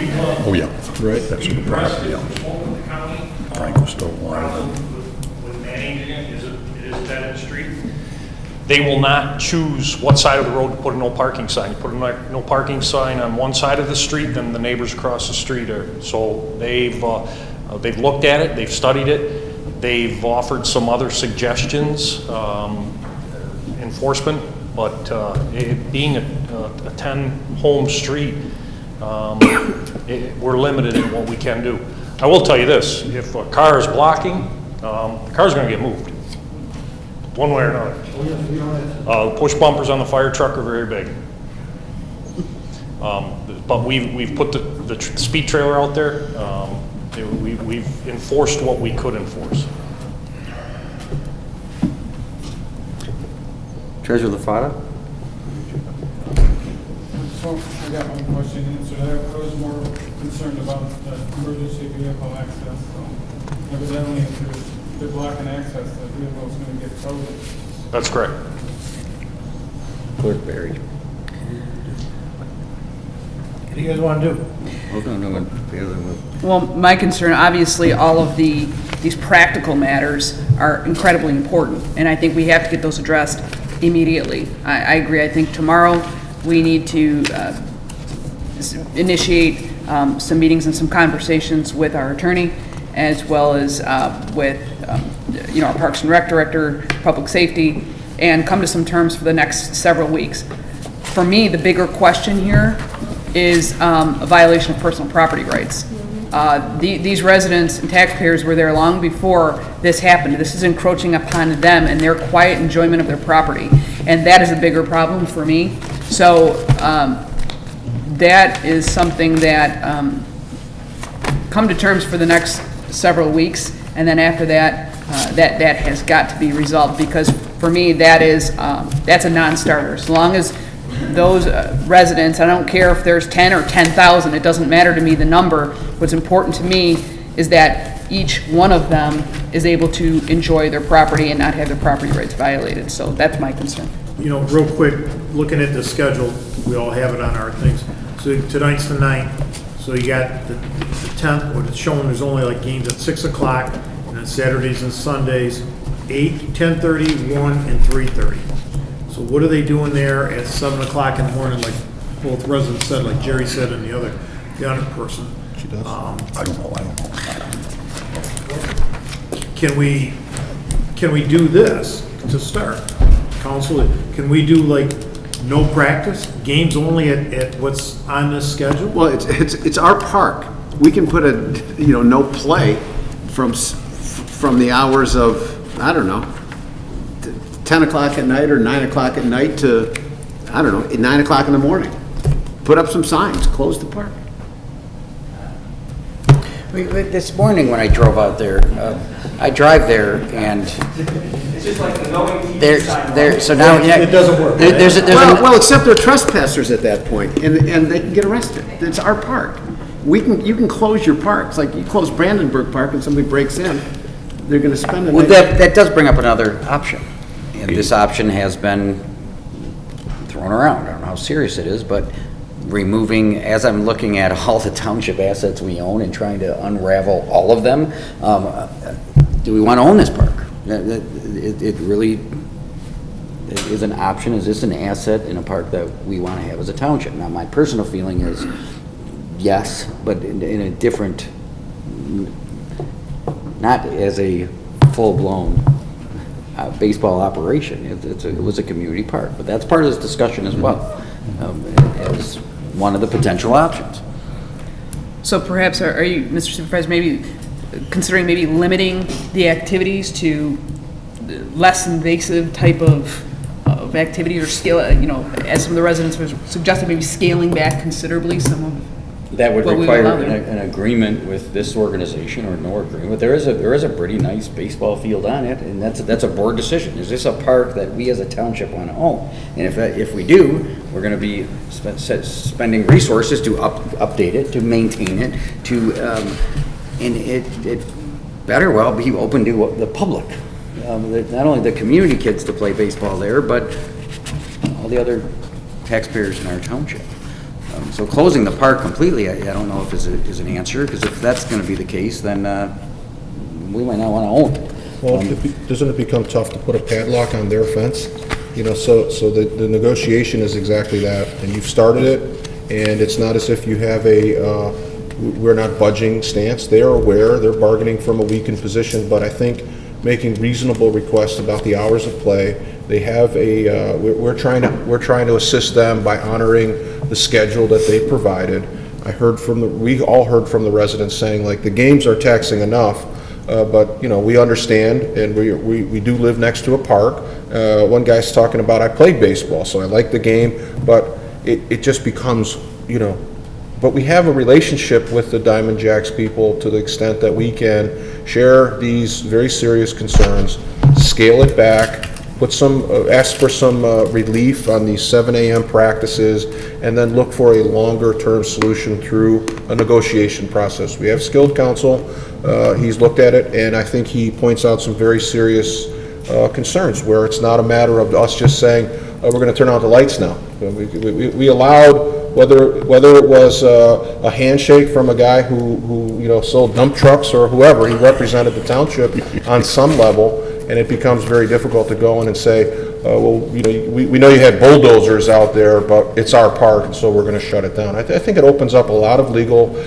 [SPEAKER 13] Oh, yeah.
[SPEAKER 3] Right.
[SPEAKER 13] That's the problem, yeah. Frank was still alive.
[SPEAKER 5] With managing it is dead-end street. They will not choose what side of the road to put a no parking sign. You put a no parking sign on one side of the street, then the neighbors across the street are. So they've looked at it, they've studied it, they've offered some other suggestions, enforcement, but it being a 10-home street, we're limited in what we can do. I will tell you this, if a car is blocking, the car's going to get moved, one way or another. The push bumpers on the fire truck are very big. But we've put the speed trailer out there. We've enforced what we could enforce.
[SPEAKER 7] Treasurer LaFada?
[SPEAKER 12] So I got my question answered. I was more concerned about the emergency vehicle access. So evidently, if they're blocking access, the vehicle's going to get towed.
[SPEAKER 5] That's correct.
[SPEAKER 7] Clerk Berry.
[SPEAKER 10] What do you guys want to do?
[SPEAKER 7] Hold on,
[SPEAKER 2] Well, my concern, obviously, all of these practical matters are incredibly important, and I think we have to get those addressed immediately. I agree. I think tomorrow we need to initiate some meetings and some conversations with our attorney, as well as with our Parks and Rec Director, Public Safety, and come to some terms for the next several weeks. For me, the bigger question here is a violation of personal property rights. These residents and taxpayers were there long before this happened. This is encroaching upon them and their quiet enjoyment of their property, and that is a bigger problem for me. So that is something that come to terms for the next several weeks, and then after that, that has got to be resolved, because for me, that is, that's a non-starter. As long as those residents, I don't care if there's 10 or 10,000, it doesn't matter to me the number. What's important to me is that each one of them is able to enjoy their property and not have their property rights violated. So that's my concern.
[SPEAKER 10] You know, real quick, looking at the schedule, we all have it on our things. So tonight's the 9th, so you got the 10th, what it's showing, there's only like games at 6 o'clock, and then Saturdays and Sundays, 8, 10:30, 1, and 3:30. So what are they doing there at 7 o'clock in the morning, like both residents said, like Jerry said, and the other person? She does. I don't know. Can we do this to start? Council, can we do like no practice, games only at what's on this schedule?
[SPEAKER 19] Well, it's our park. We can put a, you know, no play from the hours of, I don't know, 10 o'clock at night or 9 o'clock at night to, I don't know, 9 o'clock in the morning. Put up some signs, close the park.
[SPEAKER 7] This morning when I drove out there, I drive there and
[SPEAKER 6] It's just like the knowing
[SPEAKER 7] there, so now, yeah.
[SPEAKER 10] It doesn't work.
[SPEAKER 19] Well, except they're trespassers at that point, and they can get arrested. It's our park. You can close your parks, like you close Brandenburg Park and somebody breaks in, they're gonna spend the night.
[SPEAKER 7] Well, that does bring up another option. And this option has been thrown around. I don't know how serious it is, but removing, as I'm looking at all the township assets we own and trying to unravel all of them, do we want to own this park? It really is an option. Is this an asset in a park that we want to have as a township? Now, my personal feeling is yes, but in a different, not as a full-blown baseball operation. It was a community park, but that's part of this discussion as well, as one of the potential options.
[SPEAKER 2] So perhaps, are you, Mr. Supervisor, maybe considering maybe limiting the activities to less invasive type of activities, or scale, you know, as some of the residents were suggested, maybe scaling back considerably some of
[SPEAKER 7] that would
[SPEAKER 2] what
[SPEAKER 7] require an agreement with this organization or no agreement. There is a pretty nice baseball field on it, and that's a board decision. Is this a park that we as a township want to own? And if we do, we're going to be spending resources to update it, to maintain it, and it better well be open to the public. Not only the community kids to play baseball there, but all the other taxpayers in our township. So closing the park completely, I don't know if is an answer, because if that's going to be the case, then we might not want to own it.
[SPEAKER 3] Well, doesn't it become tough to put a padlock on their fence? You know, so the negotiation is exactly that, and you've started it, and it's not as if you have a we're not budging stance. They are aware, they're bargaining from a weakened position, but I think making reasonable requests about the hours of play. They have a we're trying to assist them by honoring the schedule that they provided. We all heard from the residents saying, like, the games are taxing enough, but you know, we understand, and we do live next to a park. One guy's talking about, I played baseball, so I like the game, but it just becomes, you know. But we have a relationship with the Diamond Jaxx people to the extent that we can share these very serious concerns, scale it back, ask for some relief on these 7 a.m. practices, and then look for a longer-term solution through a negotiation process. We have skilled counsel. He's looked at it, and I think he points out some very serious concerns where it's not a matter of us just saying, we're going to turn out the lights now. We allowed, whether it was a handshake from a guy who you know, sold dump trucks or whoever, he represented the township on some level, and it becomes very difficult to go in and say, well, you know, we know you had bulldozers out there, but it's our park, and so we're going to shut it down. I think it opens up a lot of legal,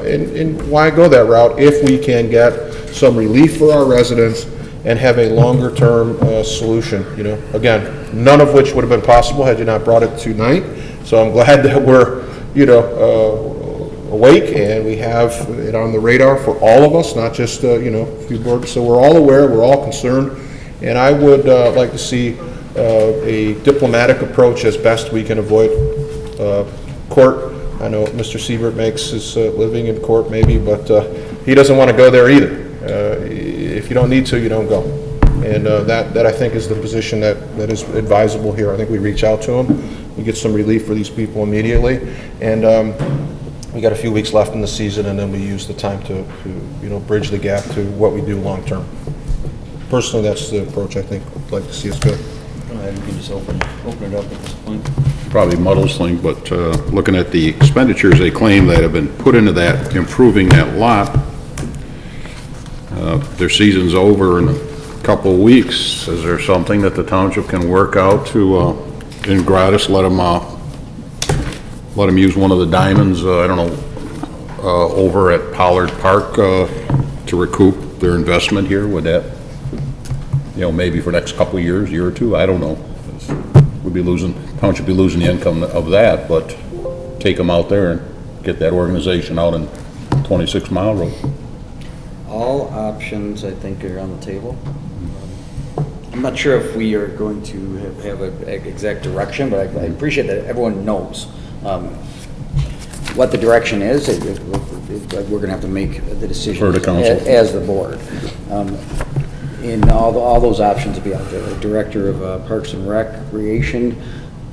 [SPEAKER 3] and why go that route if we can get some relief for our residents and have a longer-term solution. You know, again, none of which would have been possible had you not brought it tonight. So I'm glad that we're, you know, awake, and we have it on the radar for all of us, not just you know, a few boards. So we're all aware, we're all concerned, and I would like to see a diplomatic approach as best we can avoid court. I know Mr. Siebert makes his living in court, maybe, but he doesn't want to go there either. If you don't need to, you don't go. And that I think is the position that is advisable here. I think we reach out to them, we get some relief for these people immediately, and we got a few weeks left in the season, and then we use the time to bridge the gap to what we do long term. Personally, that's the approach I think I'd like to see us go.
[SPEAKER 7] You can just open it up at this point.
[SPEAKER 13] Probably muddles things, but looking at the expenditures they claim that have been put into that, improving that lot, their season's over in a couple of weeks. Is there something that the township can work out to, in gratis, let them use one of the diamonds, I don't know, over at Pollard Park to recoup their investment here? Would that, maybe for the next couple of years, year or two, I don't know. Township be losing the income of that, but take them out there and get that organization out in 26 Mile Road.
[SPEAKER 7] All options, I think, are on the table. I'm not sure if we are going to have an exact direction, but I appreciate that everyone knows what the direction is. We're going to have to make the decision as the board. And all those options will be out there. The Director of Parks and Recreation,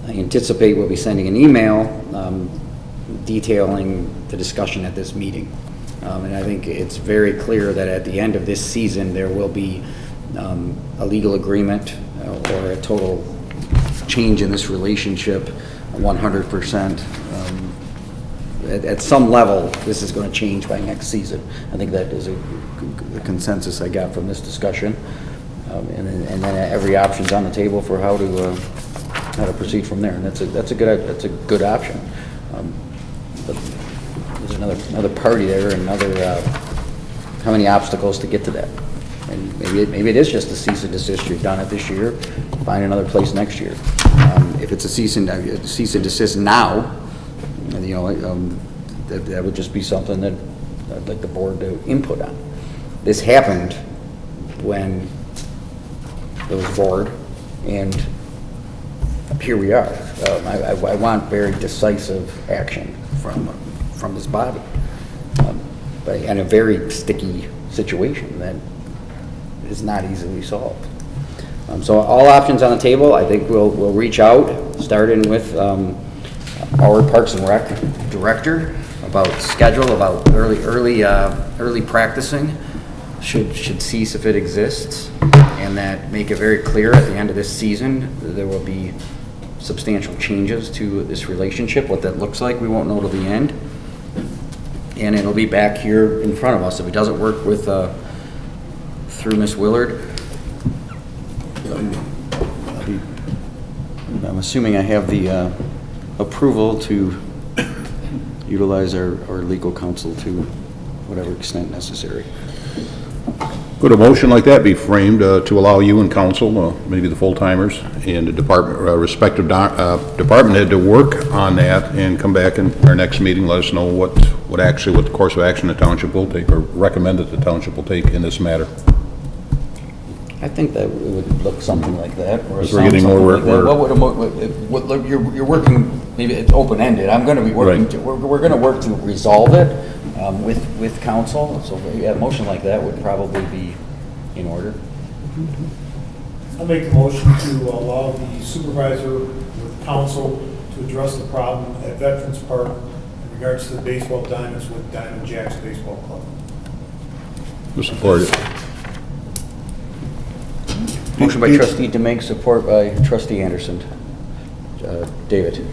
[SPEAKER 7] I anticipate we'll be sending an email detailing the discussion at this meeting. And I think it's very clear that at the end of this season, there will be a legal agreement or a total change in this relationship, 100%. At some level, this is going to change by next season. I think that is the consensus I got from this discussion. And then every option's on the table for how to proceed from there. And that's a good option. But there's another party there, and how many obstacles to get to that. And maybe it is just a cease and desist. You've done it this year. Find another place next year. If it's a cease and desist now, that would just be something that I'd like the board to input on. This happened when it was board, and here we are. I want very decisive action from this body, but in a very sticky situation that is not easily solved. So all options on the table. I think we'll reach out, starting with our Parks and Rec director, about schedule, about early practicing should cease if it exists, and that make it very clear at the end of this season there will be substantial changes to this relationship. What that looks like, we won't know till the end, and it'll be back here in front of us. If it doesn't work with through Ms. Willard, I'm assuming I have the approval to utilize our legal counsel to whatever extent necessary.
[SPEAKER 13] Could a motion like that be framed to allow you and council, maybe the full-timers and the department, respective department head to work on that and come back in our next meeting, let us know what the course of action the township will take, or recommend that the township will take in this matter?
[SPEAKER 7] I think that it would look something like that. Or
[SPEAKER 13] we're getting more work.
[SPEAKER 7] Like you're working, maybe it's open-ended. I'm going to be working, right. We're going to work to resolve it with council. So a motion like that would probably be in order.
[SPEAKER 10] I'll make the motion to allow the supervisor with council to address the problem at Veterans Park in regards to the baseball diamonds with Diamond Jaxx Baseball Club.
[SPEAKER 13] Who supported it?
[SPEAKER 7] Motion by Trustee DeMake, support by Trustee Anderson. David.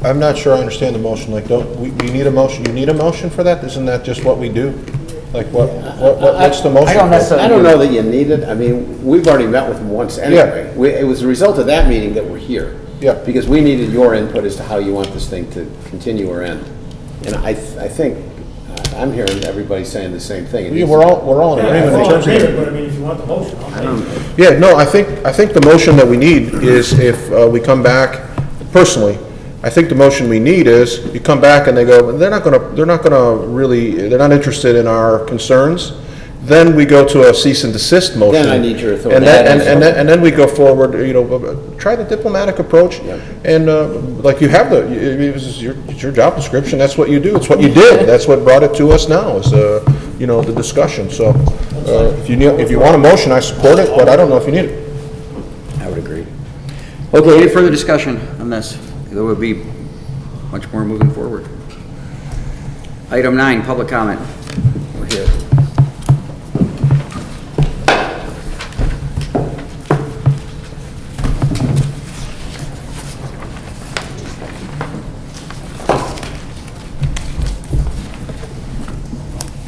[SPEAKER 3] I'm not sure I understand the motion. Like, we need a motion? You need a motion for that? Isn't that just what we do? Like, what's the motion?
[SPEAKER 19] I don't know that you need it. I mean, we've already met with them once anyway. Yeah. It was a result of that meeting that we're here.
[SPEAKER 3] Yeah.
[SPEAKER 19] Because we needed your input as to how you want this thing to continue or end. And I think I'm hearing everybody saying the same thing.
[SPEAKER 3] Yeah, we're all in agreement in terms of it.
[SPEAKER 10] But I mean, if you want the motion,
[SPEAKER 3] yeah, no, I think the motion that we need is if we come back, personally, I think the motion we need is you come back and they go, they're not not interested in our concerns. Then we go to a cease and desist motion.
[SPEAKER 19] Then I need your authority.
[SPEAKER 3] And then we go forward, try the diplomatic approach. Yeah. And like you have it's your job description. That's what you do. It's what you did. That's what brought it to us now is, the discussion. So If you want a motion, I support it, but I don't know if you need it.
[SPEAKER 7] I would agree. Okay, any further discussion on this? There will be much more moving forward. Item 9, public comment. We're here.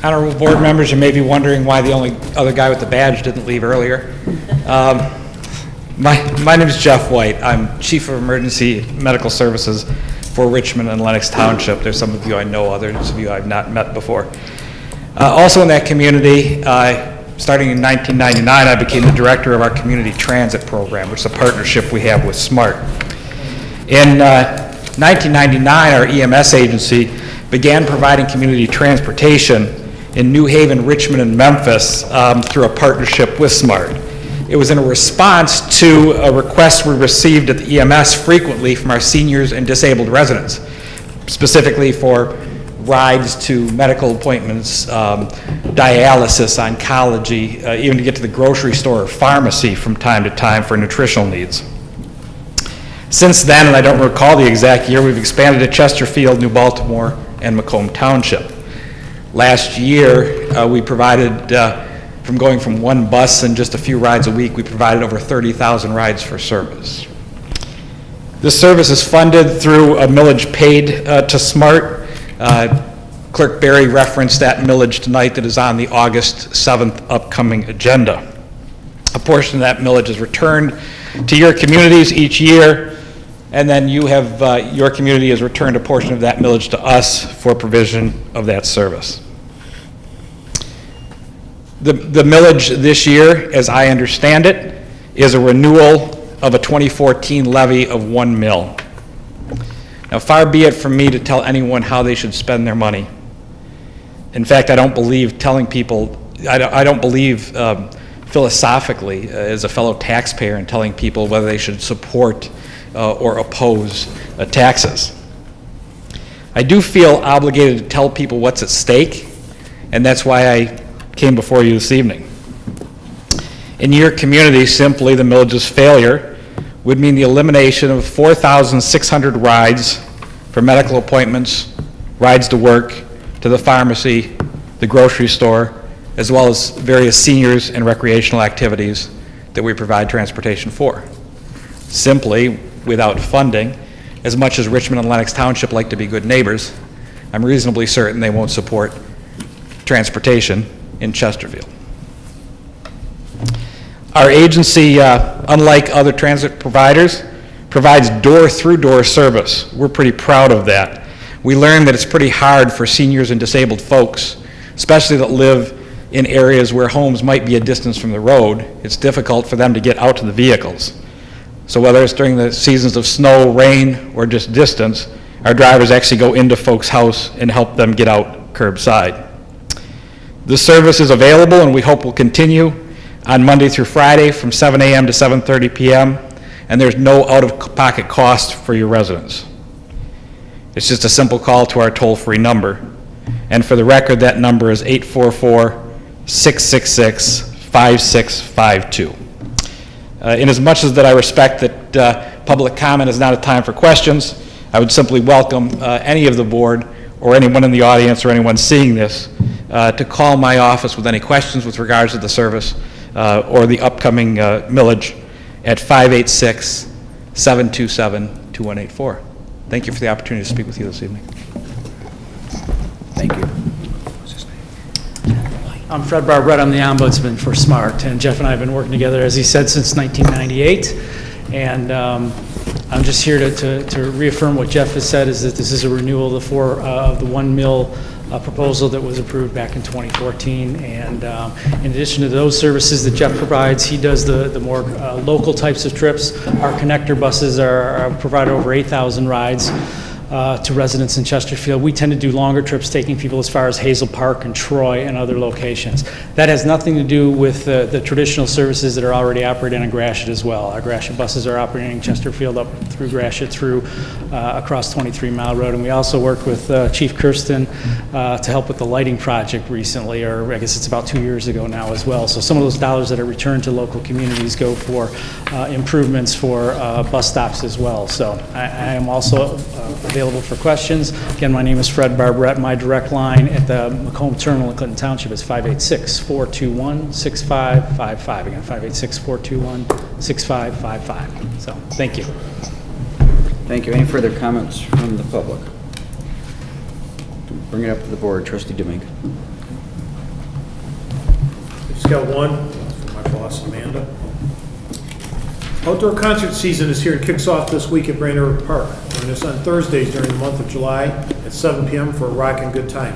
[SPEAKER 4] Honorable board members, you may be wondering why the only other guy with the badge didn't leave earlier. My name is Jeff White. I'm Chief of Emergency Medical Services for Richmond and Lenox Township. There's some of you I know, others of you I've not met before. Also in that community, starting in 1999, I became the director of our community transit program, which is a partnership we have with SMART. In 1999, our EMS agency began providing community transportation in New Haven, Richmond, and Memphis through a partnership with SMART. It was in a response to a request we received at the EMS frequently from our seniors and disabled residents, specifically for rides to medical appointments, dialysis, oncology, even to get to the grocery store or pharmacy from time to time for nutritional needs. Since then, and I don't recall the exact year, we've expanded to Chesterfield, New Baltimore, and Macomb Township. Last year, we provided, from going from one bus and just a few rides a week, we provided over 30,000 rides for service. This service is funded through a millage paid to SMART. Clerk Berry referenced that millage tonight that is on the August 7th upcoming agenda. A portion of that millage is returned to your communities each year, and then you have, your community has returned a portion of that millage to us for provision of that service. The millage this year, as I understand it, is a renewal of a 2014 levy of 1 mil. Now, far be it from me to tell anyone how they should spend their money. In fact, I don't believe telling people, I don't believe philosophically as a fellow taxpayer in telling people whether they should support or oppose taxes. I do feel obligated to tell people what's at stake, and that's why I came before you this evening. In your community, simply the millage's failure would mean the elimination of 4,600 rides for medical appointments, rides to work, to the pharmacy, the grocery store, as well as various seniors and recreational activities that we provide transportation for. Simply, without funding, as much as Richmond and Lenox Township like to be good neighbors, I'm reasonably certain they won't support transportation in Chesterfield. Our agency, unlike other transit providers, provides door-through-door service. We're pretty proud of that. We learned that it's pretty hard for seniors and disabled folks, especially that live in areas where homes might be a distance from the road. It's difficult for them to get out to the vehicles. So whether it's during the seasons of snow, rain, or just distance, our drivers actually go into folks' house and help them get out curbside. This service is available and we hope will continue on Monday through Friday from 7 a.m. to 7:30 p.m. and there's no out-of-pocket cost for your residents. It's just a simple call to our toll-free number. And for the record, that number is 844-666-5652. Inasmuch as that I respect that public comment is not a time for questions, I would simply welcome any of the board or anyone in the audience or anyone seeing this to call my office with any questions with regards to the service or the upcoming millage at 586-727-2184. Thank you for the opportunity to speak with you this evening.
[SPEAKER 7] Thank you.
[SPEAKER 22] I'm Fred Barbrett. I'm the ombudsman for SMART, and Jeff and I have been working together, as he said, since 1998. And I'm just here to reaffirm what Jeff has said, is that this is a renewal of the 1 mil proposal that was approved back in 2014. And in addition to those services that Jeff provides, he does the more local types of trips. Our connector buses are provide over 8,000 rides. to residents in Chesterfield. We tend to do longer trips, taking people as far as Hazel Park and Troy and other locations. That has nothing to do with the traditional services that are already operating in Gratiot as well. Our Gratiot buses are operating in Chesterfield up through Gratiot through across 23 Mile Road, and we also worked with Chief Kersten to help with the lighting project recently, or I guess it's about 2 years ago now as well. So some of those dollars that are returned to local communities go for improvements for bus stops as well. So I am also available for questions. Again, my name is Fred Barbarette. My direct line at the Macomb Terminal in Clinton Township is 586-421-6555. Again, 586-421-6555. So, thank you.
[SPEAKER 7] Thank you. Any further comments from the public? Bring it up to the board. Trustee Domingue.
[SPEAKER 10] Just got one from my boss, Amanda. Outdoor concert season is here and kicks off this week at Brandenburg Park. Join us on Thursdays during the month of July at 7 p.m. for a rockin' good time.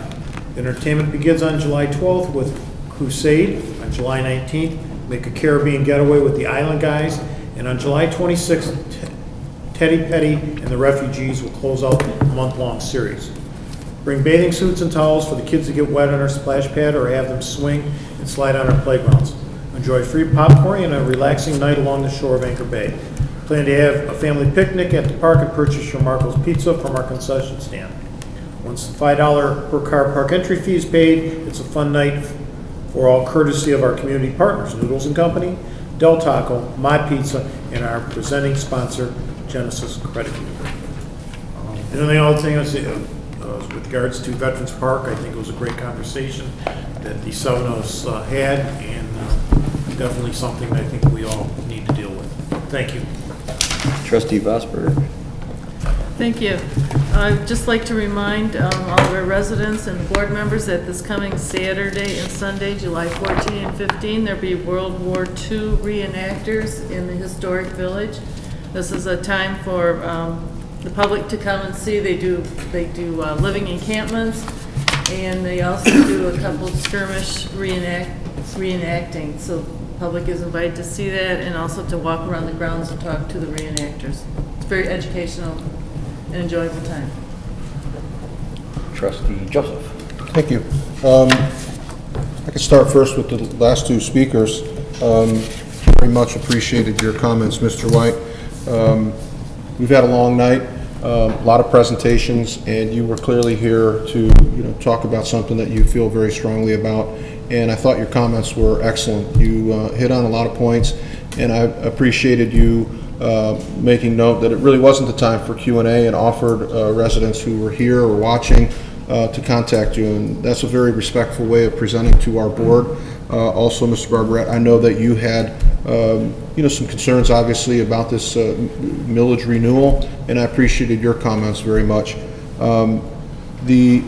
[SPEAKER 10] The entertainment begins on July 12th with Crusade. On July 19th, make a Caribbean getaway with the Island Guys. And on July 26th, Teddy Petty and the Refugees will close out the month-long series. Bring bathing suits and towels for the kids to get wet on our splash pad or have them swing and slide on our playgrounds. Enjoy free popcorn and a relaxing night along the shore of Anchor Bay. Plan to have a family picnic at the park and purchase your Marco's Pizza from our concession stand. Once the $5 per car park entry fee is paid, it's a fun night for all courtesy of our community partners, Noodles & Company, Del Taco, My Pizza, and our presenting sponsor, Genesis Credit Union. And then the other thing I say, with regards to Veterans Park, I think it was a great conversation that the seven of us had, and definitely something I think we all need to deal with. Thank you.
[SPEAKER 7] Trustee Vosberg.
[SPEAKER 11] Thank you. I'd just like to remind all of our residents and board members that this coming Saturday and Sunday, July 14 and 15, there'll be World War II reenactors in the historic village. This is a time for the public to come and see. They do living encampments, and they also do a couple skirmish reenacting. So the public is invited to see that and also to walk around the grounds and talk to the reenactors. It's very educational and enjoyable time.
[SPEAKER 7] Trustee Joseph.
[SPEAKER 3] Thank you. I could start first with the last two speakers. Very much appreciated your comments, Mr. White. We've had a long night, a lot of presentations, and you were clearly here to talk about something that you feel very strongly about. And I thought your comments were excellent. You hit on a lot of points, and I appreciated you making note that it really wasn't the time for Q&A, and offered residents who were here or watching to contact you, and that's a very respectful way of presenting to our board. Also, Mr. Barbarette, I know that you had some concerns, obviously, about this millage renewal, and I appreciated your comments very much. The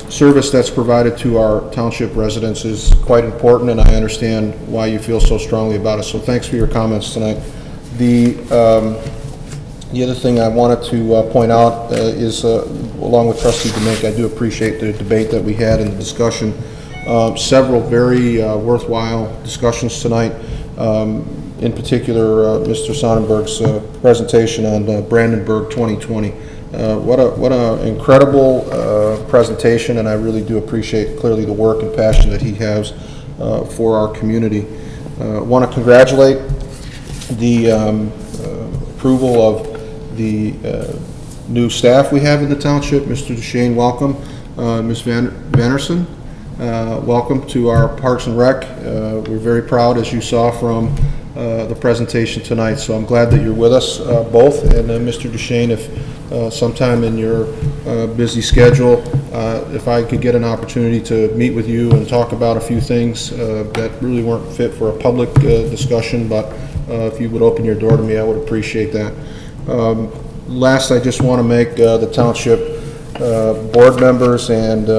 [SPEAKER 3] service that's provided to our township residents is quite important, and I understand why you feel so strongly about it, so thanks for your comments tonight. The other thing I wanted to point out is, along with Trustee Domingue, I do appreciate the debate that we had and the discussion. Several very worthwhile discussions tonight. In particular, Mr. Sonnenberg's presentation on Brandenburg 2020. What an incredible presentation, and I really do appreciate clearly the work and passion that he has for our community. I want to congratulate the approval of the new staff we have in the township. Mr. Duchane, welcome. Ms. Vannerson, welcome to our Parks and Rec. We're very proud, as you saw from the presentation tonight, so I'm glad that you're with us both. And Mr. Duchane, if sometime in your busy schedule, if I could get an opportunity to meet with you and talk about a few things that really weren't fit for a public discussion, but if you would open your door to me, I would appreciate that. Last, I just want to make the township board members and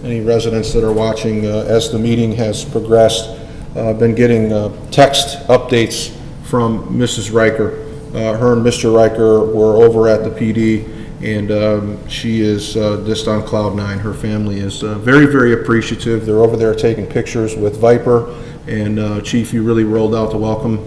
[SPEAKER 3] any residents that are watching, as the meeting has progressed, been getting text updates from Mrs. Rheker. Her and Mr. Rheker were over at the PD, and she is just on cloud nine. Her family is very, very appreciative. They're over there taking pictures with Viper, and Chief, you really rolled out the welcome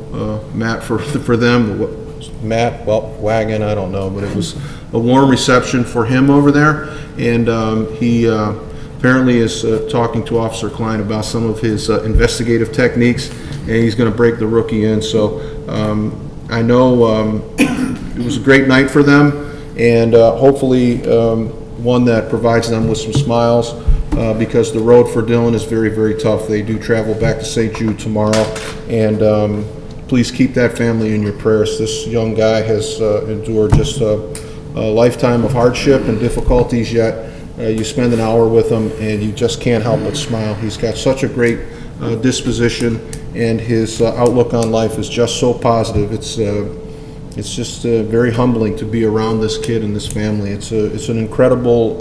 [SPEAKER 3] mat for them. mat, well, wagon, I don't know, but it was a warm reception for him over there. And he apparently is talking to Officer Kline about some of his investigative techniques, and he's going to break the rookie in. So I know it was a great night for them, and hopefully one that provides them with some smiles, because the road for Dylan is very, very tough. They do travel back to St. Jude tomorrow, and please keep that family in your prayers. This young guy has endured just a lifetime of hardship and difficulties, yet you spend an hour with him and you just can't help but smile. He's got such a great disposition, and his outlook on life is just so positive. It's just very humbling to be around this kid and this family. It's an incredible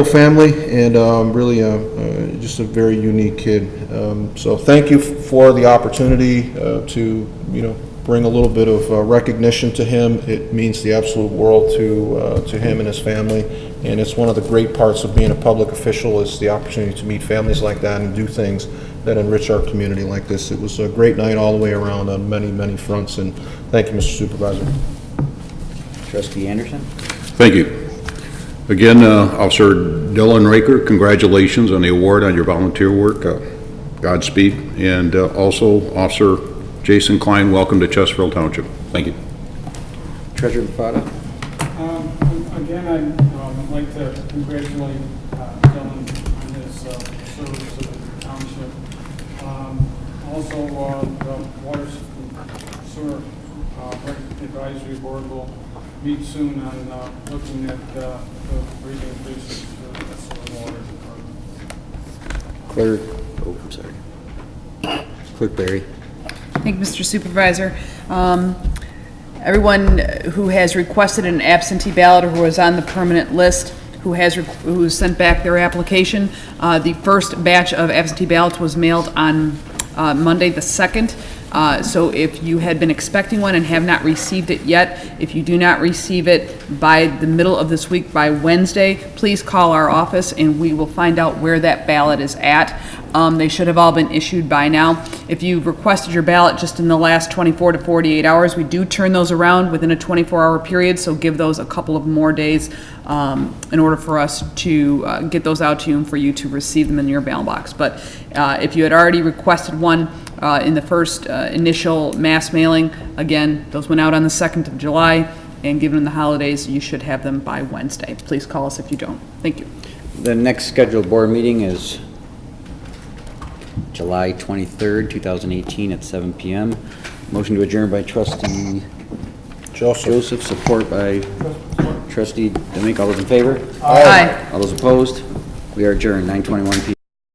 [SPEAKER 3] family, and really just a very unique kid. So thank you for the opportunity to bring a little bit of recognition to him. It means the absolute world to him and his family, and it's one of the great parts of being a public official is the opportunity to meet families like that and do things that enrich our community like this. It was a great night all the way around on many, many fronts, and thank you, Mr. Supervisor.
[SPEAKER 7] Trustee Anderson?
[SPEAKER 13] Thank you. Again, Officer Dylan Rheker, congratulations on the award on your volunteer work. Godspeed. And also, Officer Jason Kline, welcome to Chesterfield Township. Thank you.
[SPEAKER 7] Treasurer Bufata?
[SPEAKER 12] Again, I'd like to congratulate Dylan on his service to the township. Also, the Water Sewer Advisory Board will meet soon on looking at the rate increases for the sewer and water department.
[SPEAKER 7] Clerk Berry.
[SPEAKER 2] Thank you, Mr. Supervisor. Everyone who has requested an absentee ballot or who is on the permanent list who sent back their application, the first batch of absentee ballots was mailed on Monday the 2nd. So if you had been expecting one and have not received it yet, if you do not receive it by the middle of this week, by Wednesday, please call our office and we will find out where that ballot is at. They should have all been issued by now. If you've requested your ballot just in the last 24 to 48 hours, we do turn those around within a 24-hour period, so give those a couple of more days in order for us to get those out to you and for you to receive them in your ballot box. But if you had already requested one in the first initial mass mailing, again, those went out on the 2nd of July, and given the holidays, you should have them by Wednesday. Please call us if you don't. Thank you.
[SPEAKER 7] The next scheduled board meeting is July 23rd, 2018 at 7 p.m. Motion to adjourn by Trustee Joseph, support by Trustee Demink. All those in favor?
[SPEAKER 2] Aye.
[SPEAKER 7] All those opposed? We are adjourned, 9:21 p.m.